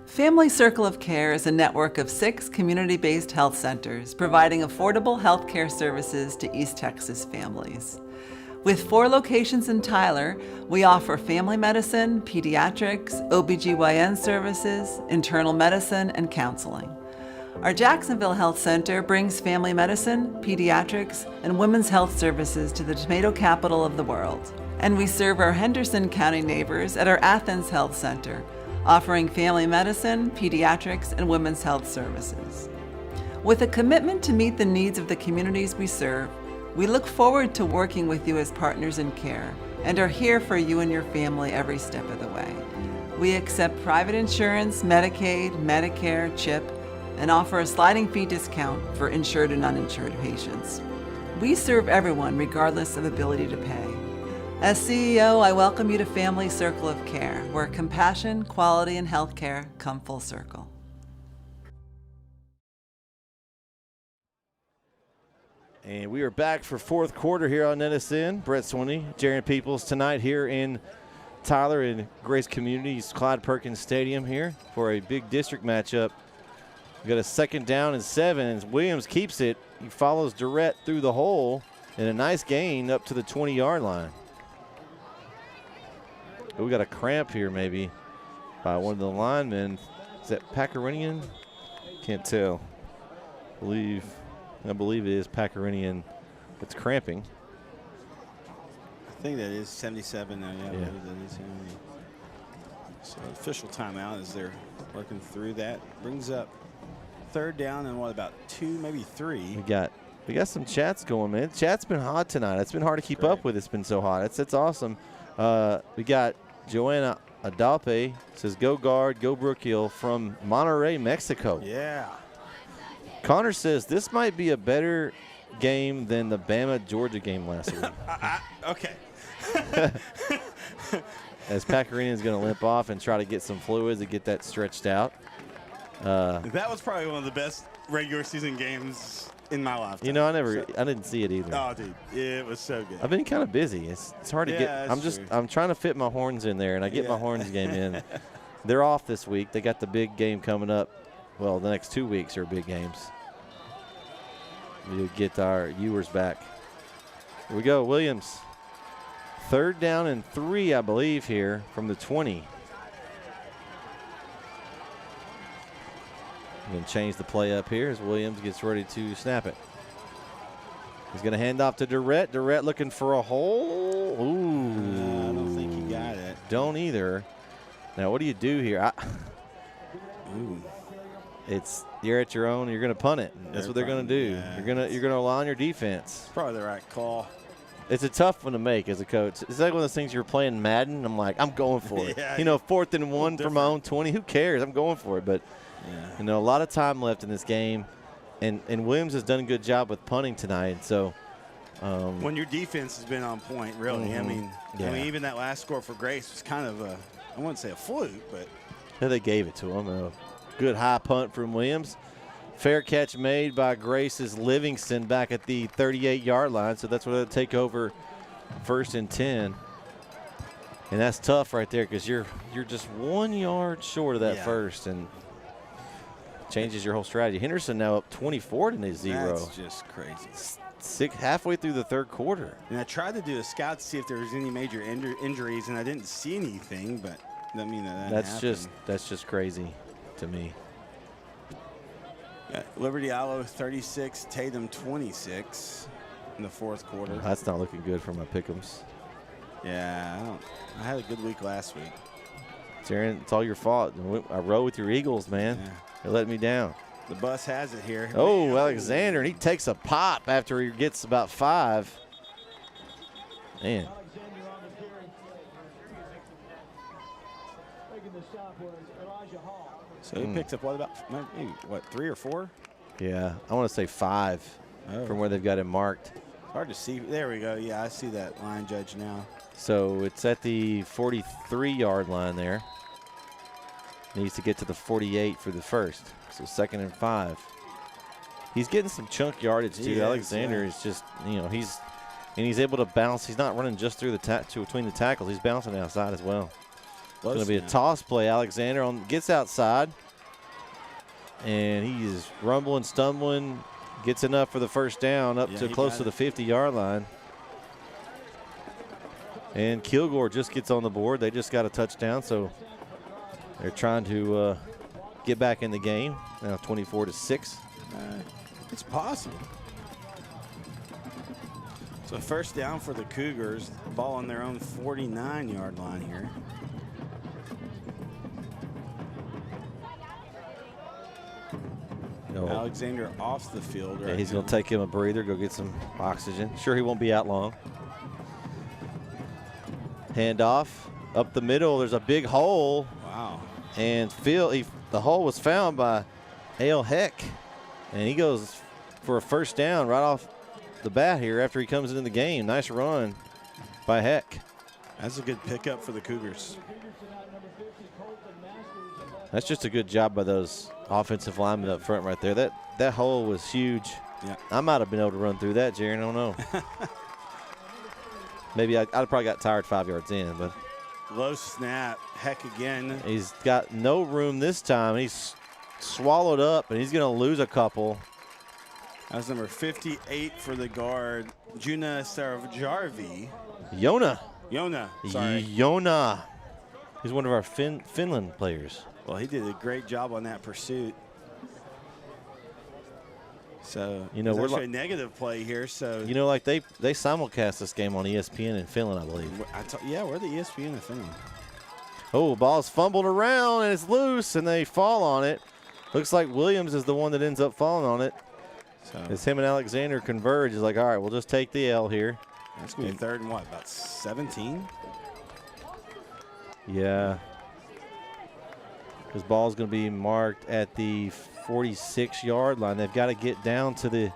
Family Circle of Care is a network of 6 community-based health centers providing affordable health care services to East Texas families. With 4 locations in Tyler, we offer family medicine, pediatrics, OBGYN services, internal medicine, and counseling. Our Jacksonville Health Center brings family medicine, pediatrics, and women's health services to the tomato capital of the world. And we serve our Henderson County neighbors at our Athens Health Center, offering family medicine, pediatrics, and women's health services. With a commitment to meet the needs of the communities we serve, we look forward to working with you as partners in care and are here for you and your family every step of the way. We accept private insurance, Medicaid, Medicare, CHIP, and offer a sliding fee discount for insured and uninsured patients. We serve everyone regardless of ability to pay. As CEO, I welcome you to Family Circle of Care, where compassion, quality, and healthcare come full circle. And we are back for 4th quarter here on NSN. Brett Swinney, Jaron Peoples tonight here in Tyler in Grace Community's Clyde Perkins Stadium here for a big district matchup. We got a 2nd down and 7, and Williams keeps it. He follows Durrett through the hole, and a nice gain up to the 20-yard line. We got a cramp here maybe by one of the linemen. Is that Pacarinian? Can't tell. I believe it is Pacarinian that's cramping. I think that is 77 now. Yeah, I believe that is him. So official timeout as they're working through that. Brings up 3rd down and what, about 2, maybe 3. We got some chats going, man. Chat's been hot tonight. It's been hard to keep up with. It's been so hot. It's awesome. We got Joanna Adape says, "Go Guard, go Brook Hill" from Monterrey, Mexico. Yeah. Connor says this might be a better game than the Bama-Georgia game last week. Okay. as Pacarina is going to limp off and try to get some fluids to get that stretched out. That was probably one of the best regular season games in my lifetime. You know, I didn't see it either. Oh, dude, it was so good. I've been kind of busy. It's hard to get. I'm trying to fit my horns in there, and I get my horns game in. They're off this week. They got the big game coming up. Well, the next 2 weeks are big games. We'll get our viewers back. Here we go, Williams. 3rd down and 3, I believe, here from the 20. I'm going to change the play up here as Williams gets ready to snap it. He's going to hand off to Durrett. Durrett looking for a hole. Ooh. I don't think he got it. Don't either. Now, what do you do here? You're at your own. You're going to punt it. That's what they're going to do. Yeah. You're going to align your defense. Probably the right call. It's a tough one to make as a coach. It's like one of those things you're playing Madden. I'm like, I'm going for it. 4th and 1 from my own 20. Who cares? I'm going for it. But, a lot of time left in this game. And Williams has done a good job with punting tonight. So, when your defense has been on point, really. Mm-hmm. I mean, even that last score for Grace was kind of I wouldn't say a fluke, but. Yeah, they gave it to him. A good high punt from Williams. Fair catch made by Grace's Livingston back at the 38-yard line. So that's what it'll take over 1st and 10. And that's tough right there because you're just 1 yard short of that first and changes your whole strategy. Henderson now up 24 to 0. That's just crazy. Halfway through the 3rd quarter. And I tried to do a scout to see if there was any major injuries, and I didn't see anything, but that mean that's just crazy to me. Yeah, Liberty Allo 36, Tatum 26 in the 4th quarter. That's not looking good for my pick'ems. Yeah, I had a good week last week. Taryn, it's all your fault. I rode with your Eagles, man. Yeah. They let me down. The bus has it here. Oh, man. Alexander, and he takes a pop after he gets about 5. Man. So he picks up what, 3 or 4? Yeah, I want to say 5 from where they've got him marked. It's hard to see. There we go. Yeah, I see that line judge now. So it's at the 43-yard line there. Needs to get to the 48 for the first. So 2nd and 5. He's getting some chunk yardage too. Alexander is just, he's able to bounce. He's not running just through between the tackles. He's bouncing outside as well. It's going to be a toss play. Alexander gets outside, and he is rumbling, stumbling, gets enough for the first down up to close to the 50-yard line. And Kilgore just gets on the board. They just got a touchdown, so they're trying to get back in the game. Now 24-6. It's possible. So 1st down for the Cougars. Ball on their own 49-yard line here. Alexander off the field. Yeah, he's going to take him a breather, go get some oxygen. Sure, he won't be out long. Handoff up the middle. There's a big hole. Wow. And the hole was found by Ale Heck. And he goes for a 1st down right off the bat here after he comes into the game. Nice run by Heck. That's a good pickup for the Cougars. That's just a good job by those offensive linemen up front right there. That hole was huge. Yeah. I might have been able to run through that, Jaron. I don't know. Maybe I'd probably got tired 5 yards in, but. Low snap. Heck again. He's got no room this time. He's swallowed up, and he's going to lose a couple. That's number 58 for the guard, Juna Sarvjarvi. Yona. Sorry. Yona. He's one of our Finland players. Well, he did a great job on that pursuit. So, we're like a negative play here. So, like they simulcast this game on ESPN in Finland, I believe. We're the ESPN in Finland. Oh, ball's fumbled around and it's loose, and they fall on it. Looks like Williams is the one that ends up falling on it. So, as him and Alexander converge, he's like, all right, we'll just take the L here. That's going to be 3rd and about 17? Yeah. His ball's going to be marked at the 46-yard line. They've got to get down to the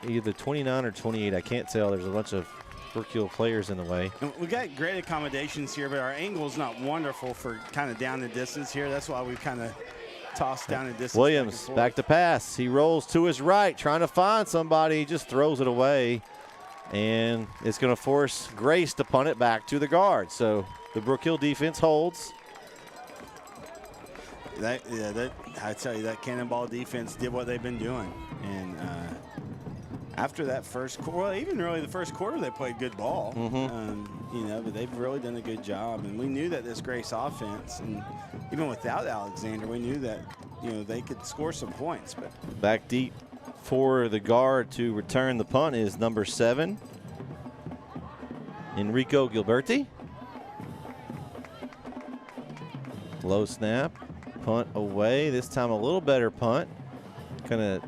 either 29 or 28. I can't tell. There's a bunch of Brook Hill players in the way. And we got great accommodations here, but our angle is not wonderful for kind of down the distance here. That's why we've kind of tossed down the distance. Williams back to pass. He rolls to his right, trying to find somebody. He just throws it away. And it's going to force Grace to punt it back to the guard. So the Brook Hill defense holds. I tell you, that Cannonball defense did what they've been doing. And after that first quarter, well, even really the first quarter, they played good ball. But they've really done a good job. And we knew that this Grace offense, and even without Alexander, we knew that, they could score some points. But back deep for the guard to return the punt is number 7, Enrico Gilberti. Low snap, punt away. This time a little better punt. Kind of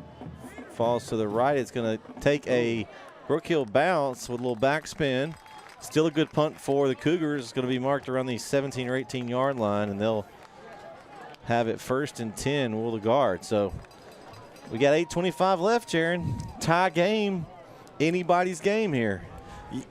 falls to the right. It's going to take a Brook Hill bounce with a little backspin. Still a good punt for the Cougars. It's going to be marked around the 17 or 18 yard line, and they'll have it 1st and 10, will the guard. So we got 8:25 left, Jaron. Tie game, anybody's game here.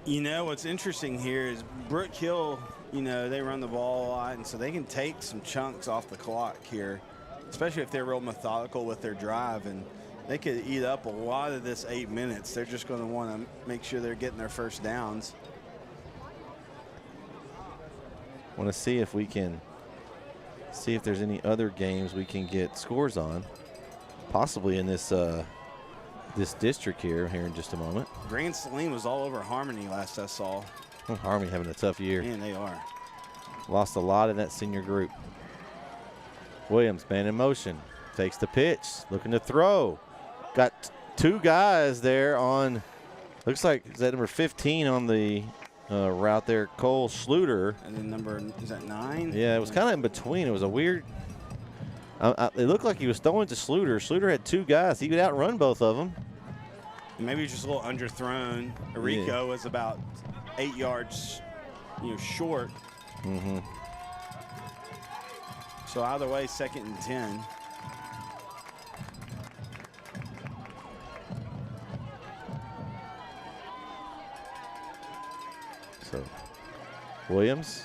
What's interesting here is Brook Hill, they run the ball a lot, and so they can take some chunks off the clock here, especially if they're real methodical with their drive, and they could eat up a lot of this 8 minutes. They're just going to want to make sure they're getting their first downs. Want to see if we can see if there's any other games we can get scores on, possibly in this this district here in just a moment. Grand Saline was all over Harmony last I saw. Harmony having a tough year. Man, they are. Lost a lot in that senior group. Williams, man in motion, takes the pitch, looking to throw. Got 2 guys there on, looks like, is that number 15 on the route there, Cole Schluter. And then is that 9? Yeah, it was kind of in between. It was a weird, it looked like he was throwing to Schluter. Schluter had 2 guys. He could outrun both of them. Maybe just a little underthrown. Rico was about 8 yards, short. So either way, 2nd and 10. So Williams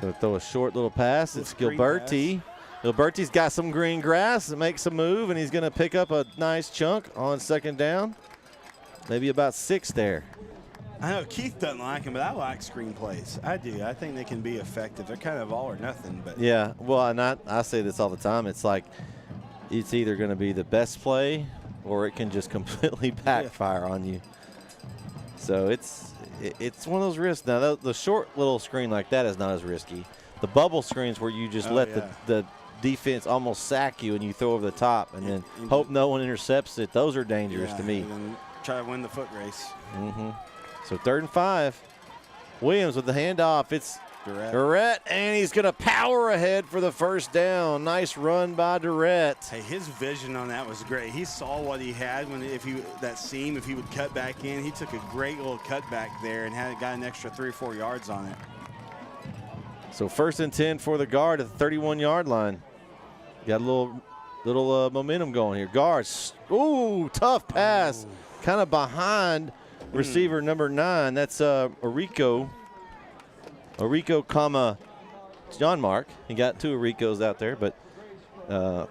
going to throw a short little pass. It's Gilberti. Gilberti's got some green grass and makes a move, and he's going to pick up a nice chunk on 2nd down. Maybe about 6 there. I know Keith doesn't like them, but I like screen plays. I do. I think they can be effective. They're kind of all or nothing. But yeah, well, and I say this all the time. It's like it's either going to be the best play or it can just completely backfire on you. So it's one of those risks. Now, the short little screen like that is not as risky. The bubble screens where you just let the defense almost sack you and you throw over the top and then hope no one intercepts it, those are dangerous to me. And then try to win the foot race. So 3rd and 5. Williams with the handoff. It's Durrett, and he's going to power ahead for the 1st down. Nice run by Durrett. Hey, his vision on that was great. He saw what he had if he would cut back in. He took a great little cut back there and got an extra 3 or 4 yards on it. So 1st and 10 for the guard at the 31-yard line. Got a little momentum going here. Guards, ooh, tough pass. Kind of behind receiver number 9. That's Orico, comma John Mark. He got 2 Oricos out there, but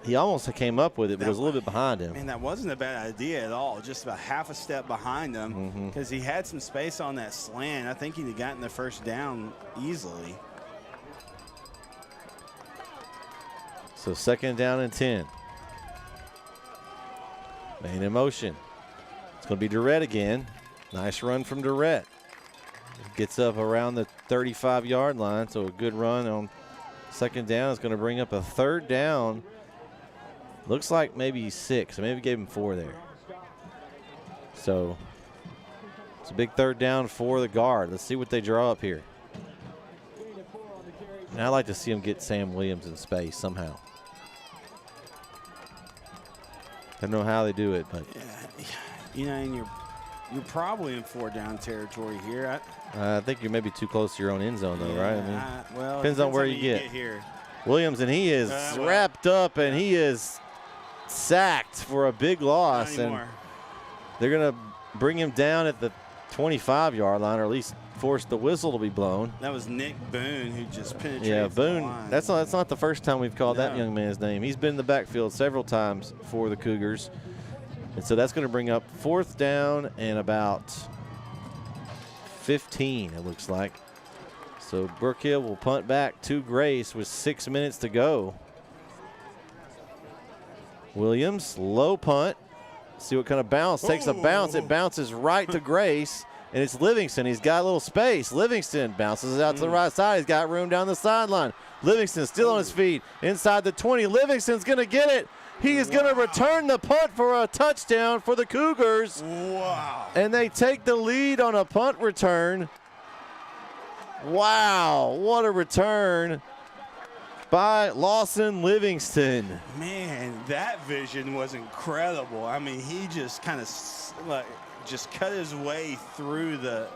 he almost came up with it, but it was a little bit behind him. Man, that wasn't a bad idea at all. Just about half a step behind him because he had some space on that slant. I think he'd have gotten the 1st down easily. So 2nd down and 10. Man in motion. It's going to be Durrett again. Nice run from Durrett. Gets up around the 35-yard line, so a good run on 2nd down. Is going to bring up a 3rd down. Looks like maybe 6. Maybe gave him 4 there. So it's a big 3rd down for the guard. Let's see what they draw up here. And I'd like to see him get Sam Williams in space somehow. I don't know how they do it, but and you're probably in 4 down territory here. I think you're maybe too close to your own end zone, though, right? I mean, well, depends on where you get here. Williams, and he is wrapped up, and he is sacked for a big loss, and they're going to bring him down at the 25-yard line, or at least forced the whistle to be blown. That was Nick Boone who just penetrated. Yeah, Boone. The line. That's not the first time we've called that young man's name. He's been in the backfield several times for the Cougars. And so that's going to bring up 4th down and about 15, it looks like. So Brook Hill will punt back to Grace with 6 minutes to go. Williams, low punt. See what kind of bounce. Takes a bounce. It bounces right to Grace, and it's Livingston. He's got a little space. Livingston bounces it out to the right side. He's got room down the sideline. Livingston still on his feet. Inside the 20. Livingston's going to get it. He is going to return the punt for a touchdown for the Cougars. Wow. And they take the lead on a punt return. Wow, what a return by Lawson Livingston. Man, that vision was incredible. I mean, he just kind of just cut his way through the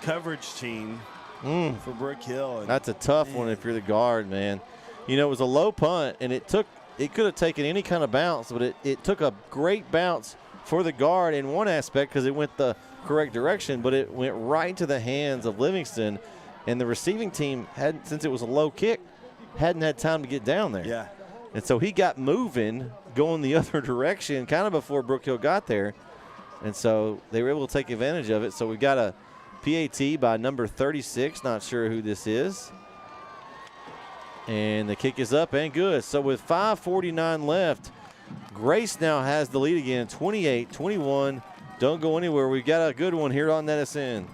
coverage team for Brook Hill. That's a tough one if you're the guard, man. You know, it was a low punt, and it could have taken any kind of bounce, but it took a great bounce for the guard in one aspect because it went the correct direction, but it went right into the hands of Livingston, and the receiving team since it was a low kick, hadn't had time to get down there. Yeah. And so he got moving, going the other direction, kind of before Brook Hill got there, and so they were able to take advantage of it. So we got a PAT by number 36, not sure who this is. And the kick is up and good. So with 5:49 left, Grace now has the lead again, 28-21. Don't go anywhere. We've got a good one here on NetSN.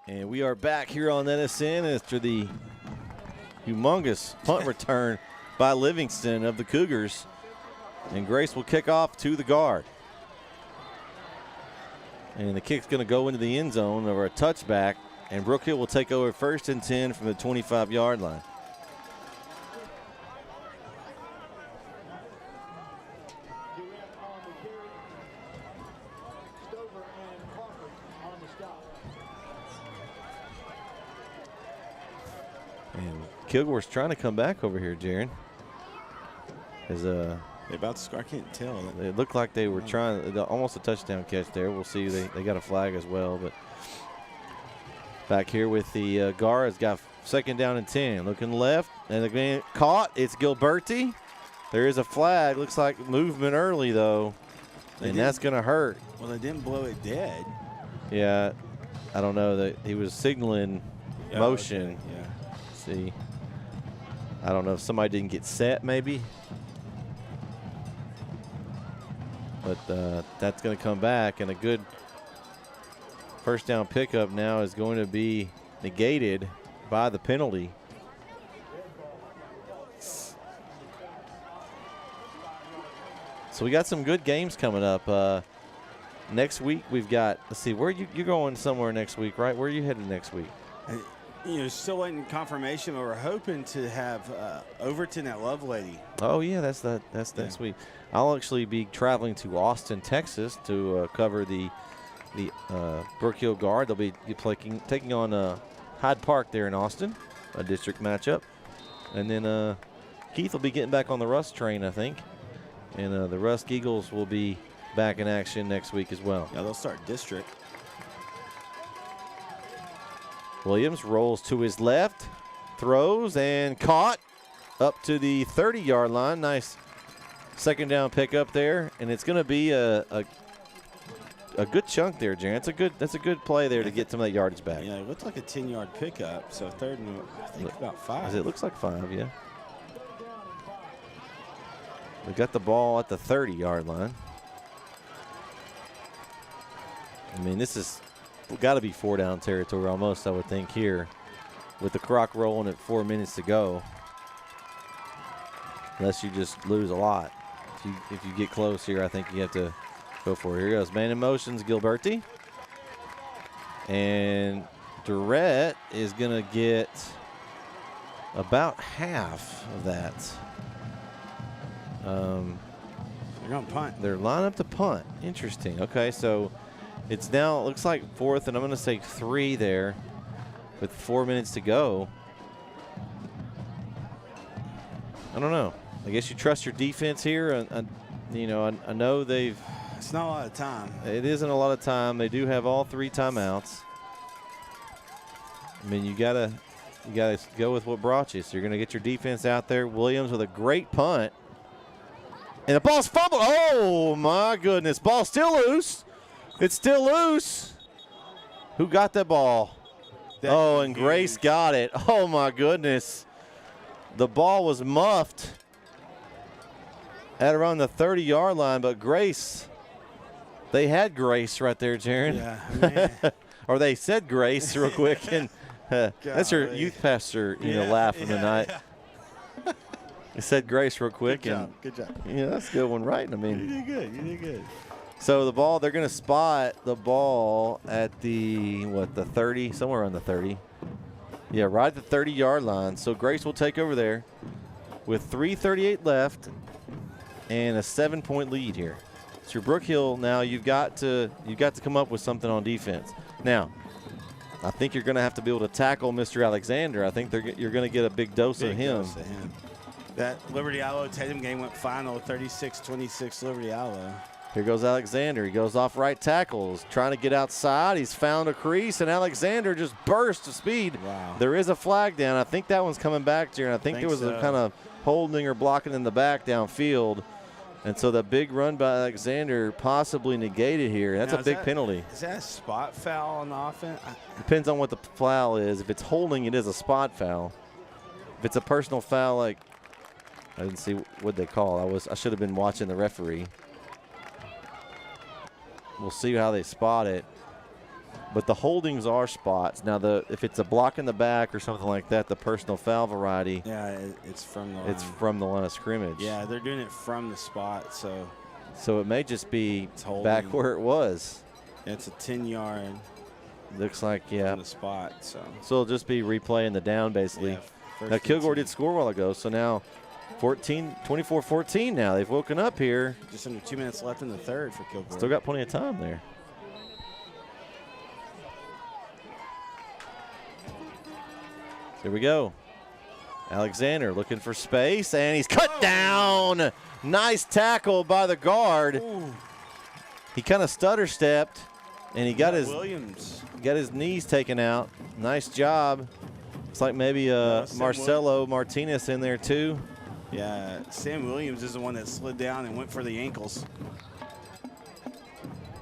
And we are back here on NSN after the humongous punt return by Livingston of the Cougars. And Grace will kick off to the guard. And the kick's going to go into the end zone over a touchback. And Brook Hill will take over 1st and 10 from the 25-yard line. And Kilgore's trying to come back over here, Jaron. They're about to score. I can't tell. It looked like they were trying, almost a touchdown catch there. We'll see. They got a flag as well. But back here with the guards, got 2nd down and 10. Looking left, and again caught. It's Gilberti. There is a flag. Looks like movement early, though. And that's going to hurt. Well, they didn't blow it dead. Yeah, I don't know. That he was signaling motion. Okay. Yeah. See, I don't know if somebody didn't get set, maybe. But that's going to come back, and a good 1st down pickup now is going to be negated by the penalty. So we got some good games coming up. Next week we've got, let's see, where you're going somewhere next week, right? Where are you headed next week? Still waiting confirmation, but we're hoping to have Overton at Lovelady. Oh yeah, that's next week. I'll actually be traveling to Austin, Texas, to cover the Brook Hill Guard. They'll be taking on Hyde Park there in Austin, a district matchup, and then Keith will be getting back on the Rusk train, I think, and the Rusk Eagles will be back in action next week as well. Yeah, they'll start district. Williams rolls to his left, throws, and caught up to the 30-yard line. Nice 2nd down pickup there, and it's going to be a good chunk there, Jaron. That's a good play there to get some of that yardage back. Yeah, it looked like a 10-yard pickup, so 3rd and I think about 5. It looks like 5, yeah. We got the ball at the 30-yard line. I mean, this is got to be 4-down territory almost, I would think, here with the clock rolling at 4 minutes to go. Unless you just lose a lot. If you get close here, I think you have to go for it. Here goes man in motions, Gilberti. And Durrett is going to get about half of that. They're going to punt. They're lining up to punt. Interesting. Okay, so it's now, it looks like 4th, and I'm going to say 3 there with 4 minutes to go. I don't know. I guess you trust your defense here. You know, I know they've. It's not a lot of time. It isn't a lot of time. They do have all 3 timeouts. I mean, you gotta go with what brought you. So you're gonna get your defense out there. Williams with a great punt, and the ball's fumbled. Oh my goodness! Ball's still loose. It's still loose. Who got that ball? Oh, and Grace got it. Oh my goodness! The ball was muffed at around the 30-yard line, but Grace. They had Grace right there, Jaron. Yeah, man. Or they said Grace real quick, and that's your youth pastor, laugh from the night. Yeah. They said Grace real quick. Good job. Yeah, that's a good one, right? I mean, You did good. You did good. So the ball, they're going to spot the ball at the 30, somewhere around the 30. Yeah, right at the 30-yard line. So Grace will take over there with 3:38 left and a 7-point lead here. So Brook Hill, now you've got to come up with something on defense. Now, I think you're going to have to be able to tackle Mr. Alexander. I think you're going to get a big dose of him. That Liberty Allo Tatum game went final, 36-26 Liberty Allo. Here goes Alexander. He goes off right tackles, trying to get outside. He's found a crease, and Alexander just burst to speed. Wow. There is a flag down. I think that one's coming back to you, and I think there was a kind of holding or blocking in the back downfield. And so the big run by Alexander possibly negated here. That's a big penalty. Is that a spot foul on the offense? Depends on what the foul is. If it's holding, it is a spot foul. If it's a personal foul, like I didn't see what they call. I should have been watching the referee. We'll see how they spot it. But the holdings are spots. Now, if it's a block in the back or something like that, the personal foul variety. Yeah, it's from the line. It's from the line of scrimmage. Yeah, they're doing it from the spot, so. So it may just be back where it was. Yeah, it's a 10-yard. Looks like, yeah. On the spot, so. So it'll just be replaying the down, basically. Yeah, now, Kilgore did score a while ago, so now 24-14 now. They've woken up here. Just under 2 minutes left in the third for Kilgore. Still got plenty of time there. Here we go. Alexander looking for space, and he's cut down. Nice tackle by the guard. Ooh. He kind of stutter stepped, and he got Williams. Got his knees taken out. Nice job. It's like maybe Marcelo Martinez in there too. Yeah, Sam Williams is the one that slid down and went for the ankles.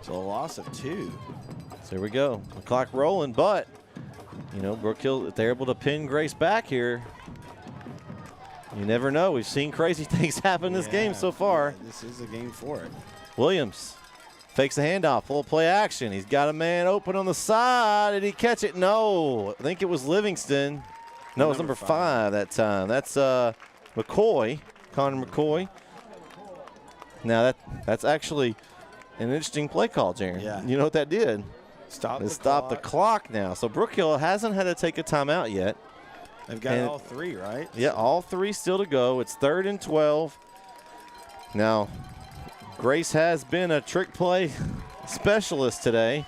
So a loss of 2. So here we go. The clock rolling, but Brook Hill, if they're able to pin Grace back here, you never know. We've seen crazy things happen this game so far. Yeah, this is a game for it. Williams fakes the handoff, full play action. He's got a man open on the side. Did he catch it? No. I think it was Livingston. No, it was number 5 that time. That's McCoy, Connor McCoy. Now that's actually an interesting play call, Jaron. Yeah. You know what that did? Stop the clock now. So Brook Hill hasn't had to take a timeout yet. They've got all 3, right? Yeah, all 3 still to go. It's 3rd and 12. Now, Grace has been a trick play specialist today.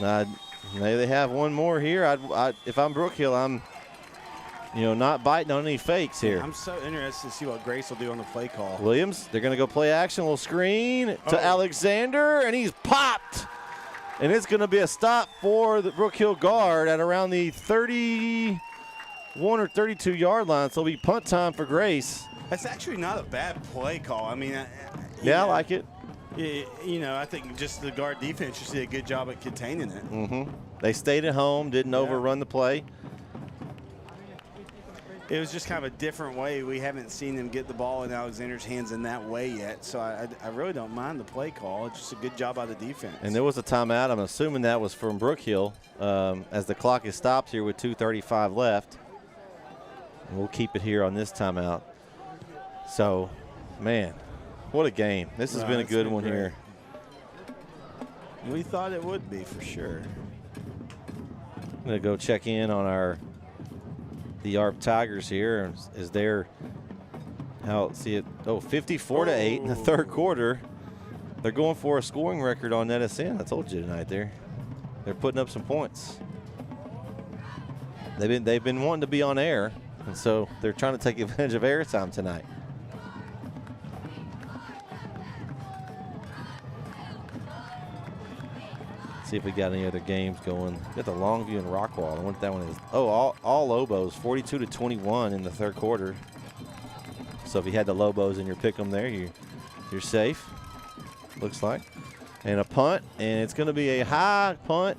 Maybe they have one more here. If I'm Brook Hill, I'm not biting on any fakes here. I'm so interested to see what Grace will do on the play call. Williams, they're going to go play action. Little screen to Alexander, and he's popped. And it's going to be a stop for the Brook Hill guard at around the 31 or 32-yard line. So it'll be punt time for Grace. That's actually not a bad play call. I mean, I like it. I think just the guard defense just did a good job at containing it. Mm-hmm. They stayed at home, didn't overrun the play. It was just kind of a different way. We haven't seen them get the ball in Alexander's hands in that way yet. So I really don't mind the play call. It's just a good job by the defense. And there was a timeout. I'm assuming that was from Brook Hill as the clock is stopped here with 2:35 left. And we'll keep it here on this timeout. So, man, what a game. This has been a good one here. We thought it would be for sure. I'm going to go check in on our the ARP Tigers here is there. See it. 54-8 in the third quarter. They're going for a scoring record on NSN. I told you tonight there. They're putting up some points. They've been wanting to be on air, and so they're trying to take advantage of airtime tonight. See if we got any other games going. Got the Longview and Rockwall. I wonder what that one is. Oh, all Lobos, 42-21 in the third quarter. So if you had the Lobos in your pick 'em there, you're safe. Looks like. And a punt, and it's going to be a high punt.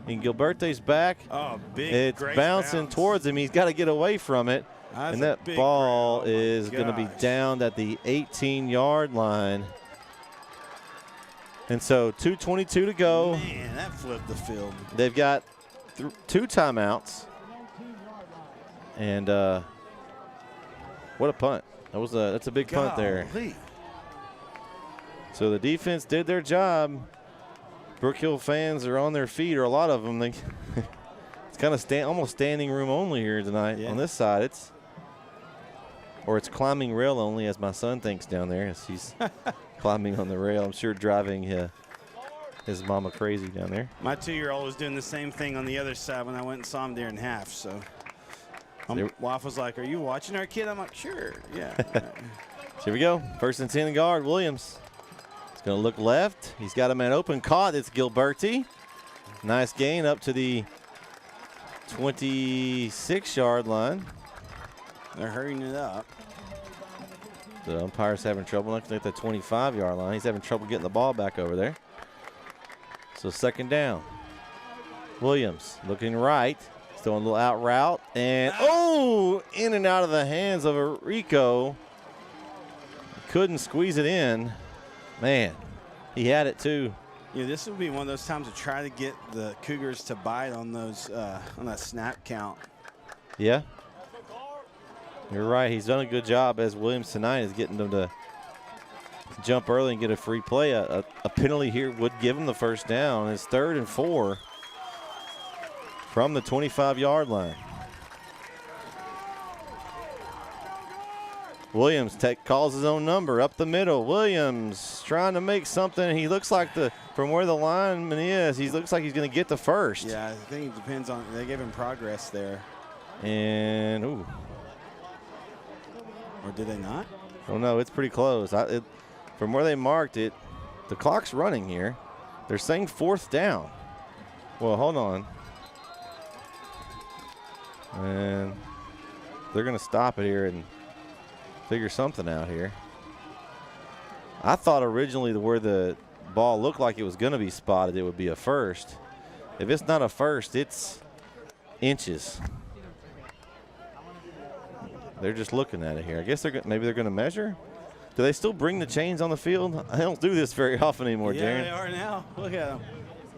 And Gilberte's back. Oh, big. It's bouncing towards him. He's got to get away from it. And that ball is going to be down at the 18-yard line. And so 2:22 to go. Man, that flipped the field. They've got 2 timeouts. And what a punt. That's a big punt there. So the defense did their job. Brook Hill fans are on their feet, or a lot of them. It's kind of almost standing room only here tonight on this side. It's climbing rail only, as my son thinks down there as he's climbing on the rail. I'm sure driving his mama crazy down there. My 2-year-old was doing the same thing on the other side when I went and saw him during half. So Waff was like, "Are you watching our kid?" I'm like, "Sure, yeah." So here we go. First and 10 guard, Williams. He's going to look left. He's got a man open, caught. It's Gilberti. Nice gain up to the 26-yard line. They're hurrying it up. The umpire's having trouble looking at the 25-yard line. He's having trouble getting the ball back over there. So second down. Williams looking right. He's throwing a little out route. And, in and out of the hands of Rico. Couldn't squeeze it in. Man, he had it too. Yeah, this would be one of those times to try to get the Cougars to bite on those on that snap count. Yeah. You're right. He's done a good job, as Williams tonight is getting them to jump early and get a free play. A penalty here would give him the first down. It's 3rd and 4 from the 25-yard line. Williams calls his own number up the middle. Williams trying to make something. He looks like from where the lineman is, he looks like he's going to get the first. Yeah, I think it depends on, they gave him progress there. And, Or did they not? Oh, no, it's pretty close. From where they marked it, the clock's running here. They're saying 4th down. Well, hold on. And they're going to stop it here and figure something out here. I thought originally where the ball looked like it was going to be spotted, it would be a first. If it's not a first, it's inches. They're just looking at it here. I guess maybe they're going to measure. Do they still bring the chains on the field? I don't do this very often anymore, Darren. Yeah, they are now. Look at them.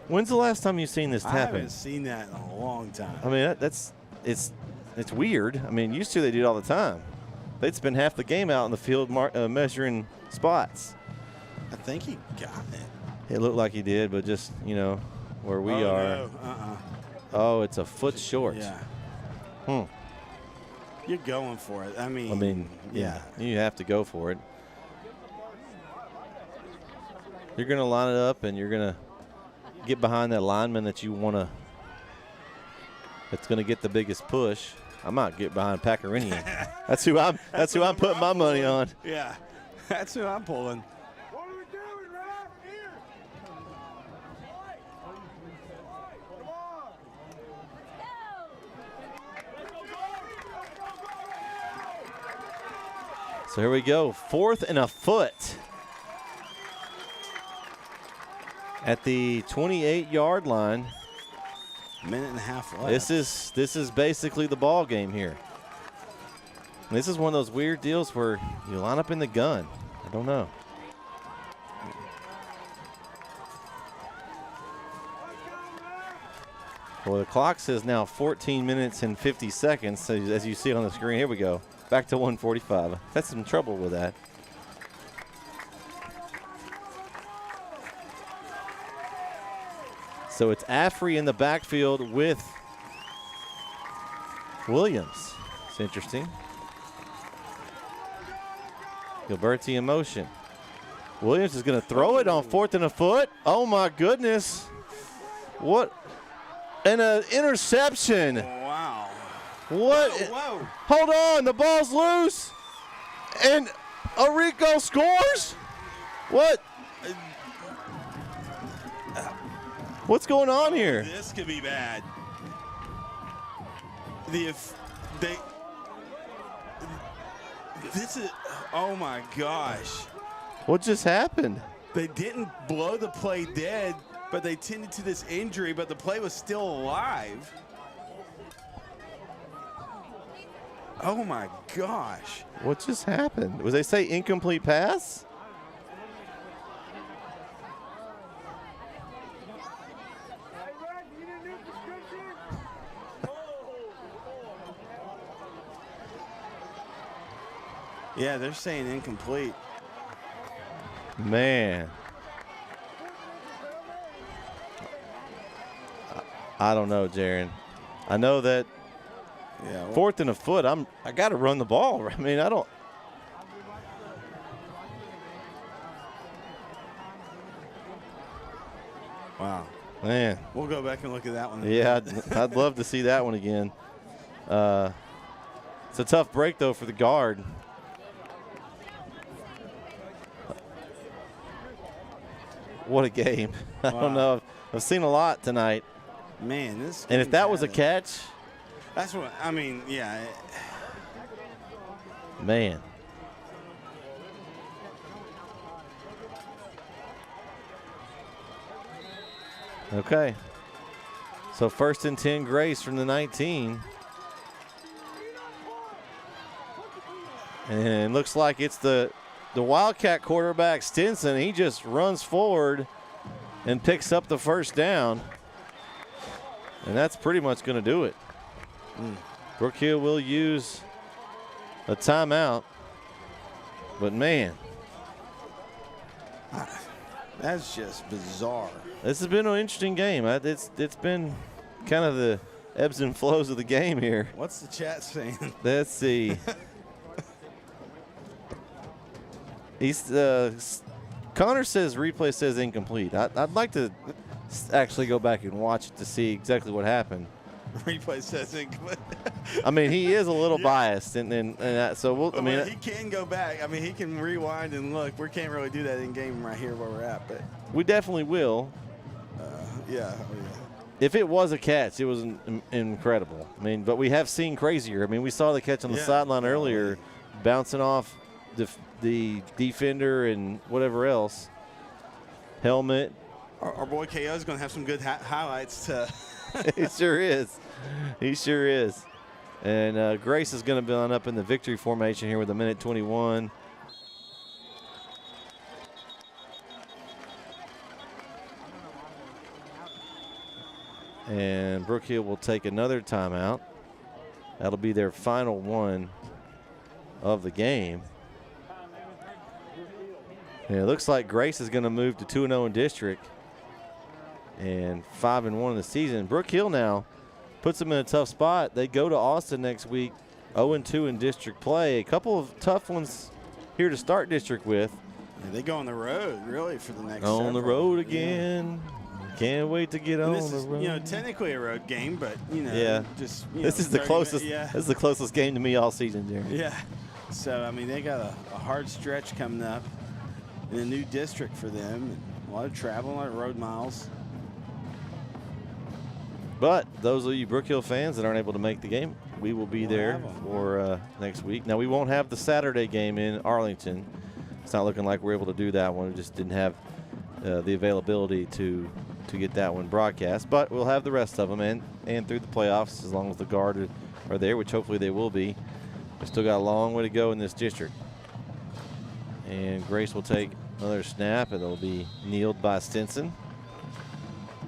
When's the last time you've seen this happen? I haven't seen that in a long time. I mean, it's weird. I mean, used to they do it all the time. They'd spend half the game out in the field measuring spots. I think he got it. It looked like he did, but just, where we are. No. Oh, it's a foot short. Yeah. You're going for it. I mean, yeah. You have to go for it. You're going to line it up, and you're going to get behind that lineman that you want to. That's going to get the biggest push. I might get behind Pacarinian. That's who I'm putting my money on. Yeah, that's who I'm pulling. What are we doing, right here? So here we go. 4th and a foot at the 28-yard line. Minute and a half left. This is basically the ball game here. And this is one of those weird deals where you line up in the gun. I don't know. Well, the clock says now 14 minutes and 50 seconds. So as you see it on the screen, here we go. Back to 145. That's some trouble with that. So it's Affrey in the backfield with Williams. It's interesting. Gilberti in motion. Williams is going to throw it on 4th and a foot. Oh, my goodness. What? And an interception. Wow. What? Whoa. Hold on. The ball's loose. And Arico scores? What? What's going on here? This could be bad. This is, oh my gosh. What just happened? They didn't blow the play dead, but they tended to this injury, but the play was still alive. Oh my gosh. What just happened? Was they say incomplete pass? Yeah, they're saying incomplete. Man. I don't know, Jaron. I know that 4th and a foot, I got to run the ball. I mean, I don't. Wow. Man. We'll go back and look at that one. Yeah, I'd love to see that one again. It's a tough break, though, for the guard. What a game. I don't know. I've seen a lot tonight. Man, this. And if that was a catch. That's what, I mean, yeah. Man. Okay. So 1st and 10, Grace from the 19. And looks like it's the Wildcat quarterback, Stinson. He just runs forward and picks up the first down. And that's pretty much going to do it. Brook Hill will use a timeout. But, man. That's just bizarre. This has been an interesting game. It's been kind of the ebbs and flows of the game here. What's the chat saying? Let's see. Connor says replay says incomplete. I'd like to actually go back and watch it to see exactly what happened. Replay says incomplete. I mean, he is a little biased, so we'll. I mean, he can go back. I mean, he can rewind and look. We can't really do that in game right here where we're at, but we definitely will. Yeah. If it was a catch, it was incredible. I mean, but we have seen crazier. I mean, we saw the catch on the sideline earlier, bouncing off the defender and whatever else. Helmet. Our boy KO is going to have some good highlights to. He sure is. He sure is. And Grace is going to be line up in the victory formation here with 1:21. And Brook Hill will take another timeout. That'll be their final one of the game. And it looks like Grace is going to move to 2-0 in district and 5-1 in the season. Brook Hill now puts them in a tough spot. They go to Austin next week, 0-2 in district play. A couple of tough ones here to start district with. Yeah, they go on the road, really, for the next On the road again. Yeah. Can't wait to get on the road. You know, technically a road game, but, you know, just, you this know, is the closest. This is the closest game to me all season, Jerry. Yeah. So, I mean, they got a hard stretch coming up in a new district for them. And a lot of travel, a lot of road miles. But those of you Brook Hill fans that aren't able to make the game, we will be there for next week. Now, we won't have the Saturday game in Arlington. It's not looking like we're able to do that one. We just didn't have the availability to get that one broadcast. But we'll have the rest of them and through the playoffs as long as the Guard are there, which hopefully they will be. We've still got a long way to go in this district. And Grace will take another snap, and it'll be kneeled by Stinson.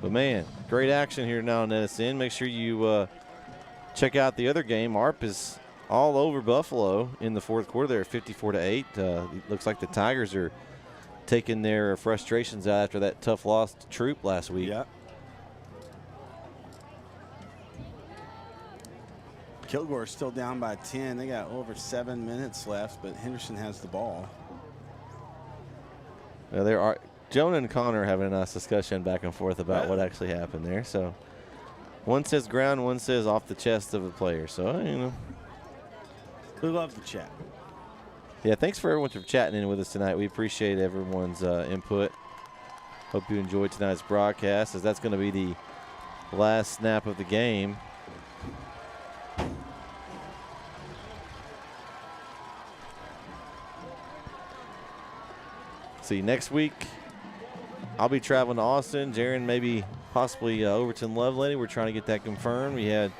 But, man, great action here now in Edison. Make sure you check out the other game. ARP is all over Buffalo in the fourth quarter. They're 54-8. It looks like the Tigers are taking their frustrations out after that tough loss to Troop last week. Yeah. Kilgore's still down by 10. They got over 7 minutes left, but Henderson has the ball. Well, there are Jonah and Connor having a nice discussion back and forth about what actually happened there. So one says ground, one says off the chest of a player. So, you know. We love the chat. Yeah, thanks for everyone for chatting in with us tonight. We appreciate everyone's input. Hope you enjoyed tonight's broadcast, as that's going to be the last snap of the game. See, next week I'll be traveling to Austin. Jaron, maybe possibly Overton Lovelady. We're trying to get that confirmed. We had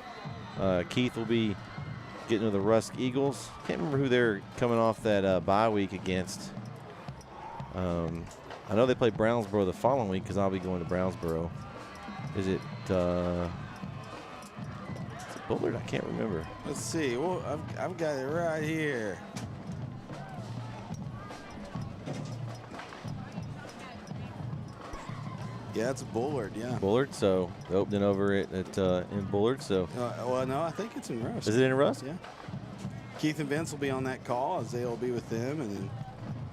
Keith will be getting to the Rusk Eagles. Can't remember who they're coming off that bye week against. I know they play Brownsboro the following week because I'll be going to Brownsboro. Is it Bullard? I can't remember. Let's see. Well, I've got it right here. Yeah, it's Bullard, yeah. Bullard, so the opening over it in Bullard. So. Well, no, I think it's in Rust. Is it in Rust? Yeah. Keith and Vince will be on that call. Isaiah will be with them, and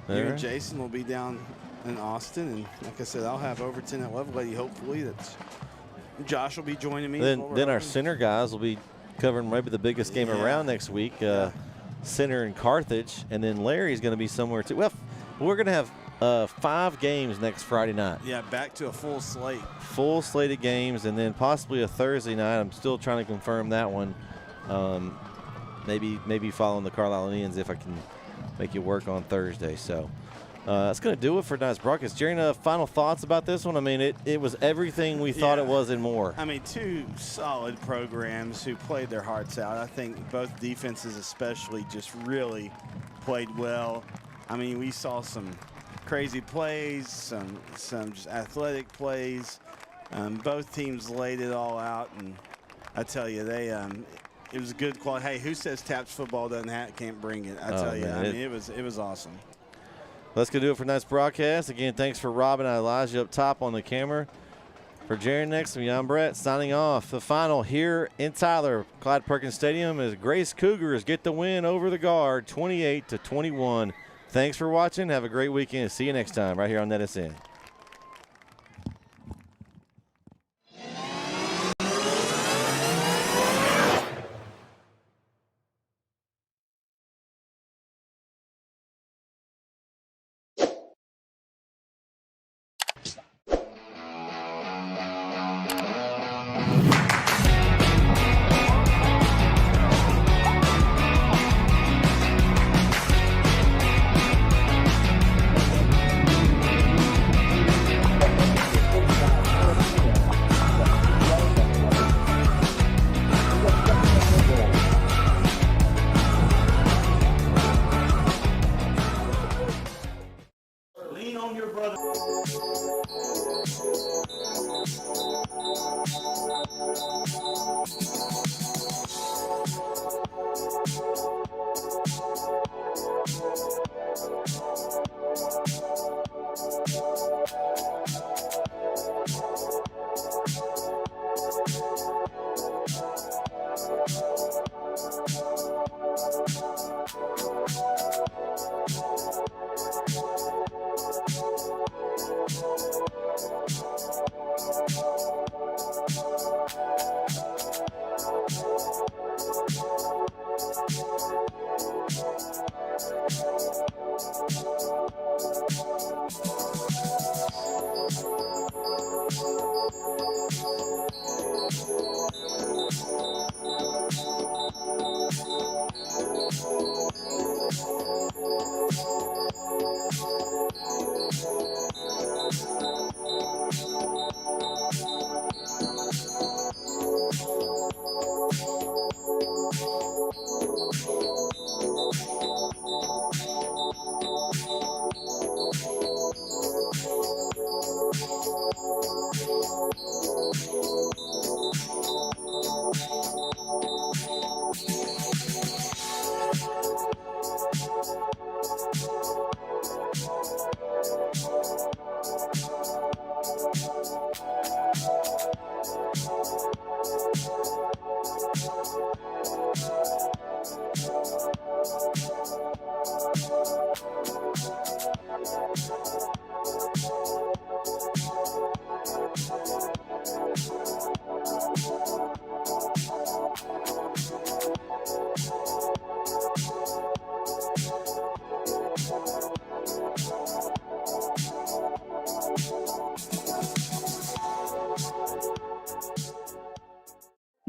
then you and Jason will be down in Austin. And like I said, I'll have Overton at Lovelady. Hopefully, Josh will be joining me. Then our center guys will be covering maybe the biggest game around next week. Center in Carthage, and then Larry's going to be somewhere too. Well, we're going to have 5 games next Friday night. Yeah, back to a full slate. Full slate of games, and then possibly a Thursday night. I'm still trying to confirm that one. Maybe following the Carlisle Indians if I can make it work on Thursday. So that's going to do it for tonight's broadcast. Jerry, final thoughts about this one? I mean, it was everything we thought it was and more. I mean, 2 solid programs who played their hearts out. I think both defenses especially just really played well. I mean, we saw some crazy plays, some just athletic plays. Both teams laid it all out, and I tell you, it was a good quality. Hey, who says Taps football can't bring it? I tell you, man, I mean, it was awesome. That's going to do it for tonight's broadcast. Again, thanks for Rob and Elijah up top on the camera. For Jaron next to me, I'm Brett signing off. The final here in Tyler, Clyde Perkins Stadium, as Grace Cougars get the win over the Guard, 28-21. Thanks for watching. Have a great weekend. See you next time right here on NetSN. Lean on your brother.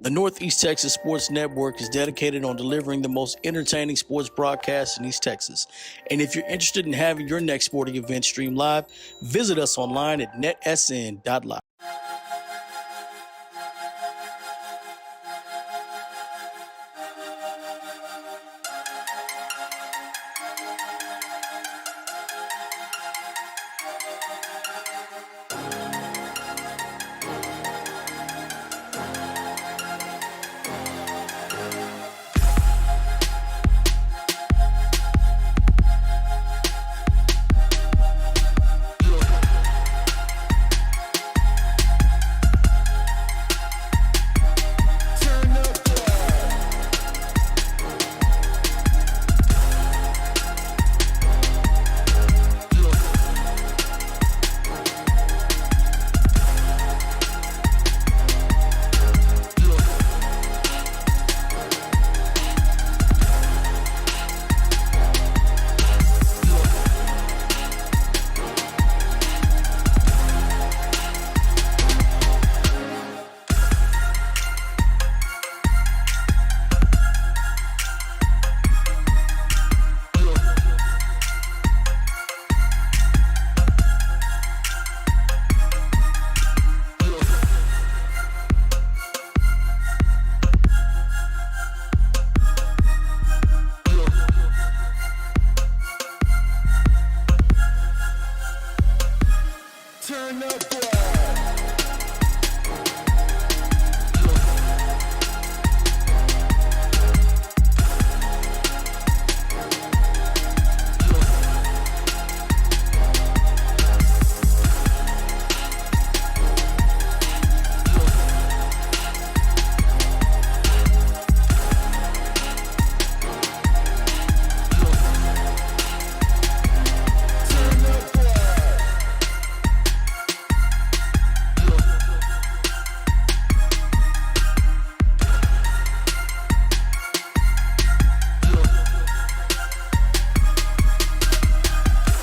The Northeast Texas Sports Network is dedicated on delivering the most entertaining sports broadcasts in East Texas. And if you're interested in having your next sporting event streamed live, visit us online at netsn.live.